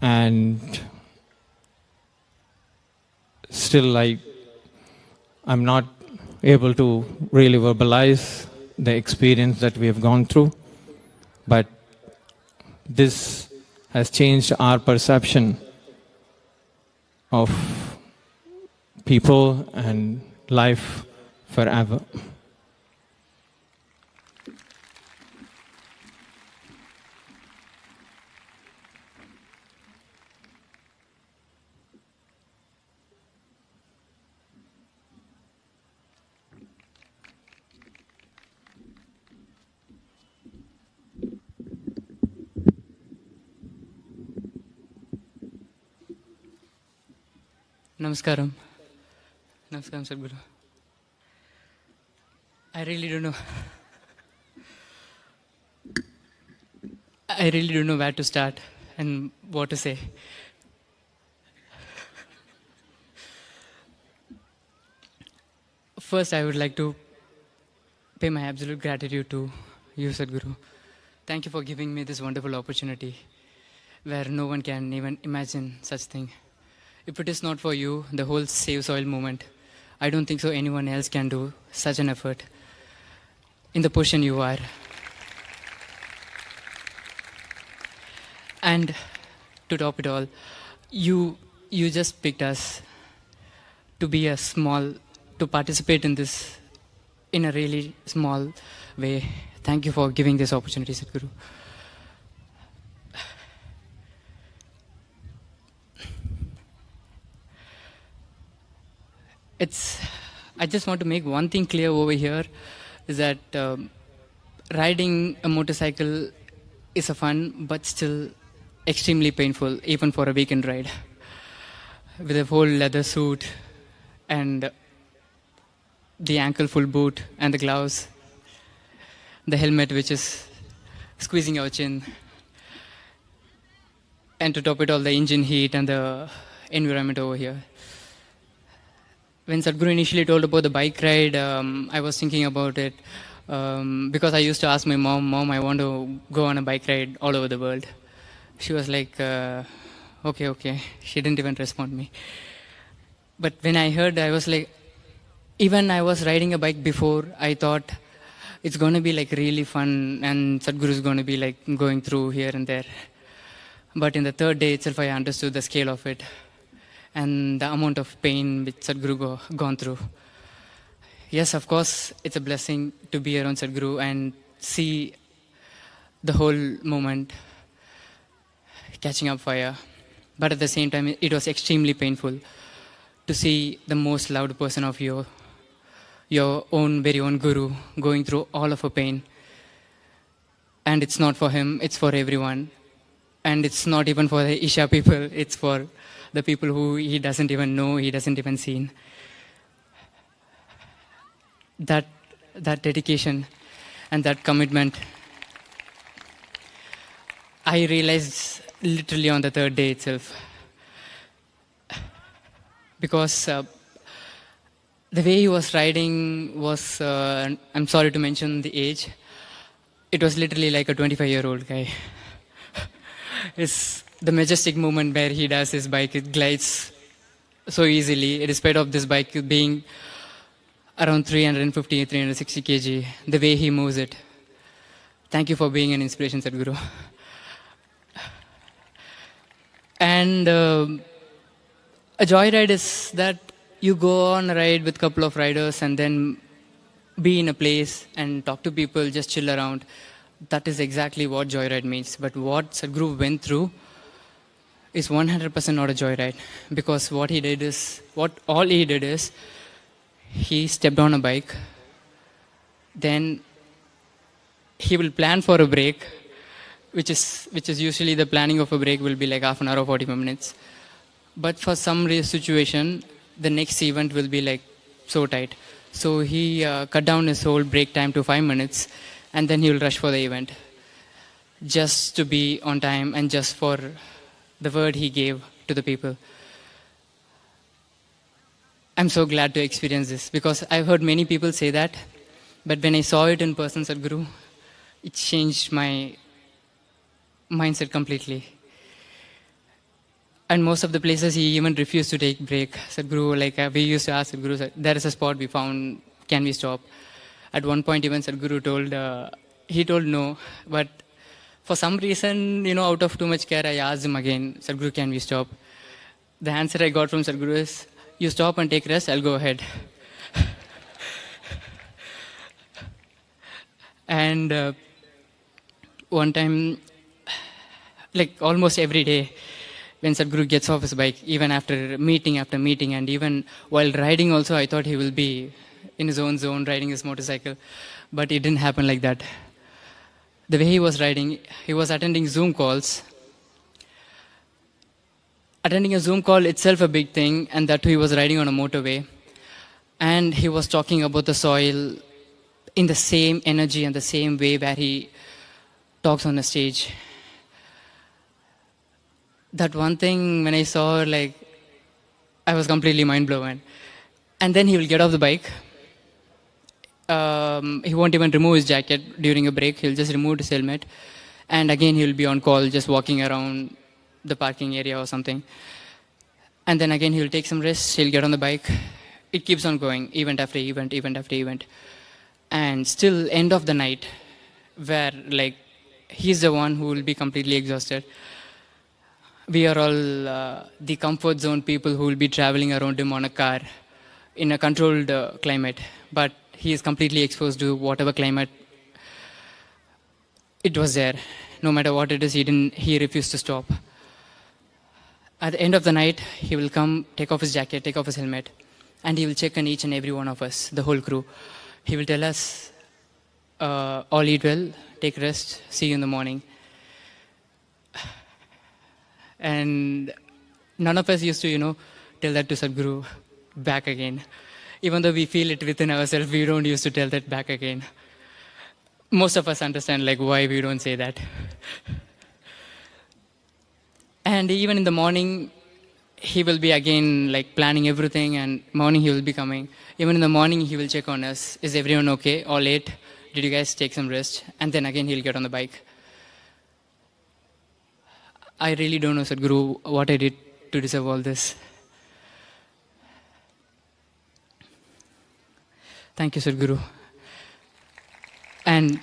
And still I'm not able to really verbalize the experience that we have gone through, but this has changed our perception of people and life forever. Namaskaram. Namaskaram, Sadhguru. I really don't know where to start and what to say. First, I would like to pay my absolute gratitude to you, Sadhguru. Thank you for giving me this wonderful opportunity where no one can even imagine such thing. If it is not for you, the whole Save Soil movement, I don't think so anyone else can do such an effort in the position you are. And to top it all, you just picked us to be to participate in this in a really small way. Thank you for giving this opportunity, Sadhguru. I just want to make one thing clear over here, is that riding a motorcycle is a fun, but still extremely painful, even for a weekend ride. With a whole leather suit and the ankle full boot and the gloves, the helmet which is squeezing your chin, and to top it all, the engine heat and the environment over here. When Sadhguru initially told about the bike ride, I was thinking about it because I used to ask my mom, I want to go on a bike ride all over the world. She was like, okay. She didn't even respond me. But when I heard, I was like, even I was riding a bike before, I thought it's going to be like really fun and Sadhguru is going to be like going through here and there. But in the third day itself, I understood the scale of it and the amount of pain which Sadhguru gone through. Yes, of course, it's a blessing to be around Sadhguru and see the whole moment catching up fire. But at the same time, it was extremely painful to see the most loved person of your own, very own Guru going through all of a pain. And it's not for him, it's for everyone. And it's not even for the Isha people, it's for the people who he doesn't even know, he doesn't even see. That dedication and that commitment, I realized literally on the third day itself. Because the way he was riding was, I'm sorry to mention the age, it was literally like a 25-year-old guy. It's the majestic movement where he does his bike, it glides so easily, despite of this bike being around 350, 360 kg, the way he moves it. Thank you for being an inspiration, Sadhguru. And a joyride is that you go on a ride with a couple of riders and then be in a place and talk to people, just chill around. That is exactly what joyride means. But what Sadhguru went through is 100% not a joyride. Because all he did is, he stepped on a bike, then he will plan for a break, which is usually the planning of a break will be like half an hour or 45 minutes. But for some situation, the next event will be like so tight. So he cut down his whole break time to 5 minutes, and then he will rush for the event, just to be on time and just for the word he gave to the people. I'm so glad to experience this because I've heard many people say that, but when I saw it in person, Sadhguru, it changed my mindset completely. And most of the places he even refused to take break. Sadhguru, we used to ask Sadhguru, there is a spot we found, can we stop? At one point even Sadhguru told no, but for some reason, out of too much care, I asked him again, Sadhguru, can we stop? The answer I got from Sadhguru is, you stop and take rest, I'll go ahead. And one time, almost every day, when Sadhguru gets off his bike, even after meeting, and even while riding also, I thought he will be in his own zone, riding his motorcycle. But it didn't happen like that. The way he was riding, he was attending Zoom calls. Attending a Zoom call itself a big thing, and that too he was riding on a motorway. And he was talking about the soil in the same energy and the same way where he talks on the stage. That one thing, when I saw, I was completely mind-blown. And then he will get off the bike. He won't even remove his jacket during a break. He'll just remove his helmet. And again, he'll be on call, just walking around the parking area or something. And then again, he'll take some rest. He'll get on the bike. It keeps on going, event after event, event after event. And still, end of the night, where, he's the one who will be completely exhausted. We are all the comfort zone people who will be traveling around him on a car in a controlled climate. But he is completely exposed to whatever climate it was there. No matter what it is, he refused to stop. At the end of the night, he will come, take off his jacket, take off his helmet, and he will check on each and every one of us, the whole crew. He will tell us, all eat well, take rest, see you in the morning. And none of us used to, tell that to Sadhguru back again. Even though we feel it within ourselves, we don't used to tell that back again. Most of us understand why we don't say that. And even in the morning, he will be again planning everything, and morning he will be coming. Even in the morning, he will check on us. Is everyone okay? All late? Did you guys take some rest? And then again, he'll get on the bike. I really don't know, Sadhguru, what I did to deserve all this. Thank you, Sadhguru. And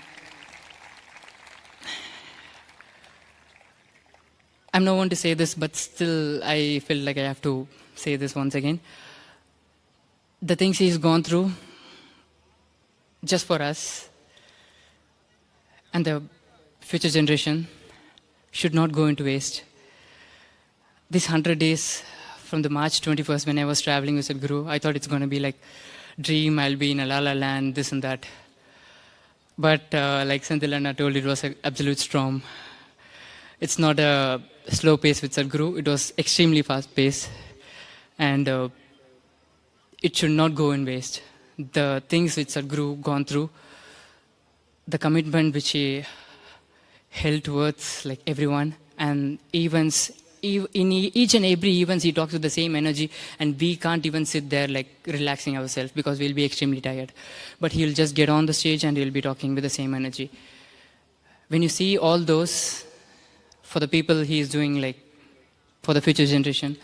I'm no one to say this, but still I feel like I have to say this once again. The things he's gone through just for us and the future generation should not go into waste. This 100 days from the March 21st when I was traveling with Sadhguru, I thought it's going to be dream, I'll be in a la la land, this and that. But like Senthilana told, it was an absolute storm. It's not a slow pace with Sadhguru. It was extremely fast pace. And it should not go in waste. The things which Sadhguru gone through, the commitment which he held towards everyone, and events, in each and every events he talks with the same energy, and we can't even sit there relaxing ourselves because we'll be extremely tired. But he'll just get on the stage and he'll be talking with the same energy. When you see all those, for the people he is doing for the future generation,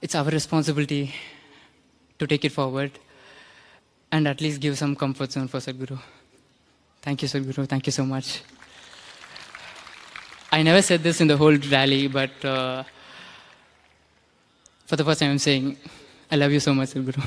it's our responsibility to take it forward and at least give some comfort zone for Sadhguru. Thank you, Sadhguru. Thank you so much. I never said this in the whole rally, but for the first time I'm saying, I love you so much, Sadhguru.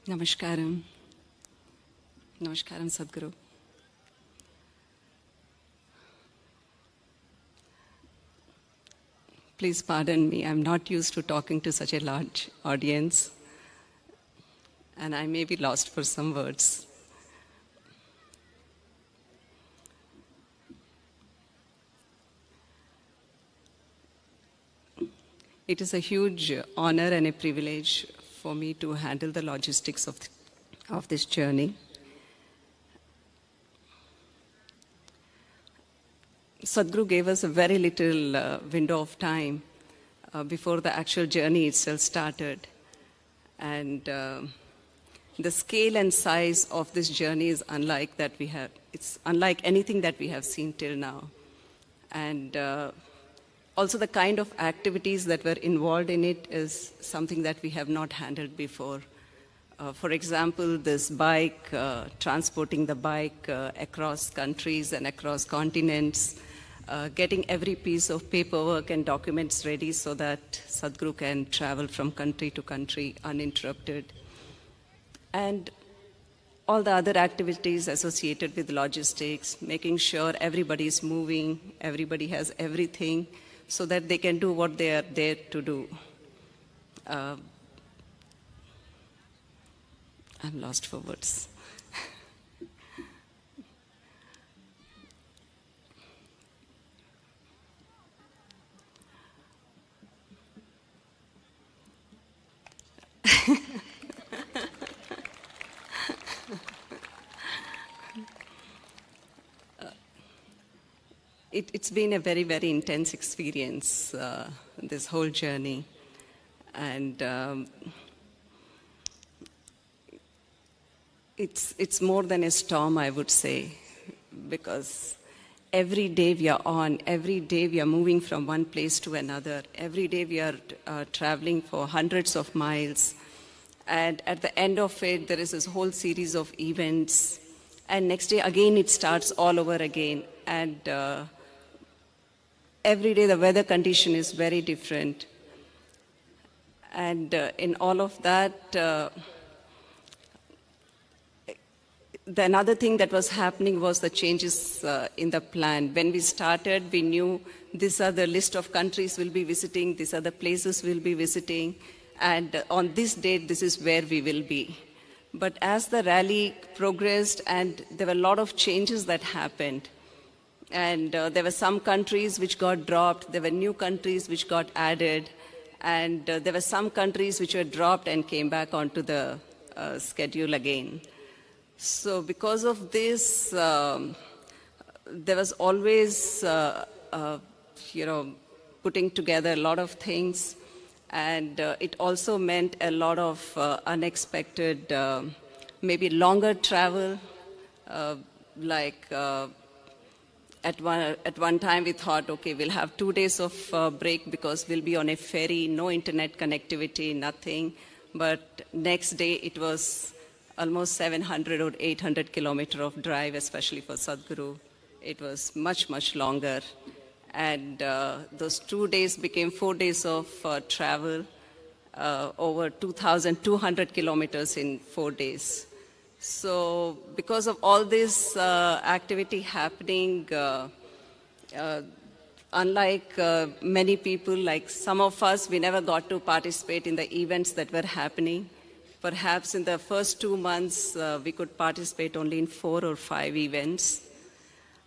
Namaskaram. Namaskaram, Sadhguru. Please pardon me, I'm not used to talking to such a large audience, and I may be lost for some words. It is a huge honor and a privilege for me to handle the logistics of this journey. Sadhguru gave us a very little window of time before the actual journey itself started. And the scale and size of this journey is unlike that we have. It's unlike anything that we have seen till now. And also the kind of activities that were involved in it is something that we have not handled before. For example, this bike, transporting the bike across countries and across continents, getting every piece of paperwork and documents ready so that Sadhguru can travel from country to country uninterrupted. And all the other activities associated with logistics, making sure everybody is moving, everybody has everything, so that they can do what they are there to do. I'm lost for words. It's been a very, very intense experience, this whole journey. And it's more than a storm, I would say, because every day we are on, every day we are moving from one place to another, every day we are traveling for hundreds of miles. And at the end of it, there is this whole series of events. And next day, again, it starts all over again. And every day, the weather condition is very different. And in all of that, the another thing that was happening was the changes in the plan. When we started, we knew these are the list of countries we'll be visiting, these are the places we'll be visiting, and on this date, this is where we will be. But as the rally progressed, and there were a lot of changes that happened, and there were some countries which got dropped, there were new countries which got added, and there were some countries which were dropped and came back onto the schedule again. So because of this, there was always, putting together a lot of things. And it also meant a lot of unexpected, maybe longer travel. At one time we thought, okay, we'll have 2 days of break because we'll be on a ferry, no internet connectivity, nothing. But next day it was almost 700 or 800 kilometers of drive, especially for Sadhguru. It was much, much longer. And those 2 days became 4 days of travel, over 2,200 kilometers in 4 days. So because of all this activity happening, unlike many people, like some of us, we never got to participate in the events that were happening. Perhaps in the first 2 months, we could participate only in 4 or 5 events.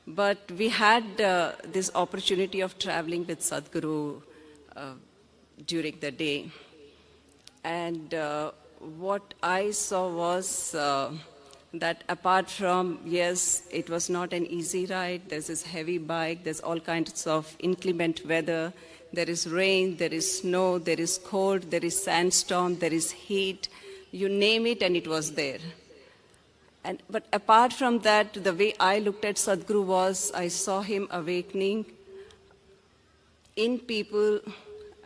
But we had this opportunity of traveling with Sadhguru during the day. And what I saw was that apart from, yes, it was not an easy ride, there's this heavy bike, there's all kinds of inclement weather, there is rain, there is snow, there is cold, there is sandstorm, there is heat, you name it and it was there. But apart from that, the way I looked at Sadhguru was, I saw him awakening in people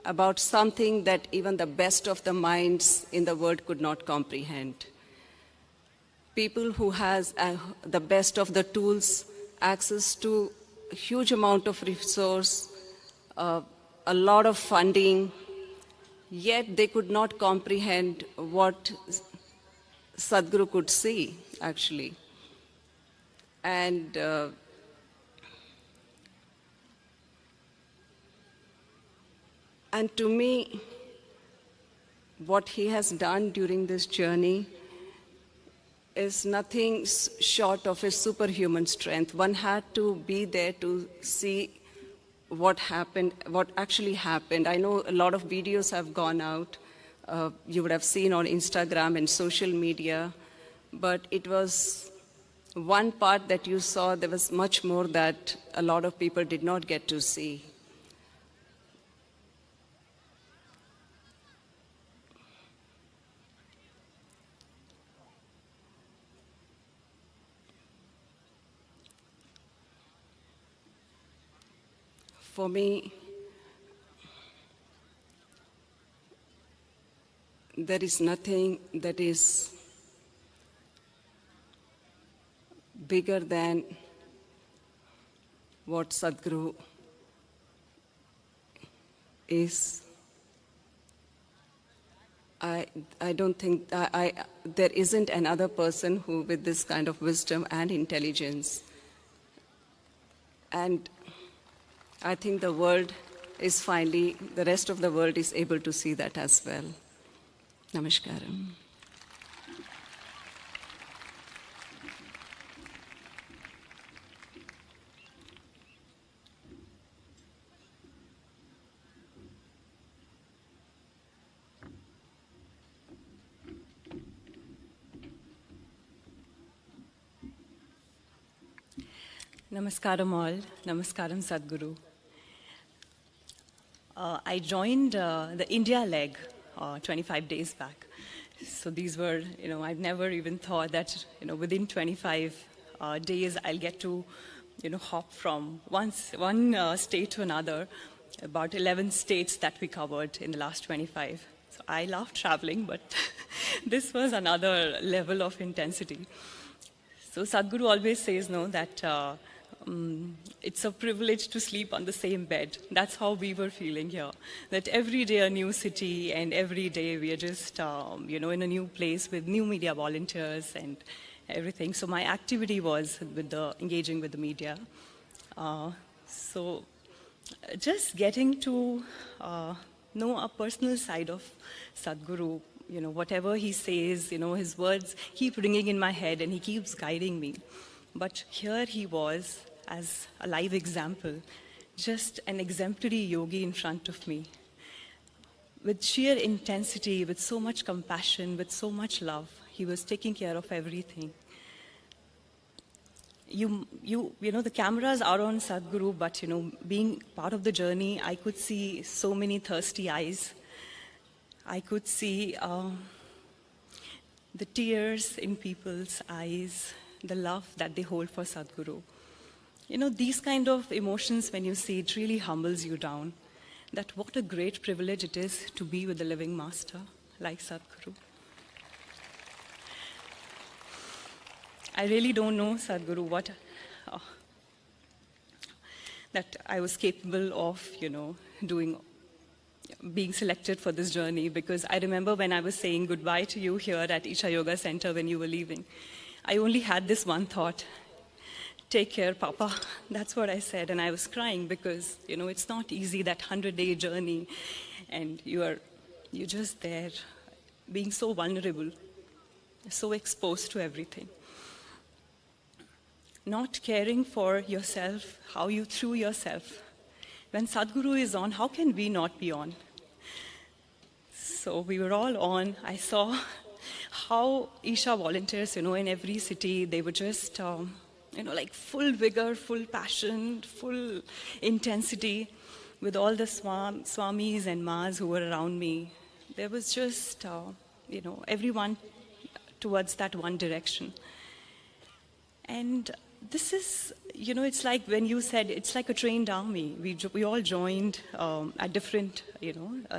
about something that even the best of the minds in the world could not comprehend. People who has the best of the tools, access to a huge amount of resource, a lot of funding, yet they could not comprehend what Sadhguru could see, actually. And to me, what he has done during this journey is nothing short of a superhuman strength. One had to be there to see what happened, what actually happened. I know a lot of videos have gone out. You would have seen on Instagram and social media, but it was one part that you saw. There was much more that a lot of people did not get to see. For me, there is nothing that is bigger than what Sadhguru is. I don't think, there isn't another person who with this kind of wisdom and intelligence. And I think the world is finally, the rest of the world is able to see that as well. Namaskaram. Namaskaram all. Namaskaram Sadhguru. I joined the India leg 25 days back. So these were, I've never even thought that, within 25 days I'll get to hop from one state to another, about 11 states that we covered in the last 25. So I love traveling, but this was another level of intensity. So Sadhguru always says, that it's a privilege to sleep on the same bed. That's how we were feeling here. That every day a new city, and every day we are just, in a new place with new media volunteers and everything. So my activity was with engaging with the media. So just getting to know a personal side of Sadhguru, whatever he says, his words keep ringing in my head and he keeps guiding me. But here he was as a live example, just an exemplary yogi in front of me, with sheer intensity, with so much compassion, with so much love. He was taking care of everything. The cameras are on Sadhguru, but, being part of the journey, I could see so many thirsty eyes. I could see the tears in people's eyes, the love that they hold for Sadhguru. These kind of emotions, when you see it, really humbles you down. That what a great privilege it is to be with the living master like Sadhguru. I really don't know, Sadhguru, that I was capable of, doing, being selected for this journey, because I remember when I was saying goodbye to you here at Isha Yoga Center when you were leaving, I only had this one thought: take care, Papa. That's what I said, and I was crying because, it's not easy, that 100-day journey, and you're just there, being so vulnerable, so exposed to everything. Not caring for yourself, how you threw yourself. When Sadhguru is on, how can we not be on? So we were all on. I saw how Isha volunteers, in every city, they were just, like full vigor, full passion, full intensity, with all the swamis and mas who were around me. There was just, everyone towards that one direction. And this is, it's like when you said, it's like a trained army. We all joined at different,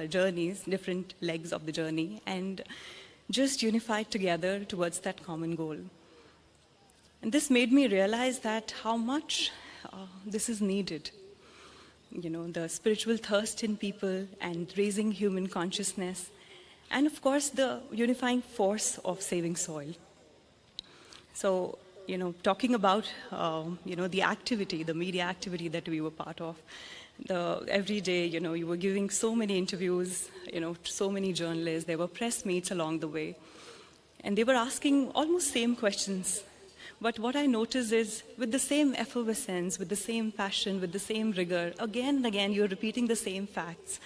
journeys, different legs of the journey, and just unified together towards that common goal. And this made me realize that how much this is needed. The spiritual thirst in people and raising human consciousness, and of course the unifying force of saving soil. So, talking about, the activity, the media activity that we were part of, every day, you were giving so many interviews, so many journalists, there were press meets along the way, and they were asking almost same questions. But what I noticed is, with the same effervescence, with the same passion, with the same rigor, again and again, you're repeating the same facts.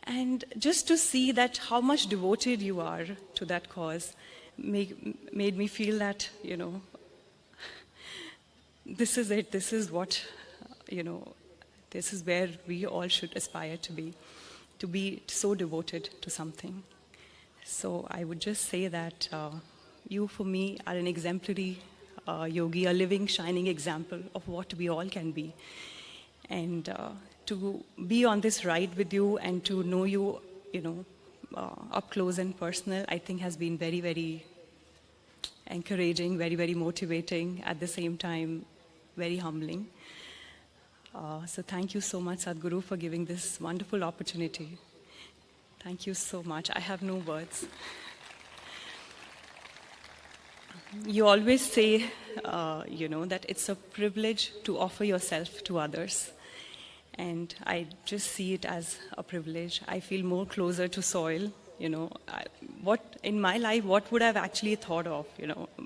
And just to see that how much devoted you are to that cause made me feel that, this is it, this is what, this is where we all should aspire to be so devoted to something. So I would just say that you, for me, are an exemplary yogi, a living, shining example of what we all can be. And to be on this ride with you and to know you, up close and personal, I think has been very, very encouraging, very, very motivating, at the same time, very humbling. So thank you so much, Sadhguru, for giving this wonderful opportunity. Thank you so much. I have no words. You always say, that it's a privilege to offer yourself to others. And I just see it as a privilege. I feel more closer to soil. What in my life, what would I have actually thought of?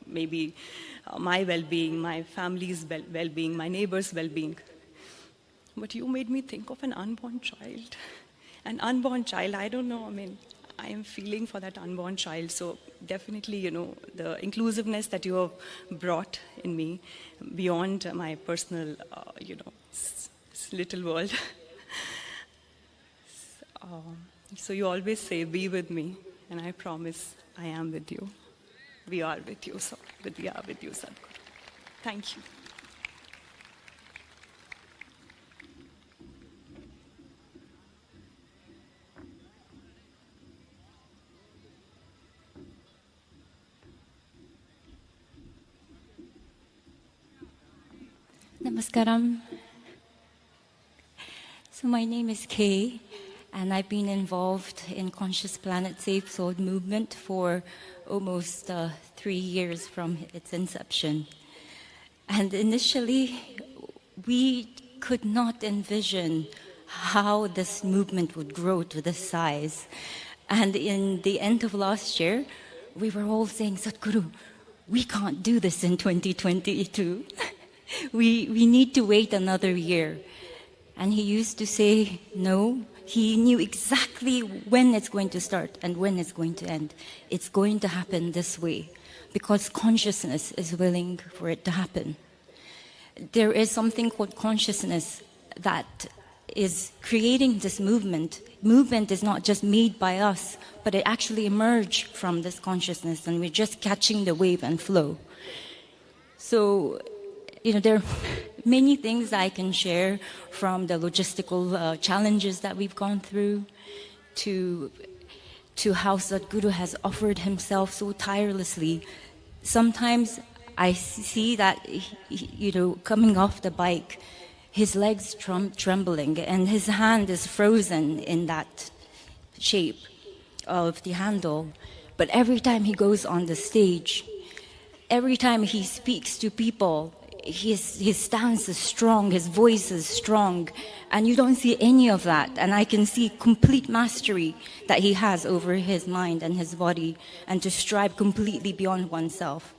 Maybe my well-being, my family's well-being, my neighbor's well-being. But you made me think of an unborn child. An unborn child, I don't know, I am feeling for that unborn child. So definitely, the inclusiveness that you have brought in me beyond my personal, little world. So you always say, be with me, and I promise I am with you. We are with you, so we are with you, Sadhguru. Thank you. Namaskaram. So my name is Kay, and I've been involved in Conscious Planet Safe Soul movement for almost 3 years from its inception. And initially, we could not envision how this movement would grow to this size. And in the end of last year, we were all saying, Sadhguru, we can't do this in 2022. We need to wait another year. And he used to say, no, he knew exactly when it's going to start and when it's going to end. It's going to happen this way because consciousness is willing for it to happen. There is something called consciousness that is creating this movement. Movement is not just made by us, but it actually emerged from this consciousness, and we're just catching the wave and flow. So, there are many things I can share, from the logistical challenges that we've gone through to how Sadhguru has offered himself so tirelessly. Sometimes I see that, coming off the bike, his legs trembling and his hand is frozen in that shape of the handle. But every time he goes on the stage, every time he speaks to people, his stance is strong, his voice is strong, and you don't see any of that. And I can see complete mastery that he has over his mind and his body, and to strive completely beyond oneself.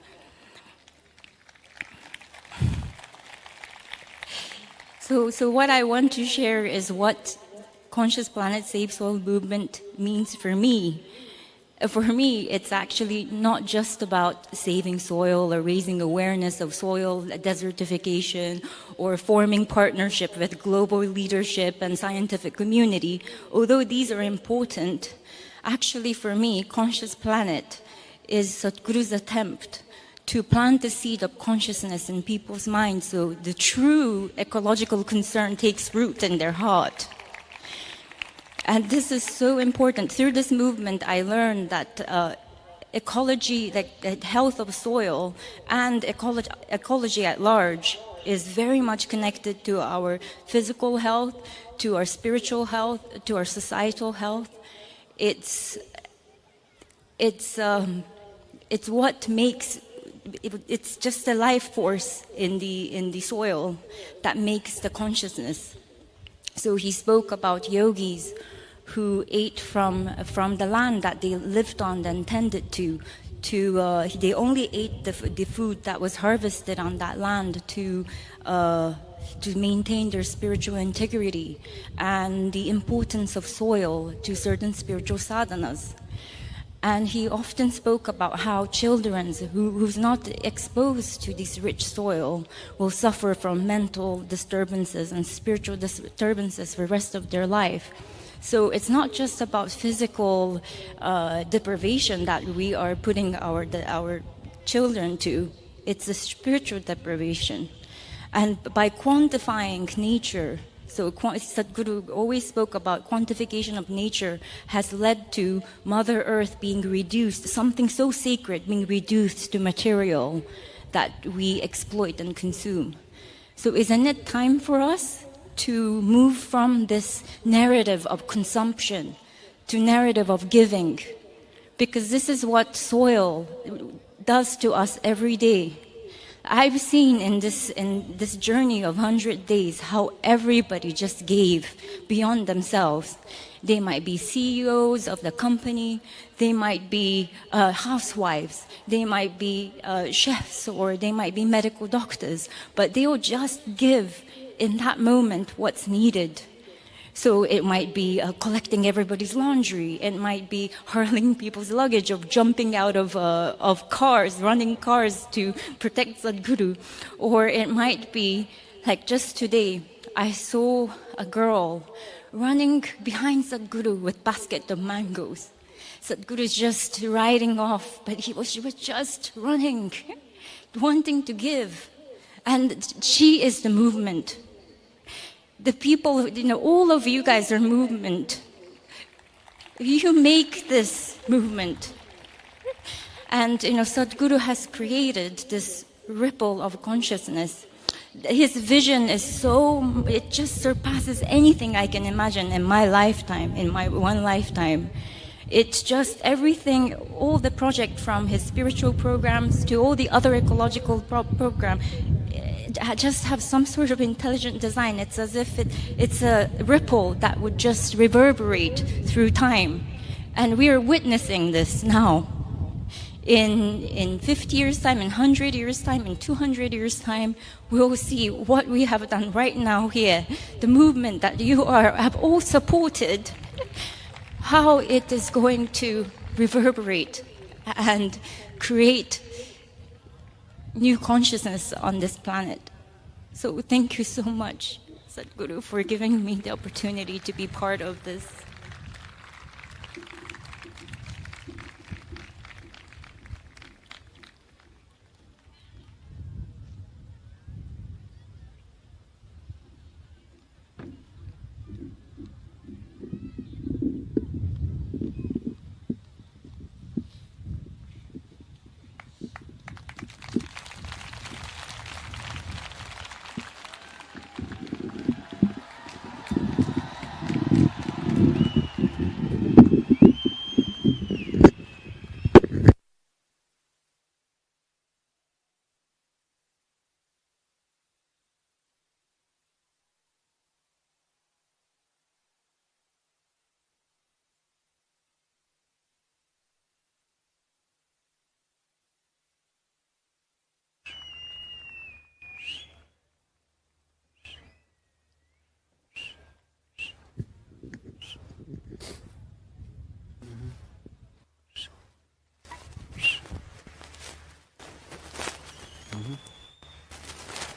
So what I want to share is what Conscious Planet Safe Soil movement means for me. For me, it's actually not just about saving soil or raising awareness of soil desertification or forming partnership with global leadership and scientific community. Although these are important, actually for me, Conscious Planet is Sadhguru's attempt to plant the seed of consciousness in people's minds so the true ecological concern takes root in their heart. And this is so important. Through this movement, I learned that ecology, like health of soil and ecology at large, is very much connected to our physical health, to our spiritual health, to our societal health. It's what makes it's just the life force in the soil that makes the consciousness. So he spoke about yogis who ate from the land that they lived on and tended to they only ate the food that was harvested on that land to maintain their spiritual integrity and the importance of soil to certain spiritual sadhanas. And he often spoke about how children who's not exposed to this rich soil will suffer from mental disturbances and spiritual disturbances for the rest of their life. So it's not just about physical deprivation that we are putting our children to. It's a spiritual deprivation. And by quantifying nature, so Sadhguru always spoke about quantification of nature has led to Mother Earth being reduced, something so sacred being reduced to material that we exploit and consume. So isn't it time for us to move from this narrative of consumption to narrative of giving? Because this is what soil does to us every day. I've seen in this journey of 100 days how everybody just gave beyond themselves. They might be CEOs of the company, they might be housewives, they might be chefs, or they might be medical doctors, but they will just give in that moment what's needed. So it might be collecting everybody's laundry. It might be hurling people's luggage, or jumping out of cars, running cars to protect Sadhguru. Or it might be, like just today, I saw a girl running behind Sadhguru with a basket of mangoes. Sadhguru is just riding off, but she was just running, wanting to give. And she is the movement. The people, all of you guys are movement. You make this movement. And, Sadhguru has created this ripple of consciousness his vision is so, it just surpasses anything I can imagine in my lifetime, in my one lifetime. It's just everything, all the project from his spiritual programs to all the other ecological program, just have some sort of intelligent design. It's as if it's a ripple that would just reverberate through time. And we are witnessing this now. In 50 years' time, in 100 years' time, in 200 years' time, we will see what we have done right now here, the movement that you have all supported, how it is going to reverberate and create new consciousness on this planet. So thank you so much, Sadhguru, for giving me the opportunity to be part of this.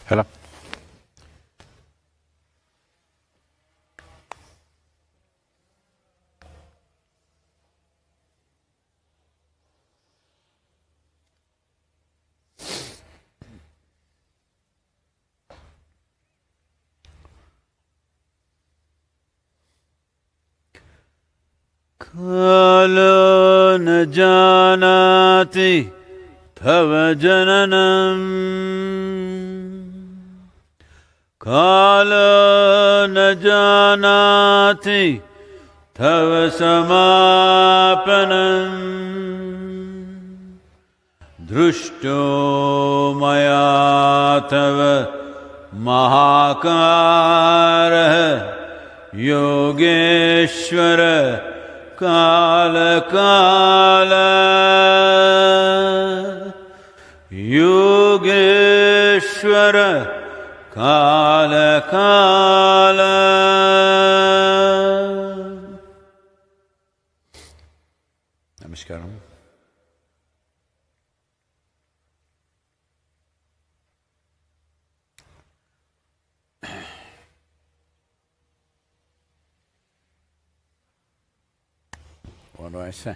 Hello. Kalo na janati tava jananam, kalo na janati tava samapanam, drushto maya tava mahakara Yogeshwara Kala Kala Yogeshwara Kala Kala. Namaskaram. What do I say?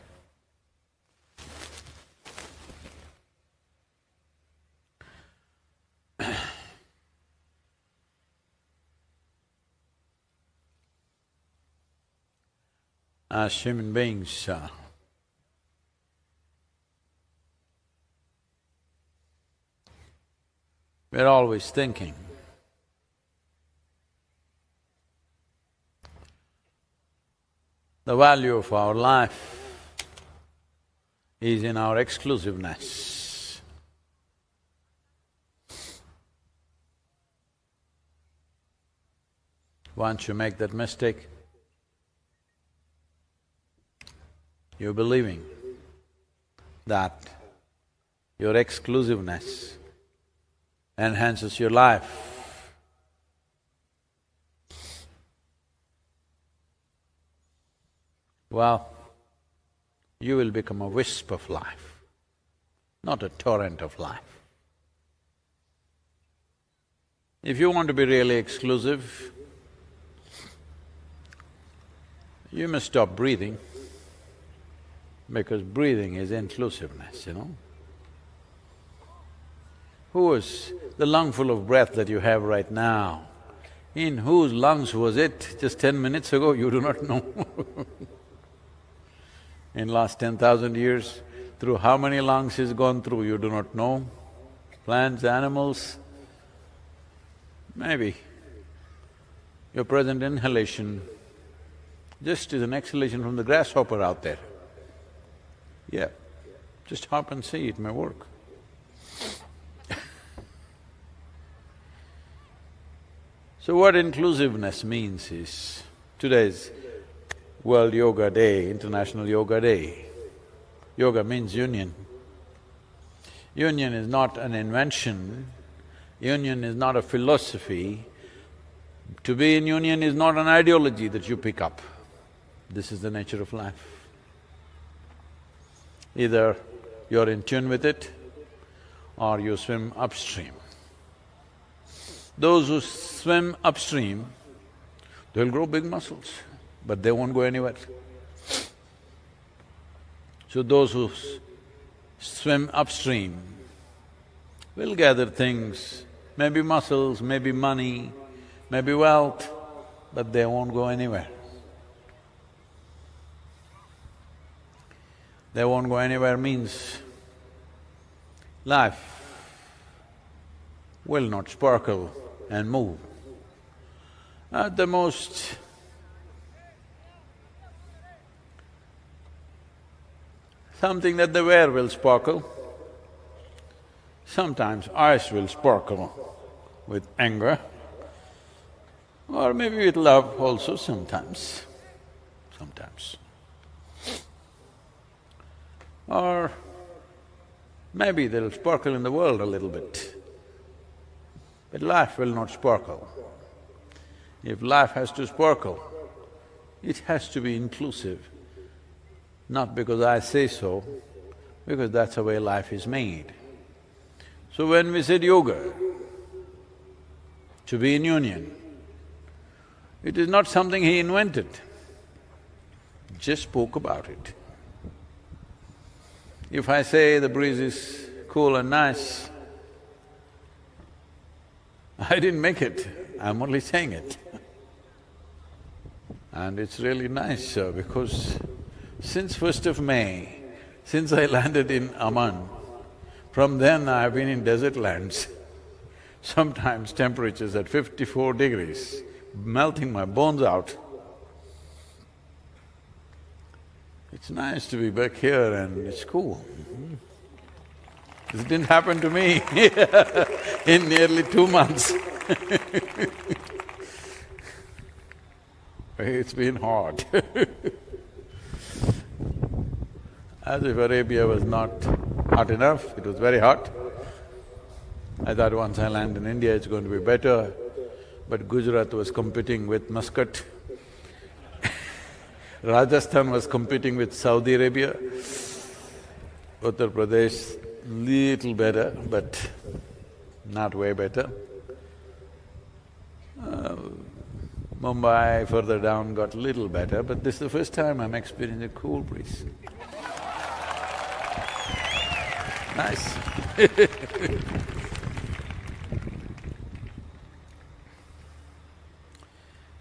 As human beings, we're always thinking the value of our life is in our exclusiveness. Once you make that mistake, you're believing that your exclusiveness enhances your life. Well, you will become a wisp of life, not a torrent of life. If you want to be really exclusive, you must stop breathing, because breathing is inclusiveness, you know. Who is the lungful of breath that you have right now? In whose lungs was it just 10 minutes ago? You do not know. In last 10,000 years, through how many lungs he's gone through, you do not know. Plants, animals. Maybe your present inhalation just is an exhalation from the grasshopper out there. Yeah, just hop and see, it may work. So what inclusiveness means is, today's World Yoga Day, International Yoga Day. Yoga means union. Union is not an invention, union is not a philosophy. To be in union is not an ideology that you pick up. This is the nature of life. Either you're in tune with it or you swim upstream. Those who swim upstream, they'll grow big muscles, but they won't go anywhere. So those who swim upstream will gather things, maybe muscles, maybe money, maybe wealth, but they won't go anywhere. They won't go anywhere means life will not sparkle and move. At the most, something that they wear will sparkle. Sometimes eyes will sparkle with anger, or maybe with love also sometimes. Or maybe they'll sparkle in the world a little bit, but life will not sparkle. If life has to sparkle, it has to be inclusive, not because I say so, because that's the way life is made. So when we said yoga, to be in union, it is not something he invented, just spoke about it. If I say the breeze is cool and nice, I didn't make it, I'm only saying it. And it's really nice because since 1st of May, since I landed in Amman, from then I've been in desert lands. Sometimes temperatures at 54 degrees, melting my bones out. It's nice to be back here and it's cool. This didn't happen to me in nearly 2 months. It's been hard. As if Arabia was not hot enough, it was very hot. I thought once I land in India it's going to be better, but Gujarat was competing with Muscat. Rajasthan was competing with Saudi Arabia. Uttar Pradesh, little better, but not way better. Mumbai further down got little better, but this is the first time I'm experiencing a cool breeze. Nice.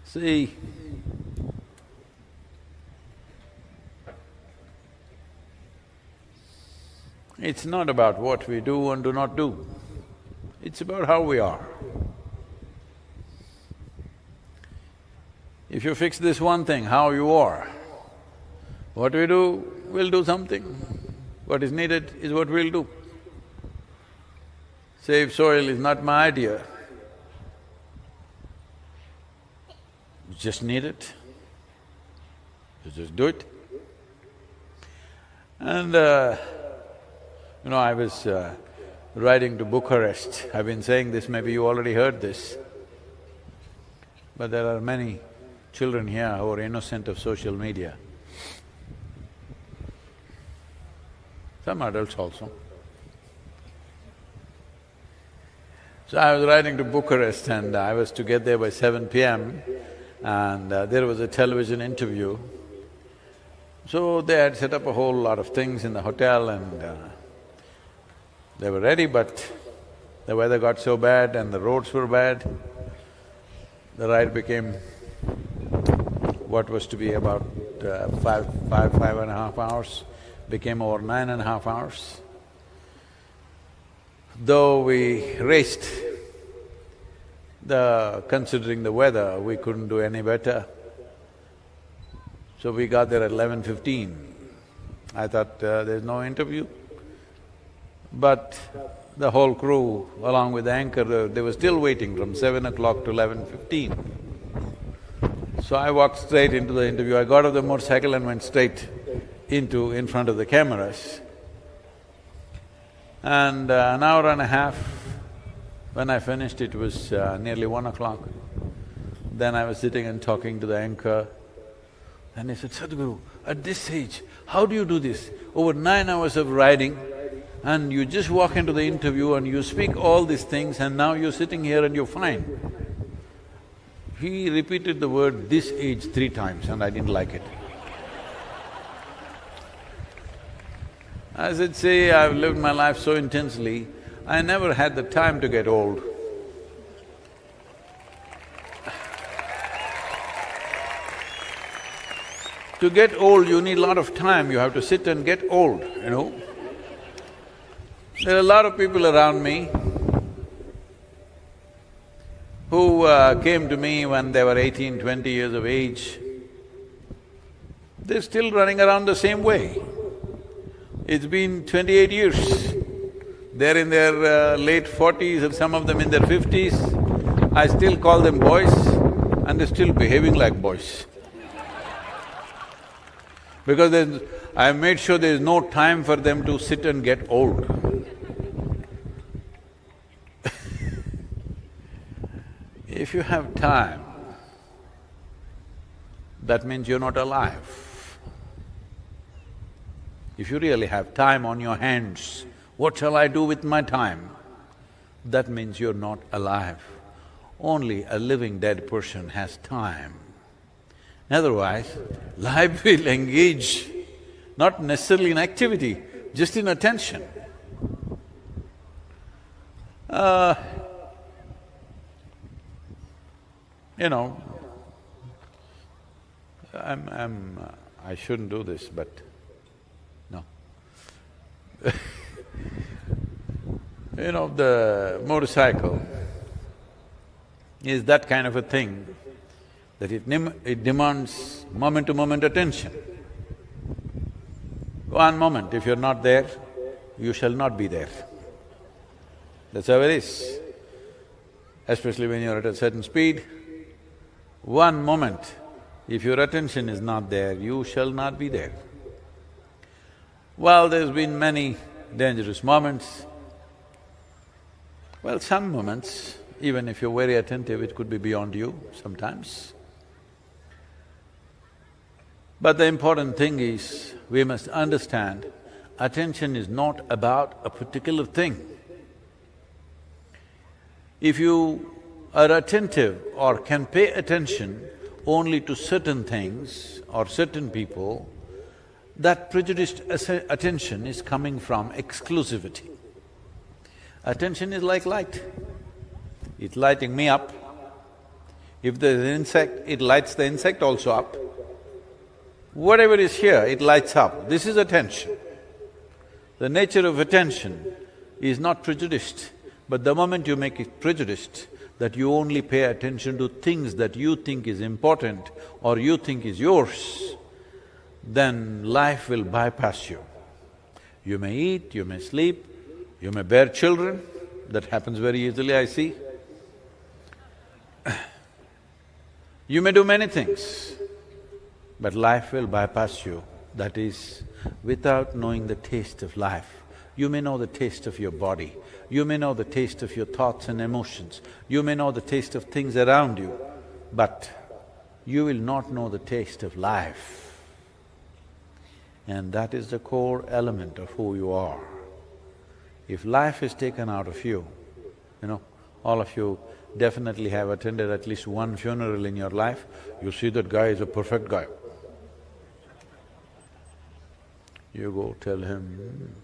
See, it's not about what we do and do not do, it's about how we are. If you fix this one thing, how you are, what we do, we'll do something. What is needed is what we'll do. Save soil is not my idea. You just need it. You just do it. And I was riding to Bucharest. I've been saying this, maybe you already heard this. But there are many children here who are innocent of social media. Some adults also. So I was riding to Bucharest and I was to get there by 7 p.m. and there was a television interview. So they had set up a whole lot of things in the hotel and they were ready, but the weather got so bad and the roads were bad, the ride became what was to be about five and a half hours, became over 9.5 hours. Though we raced, Considering the weather, we couldn't do any better. So we got there at 11:15. I thought there's no interview. But the whole crew, along with the anchor, they were still waiting from 7 o'clock to 11:15. So I walked straight into the interview. I got off the motorcycle and went straight in front of the cameras. And an hour and a half, when I finished, it was nearly 1 o'clock. Then I was sitting and talking to the anchor, and he said, "Sadhguru, at this age, how do you do this? Over 9 hours of riding, and you just walk into the interview and you speak all these things, and now you're sitting here and you're fine." He repeated the word "this age" 3 times and I didn't like it. I said, "See, I've lived my life so intensely, I never had the time to get old." To get old, you need a lot of time, you have to sit and get old, you know. There are a lot of people around me who came to me when they were 18, 20 years of age. They're still running around the same way. It's been 28 years. They're in their late 40s and some of them in their 50s. I still call them boys and they're still behaving like boys. Because I've made sure there's no time for them to sit and get old. If you have time, that means you're not alive. If you really have time on your hands, what shall I do with my time? That means you're not alive. Only a living dead person has time. Otherwise, life will engage, not necessarily in activity, just in attention. You know, I shouldn't do this, but no. You know, the motorcycle is that kind of a thing that it demands moment-to-moment attention. One moment, if you're not there, you shall not be there. That's how it is. Especially when you're at a certain speed, one moment, if your attention is not there, you shall not be there. Well, there's been many dangerous moments. Well, some moments, even if you're very attentive, it could be beyond you sometimes. But the important thing is, we must understand, attention is not about a particular thing. If you are attentive or can pay attention only to certain things or certain people, that prejudiced attention is coming from exclusivity. Attention is like light. It's lighting me up. If there's an insect, it lights the insect also up. Whatever is here, it lights up. This is attention. The nature of attention is not prejudiced, but the moment you make it prejudiced, that you only pay attention to things that you think is important or you think is yours, then life will bypass you. You may eat, you may sleep, you may bear children, that happens very easily, I see. You may do many things, but life will bypass you. That is, without knowing the taste of life. You may know the taste of your body, you may know the taste of your thoughts and emotions, you may know the taste of things around you, but you will not know the taste of life. And that is the core element of who you are. If life is taken out of you, you know, all of you definitely have attended at least one funeral in your life, you see that guy is a perfect guy. You go tell him,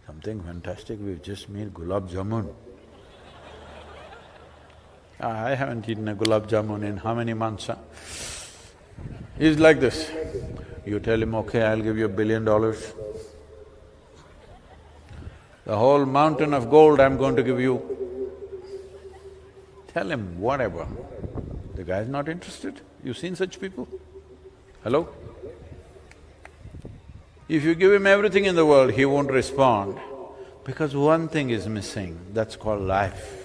something fantastic, we've just made gulab jamun. I haven't eaten a gulab jamun in how many months, huh? He's like this. You tell him, okay, I'll give you $1 billion. The whole mountain of gold I'm going to give you. Tell him whatever. The guy's not interested. You've seen such people? Hello? If you give him everything in the world, he won't respond because one thing is missing, that's called life.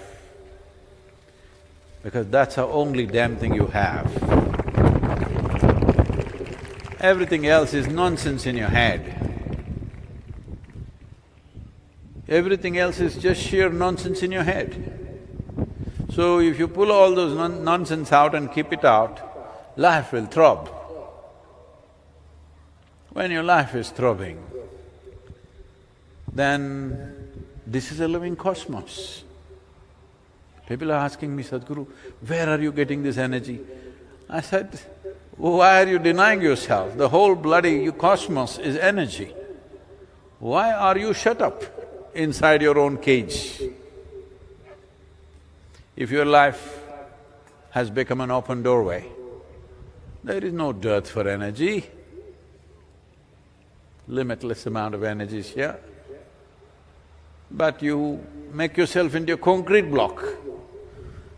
Because that's the only damn thing you have. Everything else is nonsense in your head. Everything else is just sheer nonsense in your head. So if you pull all those nonsense out and keep it out, life will throb. When your life is throbbing, then this is a living cosmos. People are asking me, Sadhguru, where are you getting this energy? I said, why are you denying yourself? The whole bloody cosmos is energy. Why are you shut up inside your own cage? If your life has become an open doorway, there is no dearth for energy. Limitless amount of energy is here. But you make yourself into a concrete block.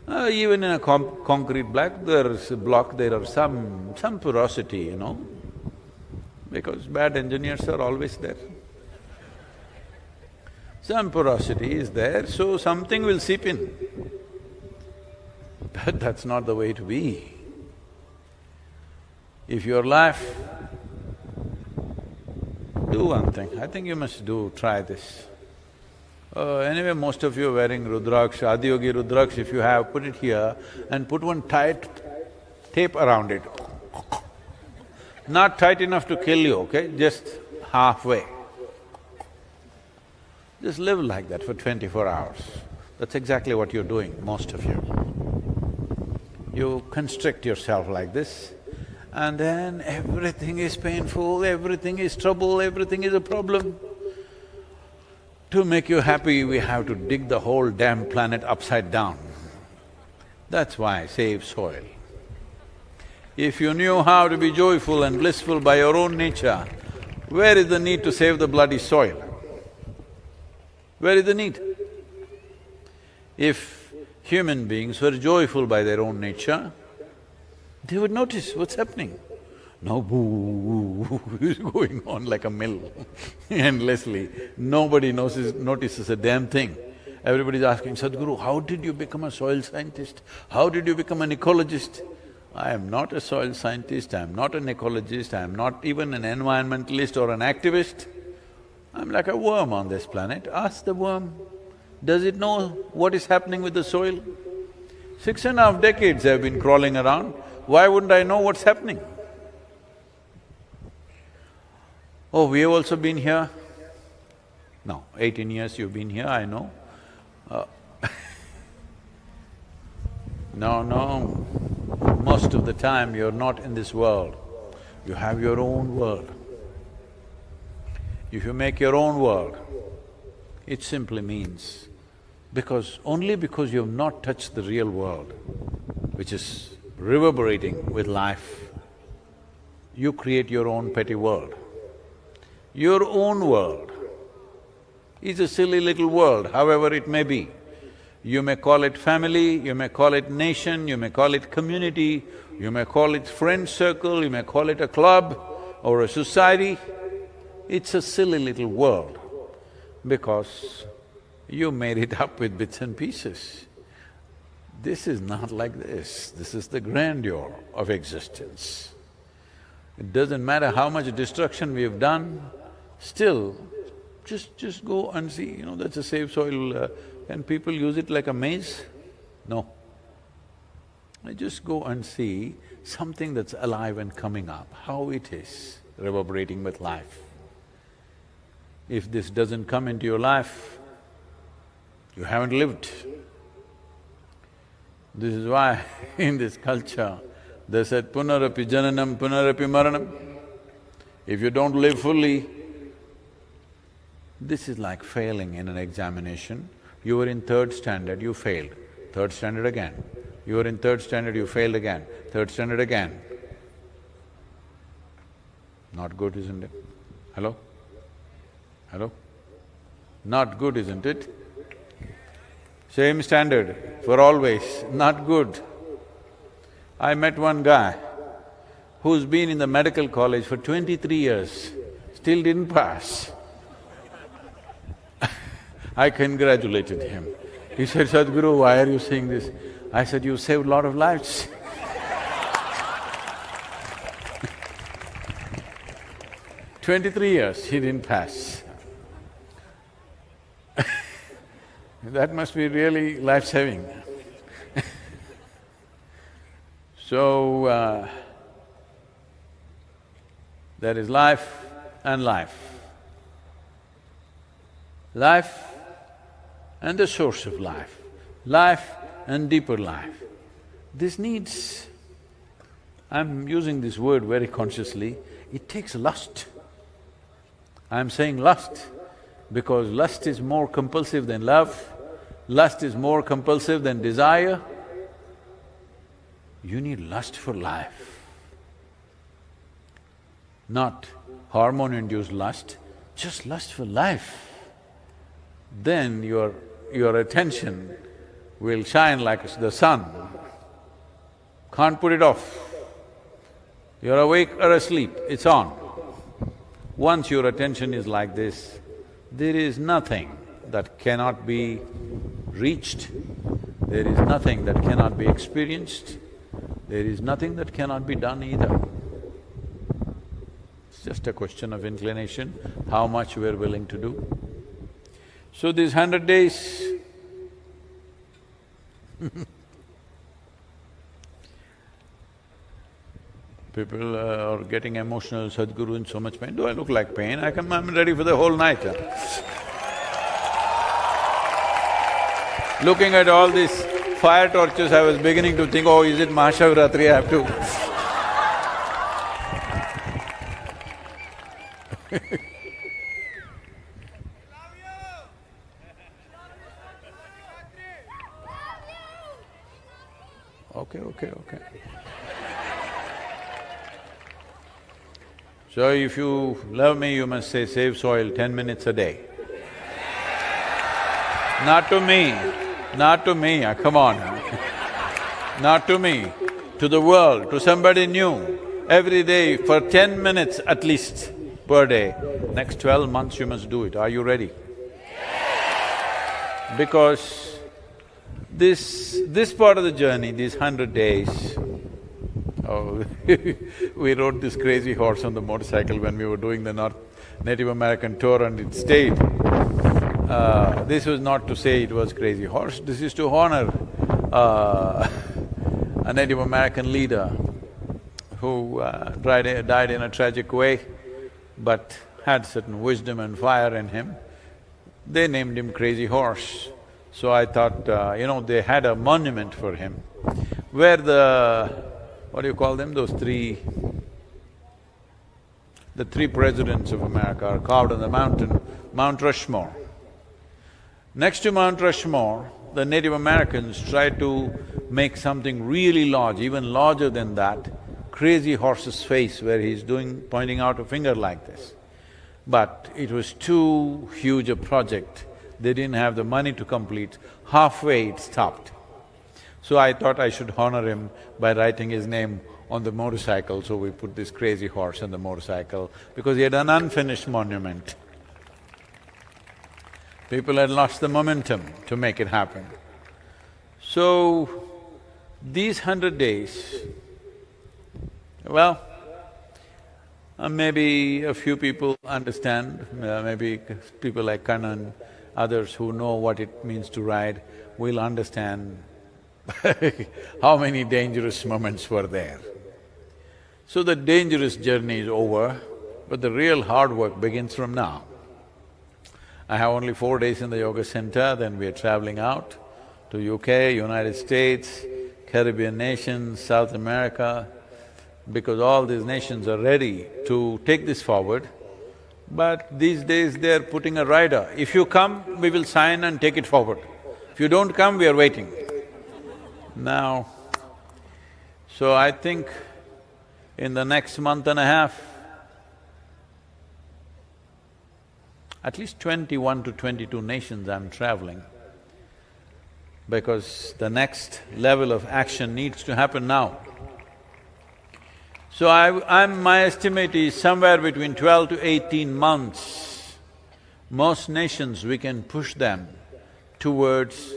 Even in a concrete block, there are some porosity, you know, because bad engineers are always there. Some porosity is there, so something will seep in. But that's not the way to be. If your life… Do one thing, I think you must try this. Anyway, most of you are wearing Rudraksh, Adiyogi Rudraksh, if you have, put it here and put one tight tape around it. Not tight enough to kill you, okay? Just halfway. Just live like that for 24 hours. That's exactly what you're doing, most of you. You constrict yourself like this, and then everything is painful, everything is trouble, everything is a problem. To make you happy, we have to dig the whole damn planet upside down. That's why save soil. If you knew how to be joyful and blissful by your own nature, where is the need to save the bloody soil? Where is the need? If human beings were joyful by their own nature, they would notice what's happening. Now boo is going on like a mill endlessly. Nobody notices a damn thing. Everybody's asking, Sadhguru, how did you become a soil scientist? How did you become an ecologist? I am not a soil scientist, I am not an ecologist, I am not even an environmentalist or an activist. I'm like a worm on this planet. Ask the worm, does it know what is happening with the soil? 6.5 decades I've been crawling around, why wouldn't I know what's happening? Oh, we have also been here? No, 18 years you've been here, I know. No, most of the time you're not in this world, you have your own world. If you make your own world, it simply means only because you have not touched the real world, which is reverberating with life, you create your own petty world. Your own world is a silly little world, however it may be. You may call it family, you may call it nation, you may call it community, you may call it friend circle, you may call it a club or a society. It's a silly little world because you made it up with bits and pieces. This is not like this is the grandeur of existence. It doesn't matter how much destruction we have done, still, just go and see, you know, that's a safe soil. Can people use it like a maze? No. Just go and see something that's alive and coming up, how it is reverberating with life. If this doesn't come into your life, you haven't lived. This is why in this culture, they said, punarapi jananam, punarapi maranam. If you don't live fully, this is like failing in an examination. You were in 3rd standard, you failed. 3rd standard again. You were in 3rd standard, you failed again. 3rd standard again. Not good, isn't it? Hello? Hello? Not good, isn't it? Same standard for always, not good. I met one guy who's been in the medical college for 23 years, still didn't pass. I congratulated him. He said, Sadhguru, why are you saying this? I said, you saved a lot of lives. 23 years, he didn't pass. That must be really life-saving. So, there is life and life. Life and the source of life and deeper life. This needs… I'm using this word very consciously, it takes lust. I'm saying lust because lust is more compulsive than love, lust is more compulsive than desire. You need lust for life, not hormone-induced lust, just lust for life. Then your attention will shine like the sun, can't put it off. You're awake or asleep, it's on. Once your attention is like this, there is nothing that cannot be reached, there is nothing that cannot be experienced, there is nothing that cannot be done either. It's just a question of inclination, how much we're willing to do. So these 100 days, people are getting emotional, Sadhguru in so much pain. Do I look like pain? I'm ready for the whole night. Looking at all these fire torches, I was beginning to think, oh, is it Mahashivratri, I have to Okay. So if you love me, you must say, save soil 10 minutes a day. Not to me, come on. Not to me, to the world, to somebody new. Every day for 10 minutes at least per day. Next 12 months you must do it. Are you ready? Because this part of the journey, these 100 days, oh, we rode this crazy horse on the motorcycle when we were doing the Native American tour and it stayed. This was not to say it was crazy horse, this is to honor a Native American leader who died in a tragic way, but had certain wisdom and fire in him. They named him Crazy Horse. So I thought, they had a monument for him where what do you call them, the three presidents of America are carved on the mountain, Mount Rushmore. Next to Mount Rushmore, the Native Americans tried to make something really large, even larger than that, Crazy Horse's face where he's pointing out a finger like this. But it was too huge a project, they didn't have the money to complete, halfway it stopped. So I thought I should honor him by writing his name on the motorcycle, so we put this Crazy Horse on the motorcycle because he had an unfinished monument. People had lost the momentum to make it happen. So, these 100 days, well, maybe a few people understand, maybe people like Kannan, others who know what it means to ride will understand how many dangerous moments were there. So the dangerous journey is over, but the real hard work begins from now. I have only 4 days in the yoga center, then we are traveling out to UK, United States, Caribbean nations, South America, because all these nations are ready to take this forward. But these days they're putting a rider, if you come, we will sign and take it forward. If you don't come, we are waiting. Now, so I think in the next month and a half, at least 21 to 22 nations I'm traveling. because the next level of action needs to happen now. So my estimate is somewhere between 12 to 18 months, most nations we can push them towards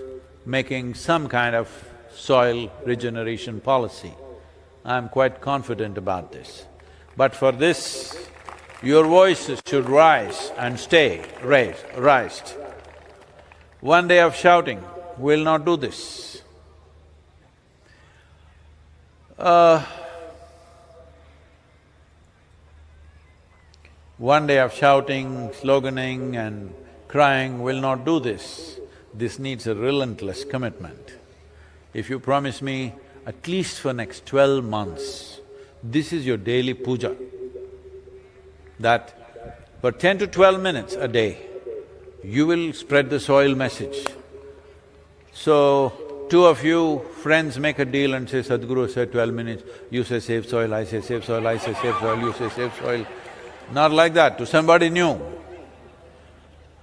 making some kind of soil regeneration policy. I'm quite confident about this. But for this, your voices should rise and stay raised. One day of shouting will not do this. One day of shouting, sloganing and crying will not do this. This needs a relentless commitment. If you promise me at least for next 12 months, this is your daily puja, that for 10 to 12 minutes a day, you will spread the soil message. So, two of you friends make a deal and say, Sadhguru said 12 minutes, you say save soil, I say save soil, I say save soil, you say save soil. Not like that, to somebody new.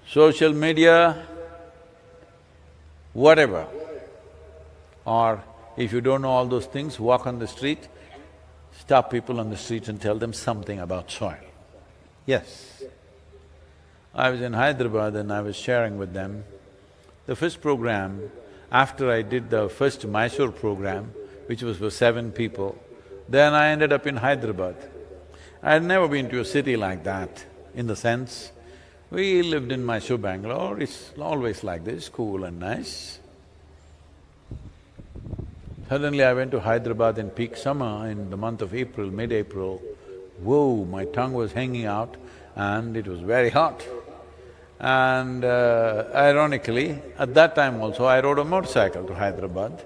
Social media, whatever. Or if you don't know all those things, walk on the street, stop people on the street and tell them something about soil. Yes. I was in Hyderabad and I was sharing with them the first program, after I did the first Mysore program, which was for 7 people, then I ended up in Hyderabad. I had never been to a city like that, in the sense, we lived in Mysore, Bangalore, it's always like this, cool and nice. Suddenly I went to Hyderabad in peak summer in the month of April, mid-April. Whoa, my tongue was hanging out and it was very hot. And ironically, at that time also I rode a motorcycle to Hyderabad.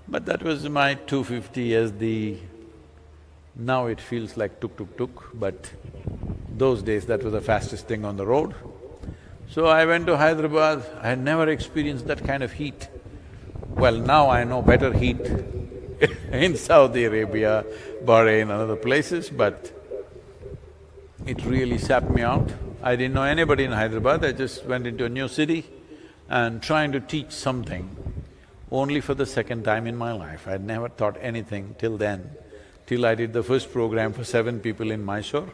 But that was my 250 SD. Now it feels like tuk-tuk-tuk, but those days that was the fastest thing on the road. So I went to Hyderabad, I had never experienced that kind of heat. Well, now I know better heat in Saudi Arabia, Bahrain and other places, but it really sapped me out. I didn't know anybody in Hyderabad, I just went into a new city and trying to teach something only for the second time in my life. I'd never taught anything till then, till I did the first program for 7 people in Mysore,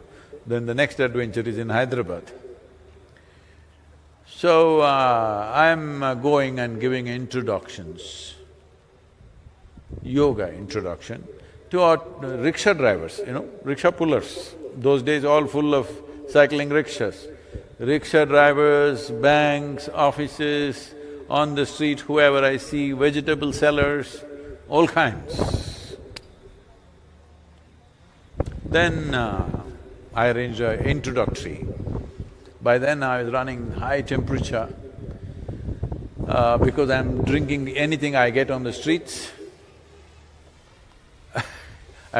then the next adventure is in Hyderabad. So, I'm going and giving introductions, yoga introduction, to our rickshaw drivers, rickshaw pullers. Those days all full of cycling rickshaws. Rickshaw drivers, banks, offices, on the street, whoever I see, vegetable sellers, all kinds. Then I arranged an introductory. By then I was running high temperature because I'm drinking anything I get on the streets. I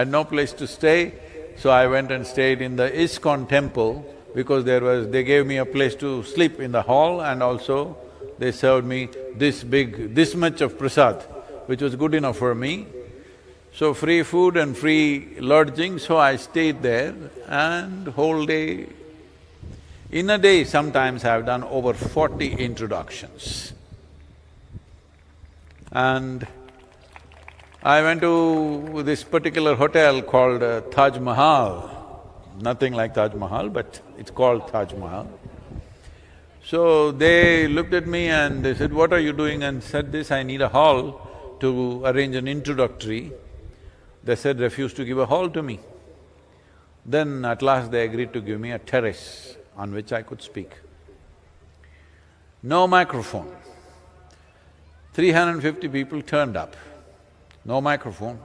had no place to stay, so I went and stayed in the ISKCON temple because they gave me a place to sleep in the hall and also they served me this much of prasad, which was good enough for me. So free food and free lodging, so I stayed there and whole day. In a day, sometimes I've done over 40 introductions. And I went to this particular hotel called Taj Mahal. Nothing like Taj Mahal, but it's called Taj Mahal. So they looked at me and they said, what are you doing? And said this, I need a hall to arrange an introductory. They said, refuse to give a hall to me. Then at last they agreed to give me a terrace on which I could speak. No microphone. 350 people turned up, no microphone,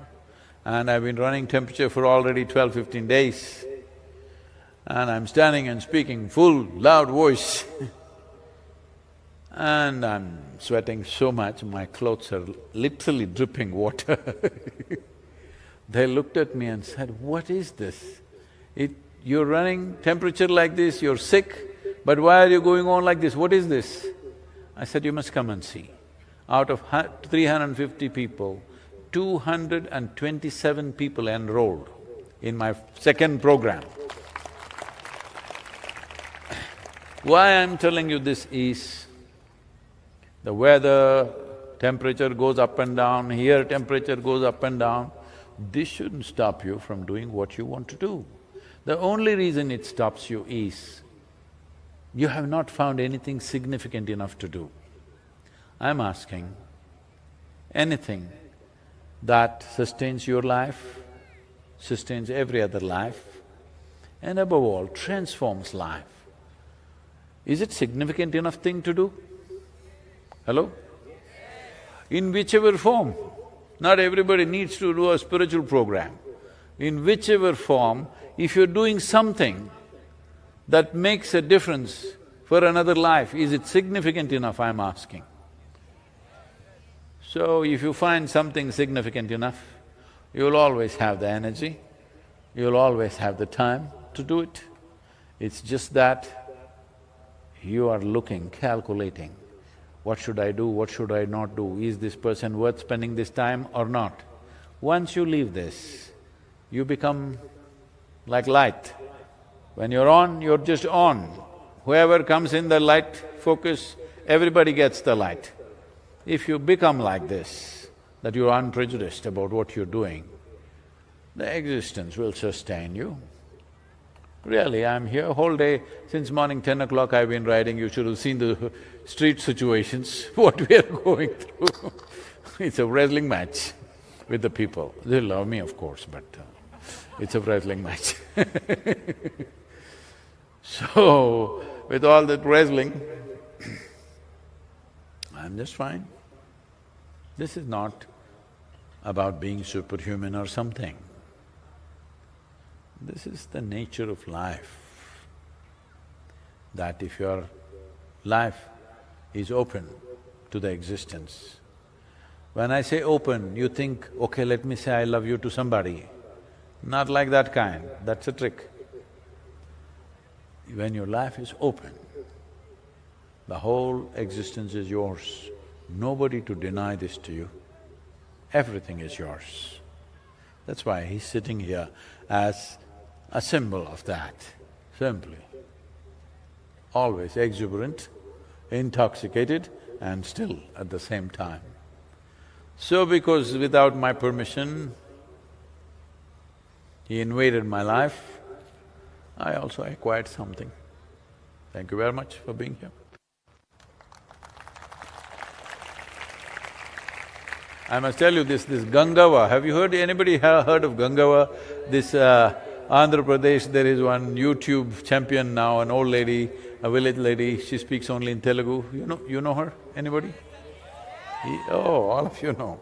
and I've been running temperature for already 12-15 days. And I'm standing and speaking full, loud voice and I'm sweating so much, my clothes are literally dripping water. They looked at me and said, what is this? You're running temperature like this, you're sick, but why are you going on like this? What is this? I said, you must come and see. Out of 350 people, 227 people enrolled in my second program. Why I'm telling you this is, the weather, temperature goes up and down, here temperature goes up and down. This shouldn't stop you from doing what you want to do. The only reason it stops you is you have not found anything significant enough to do. I'm asking, anything that sustains your life, sustains every other life, and above all, transforms life. Is it significant enough thing to do? Hello? In whichever form, not everybody needs to do a spiritual program. In whichever form, if you're doing something that makes a difference for another life, is it significant enough, I'm asking. So if you find something significant enough, you'll always have the energy, you'll always have the time to do it. It's just that you are looking, calculating, what should I do, what should I not do, is this person worth spending this time or not? Once you leave this, you become like light. When you're on, you're just on. Whoever comes in the light focus, everybody gets the light. If you become like this, that you're unprejudiced about what you're doing, the existence will sustain you. Really, I'm here whole day, since morning 10 o'clock I've been riding, you should have seen the street situations, what we are going through. It's a wrestling match with the people. They love me, of course, but it's a wrestling match. So, with all that wrestling, I'm just fine. This is not about being superhuman or something. This is the nature of life, that if your life is open to the existence. When I say open, you think, okay, let me say I love you to somebody. Not like that kind, that's a trick. When your life is open, the whole existence is yours. Nobody to deny this to you. Everything is yours. That's why he's sitting here as a symbol of that, simply. Always exuberant, intoxicated, and still at the same time. So because without my permission, he invaded my life, I also acquired something. Thank you very much for being here. I must tell you this Gangava, have you anybody heard of Gangava? This Andhra Pradesh, there is one YouTube champion now, an old lady, a village lady, she speaks only in Telugu. You know her? Anybody? Oh, all of you know.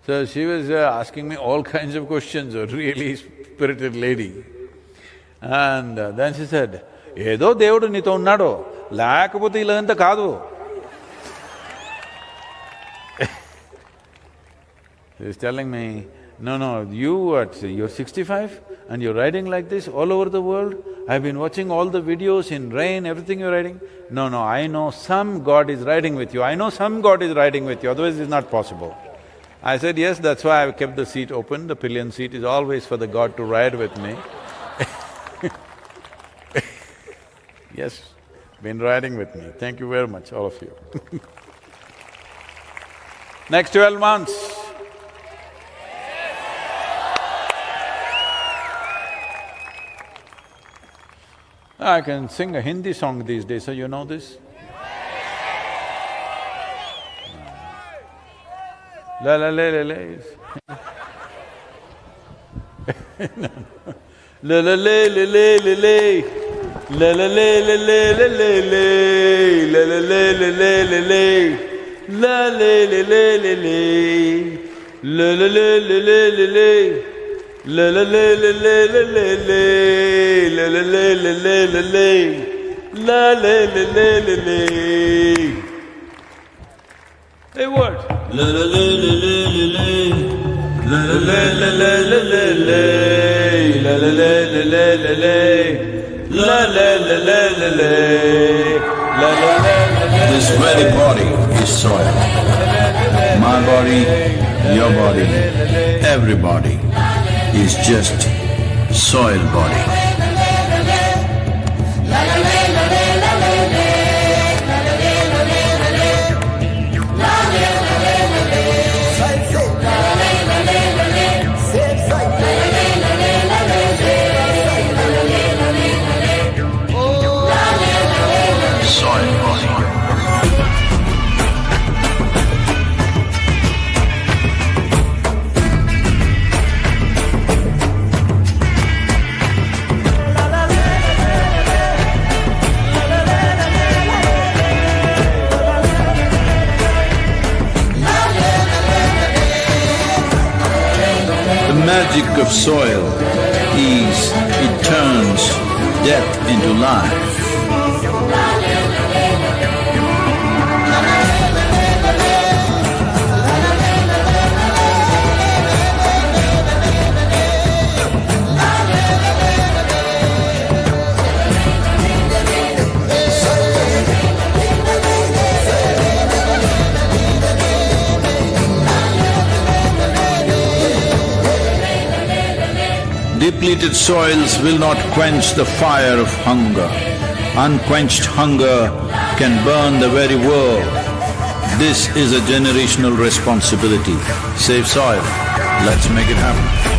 So she was asking me all kinds of questions, a really spirited lady. And then she said, "Edo Devudu nito unnado, lekapothe ilanta kaadu." She was telling me, no, you're 65 and you're riding like this all over the world? I've been watching all the videos in rain, everything you're riding. No, I know some God is riding with you, I know some God is riding with you, otherwise it's not possible. I said, yes, that's why I've kept the seat open, the pillion seat is always for the God to ride with me. Yes, been riding with me, thank you very much, all of you. Next 12 months, I can sing a Hindi song these days, so you know this? La la la la la. La la la la la la la. La la la la la la la la. La la la la la la la. La la la la la la. La la la la la la la. La la la la la la la la. La la la la la la la. La la la la la la. Hey, what? La la la la la la la. La la la la la la la la. La la la la la la la. La la la la la la. La la la la la. This very body is soil. My body, your body, everybody is just soil body. La la la la la la la. La la la la la la. magic of soil is it turns death into life. Depleted soils will not quench the fire of hunger. Unquenched hunger can burn the very world. This is a generational responsibility. Save soil. Let's make it happen.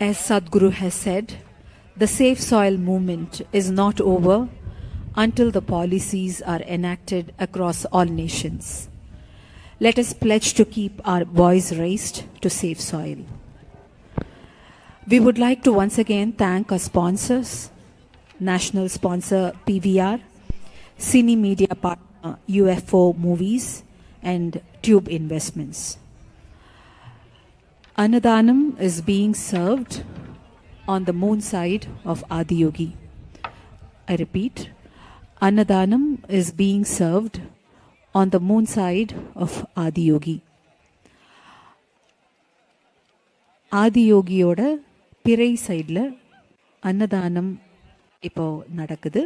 As Sadhguru has said, the safe soil movement is not over until the policies are enacted across all nations. Let us pledge to keep our voice raised to save soil. We would like to once again thank our sponsors, national sponsor PVR, Cine Media partner UFO Movies, and Tube Investments. Annadanam is being served on the moon side of Adiyogi. I repeat, Annadanam is being served on the moon side of Adiyogi. Adiyogiyoda Pirai side la Annadanam இப்போ நடக்குது.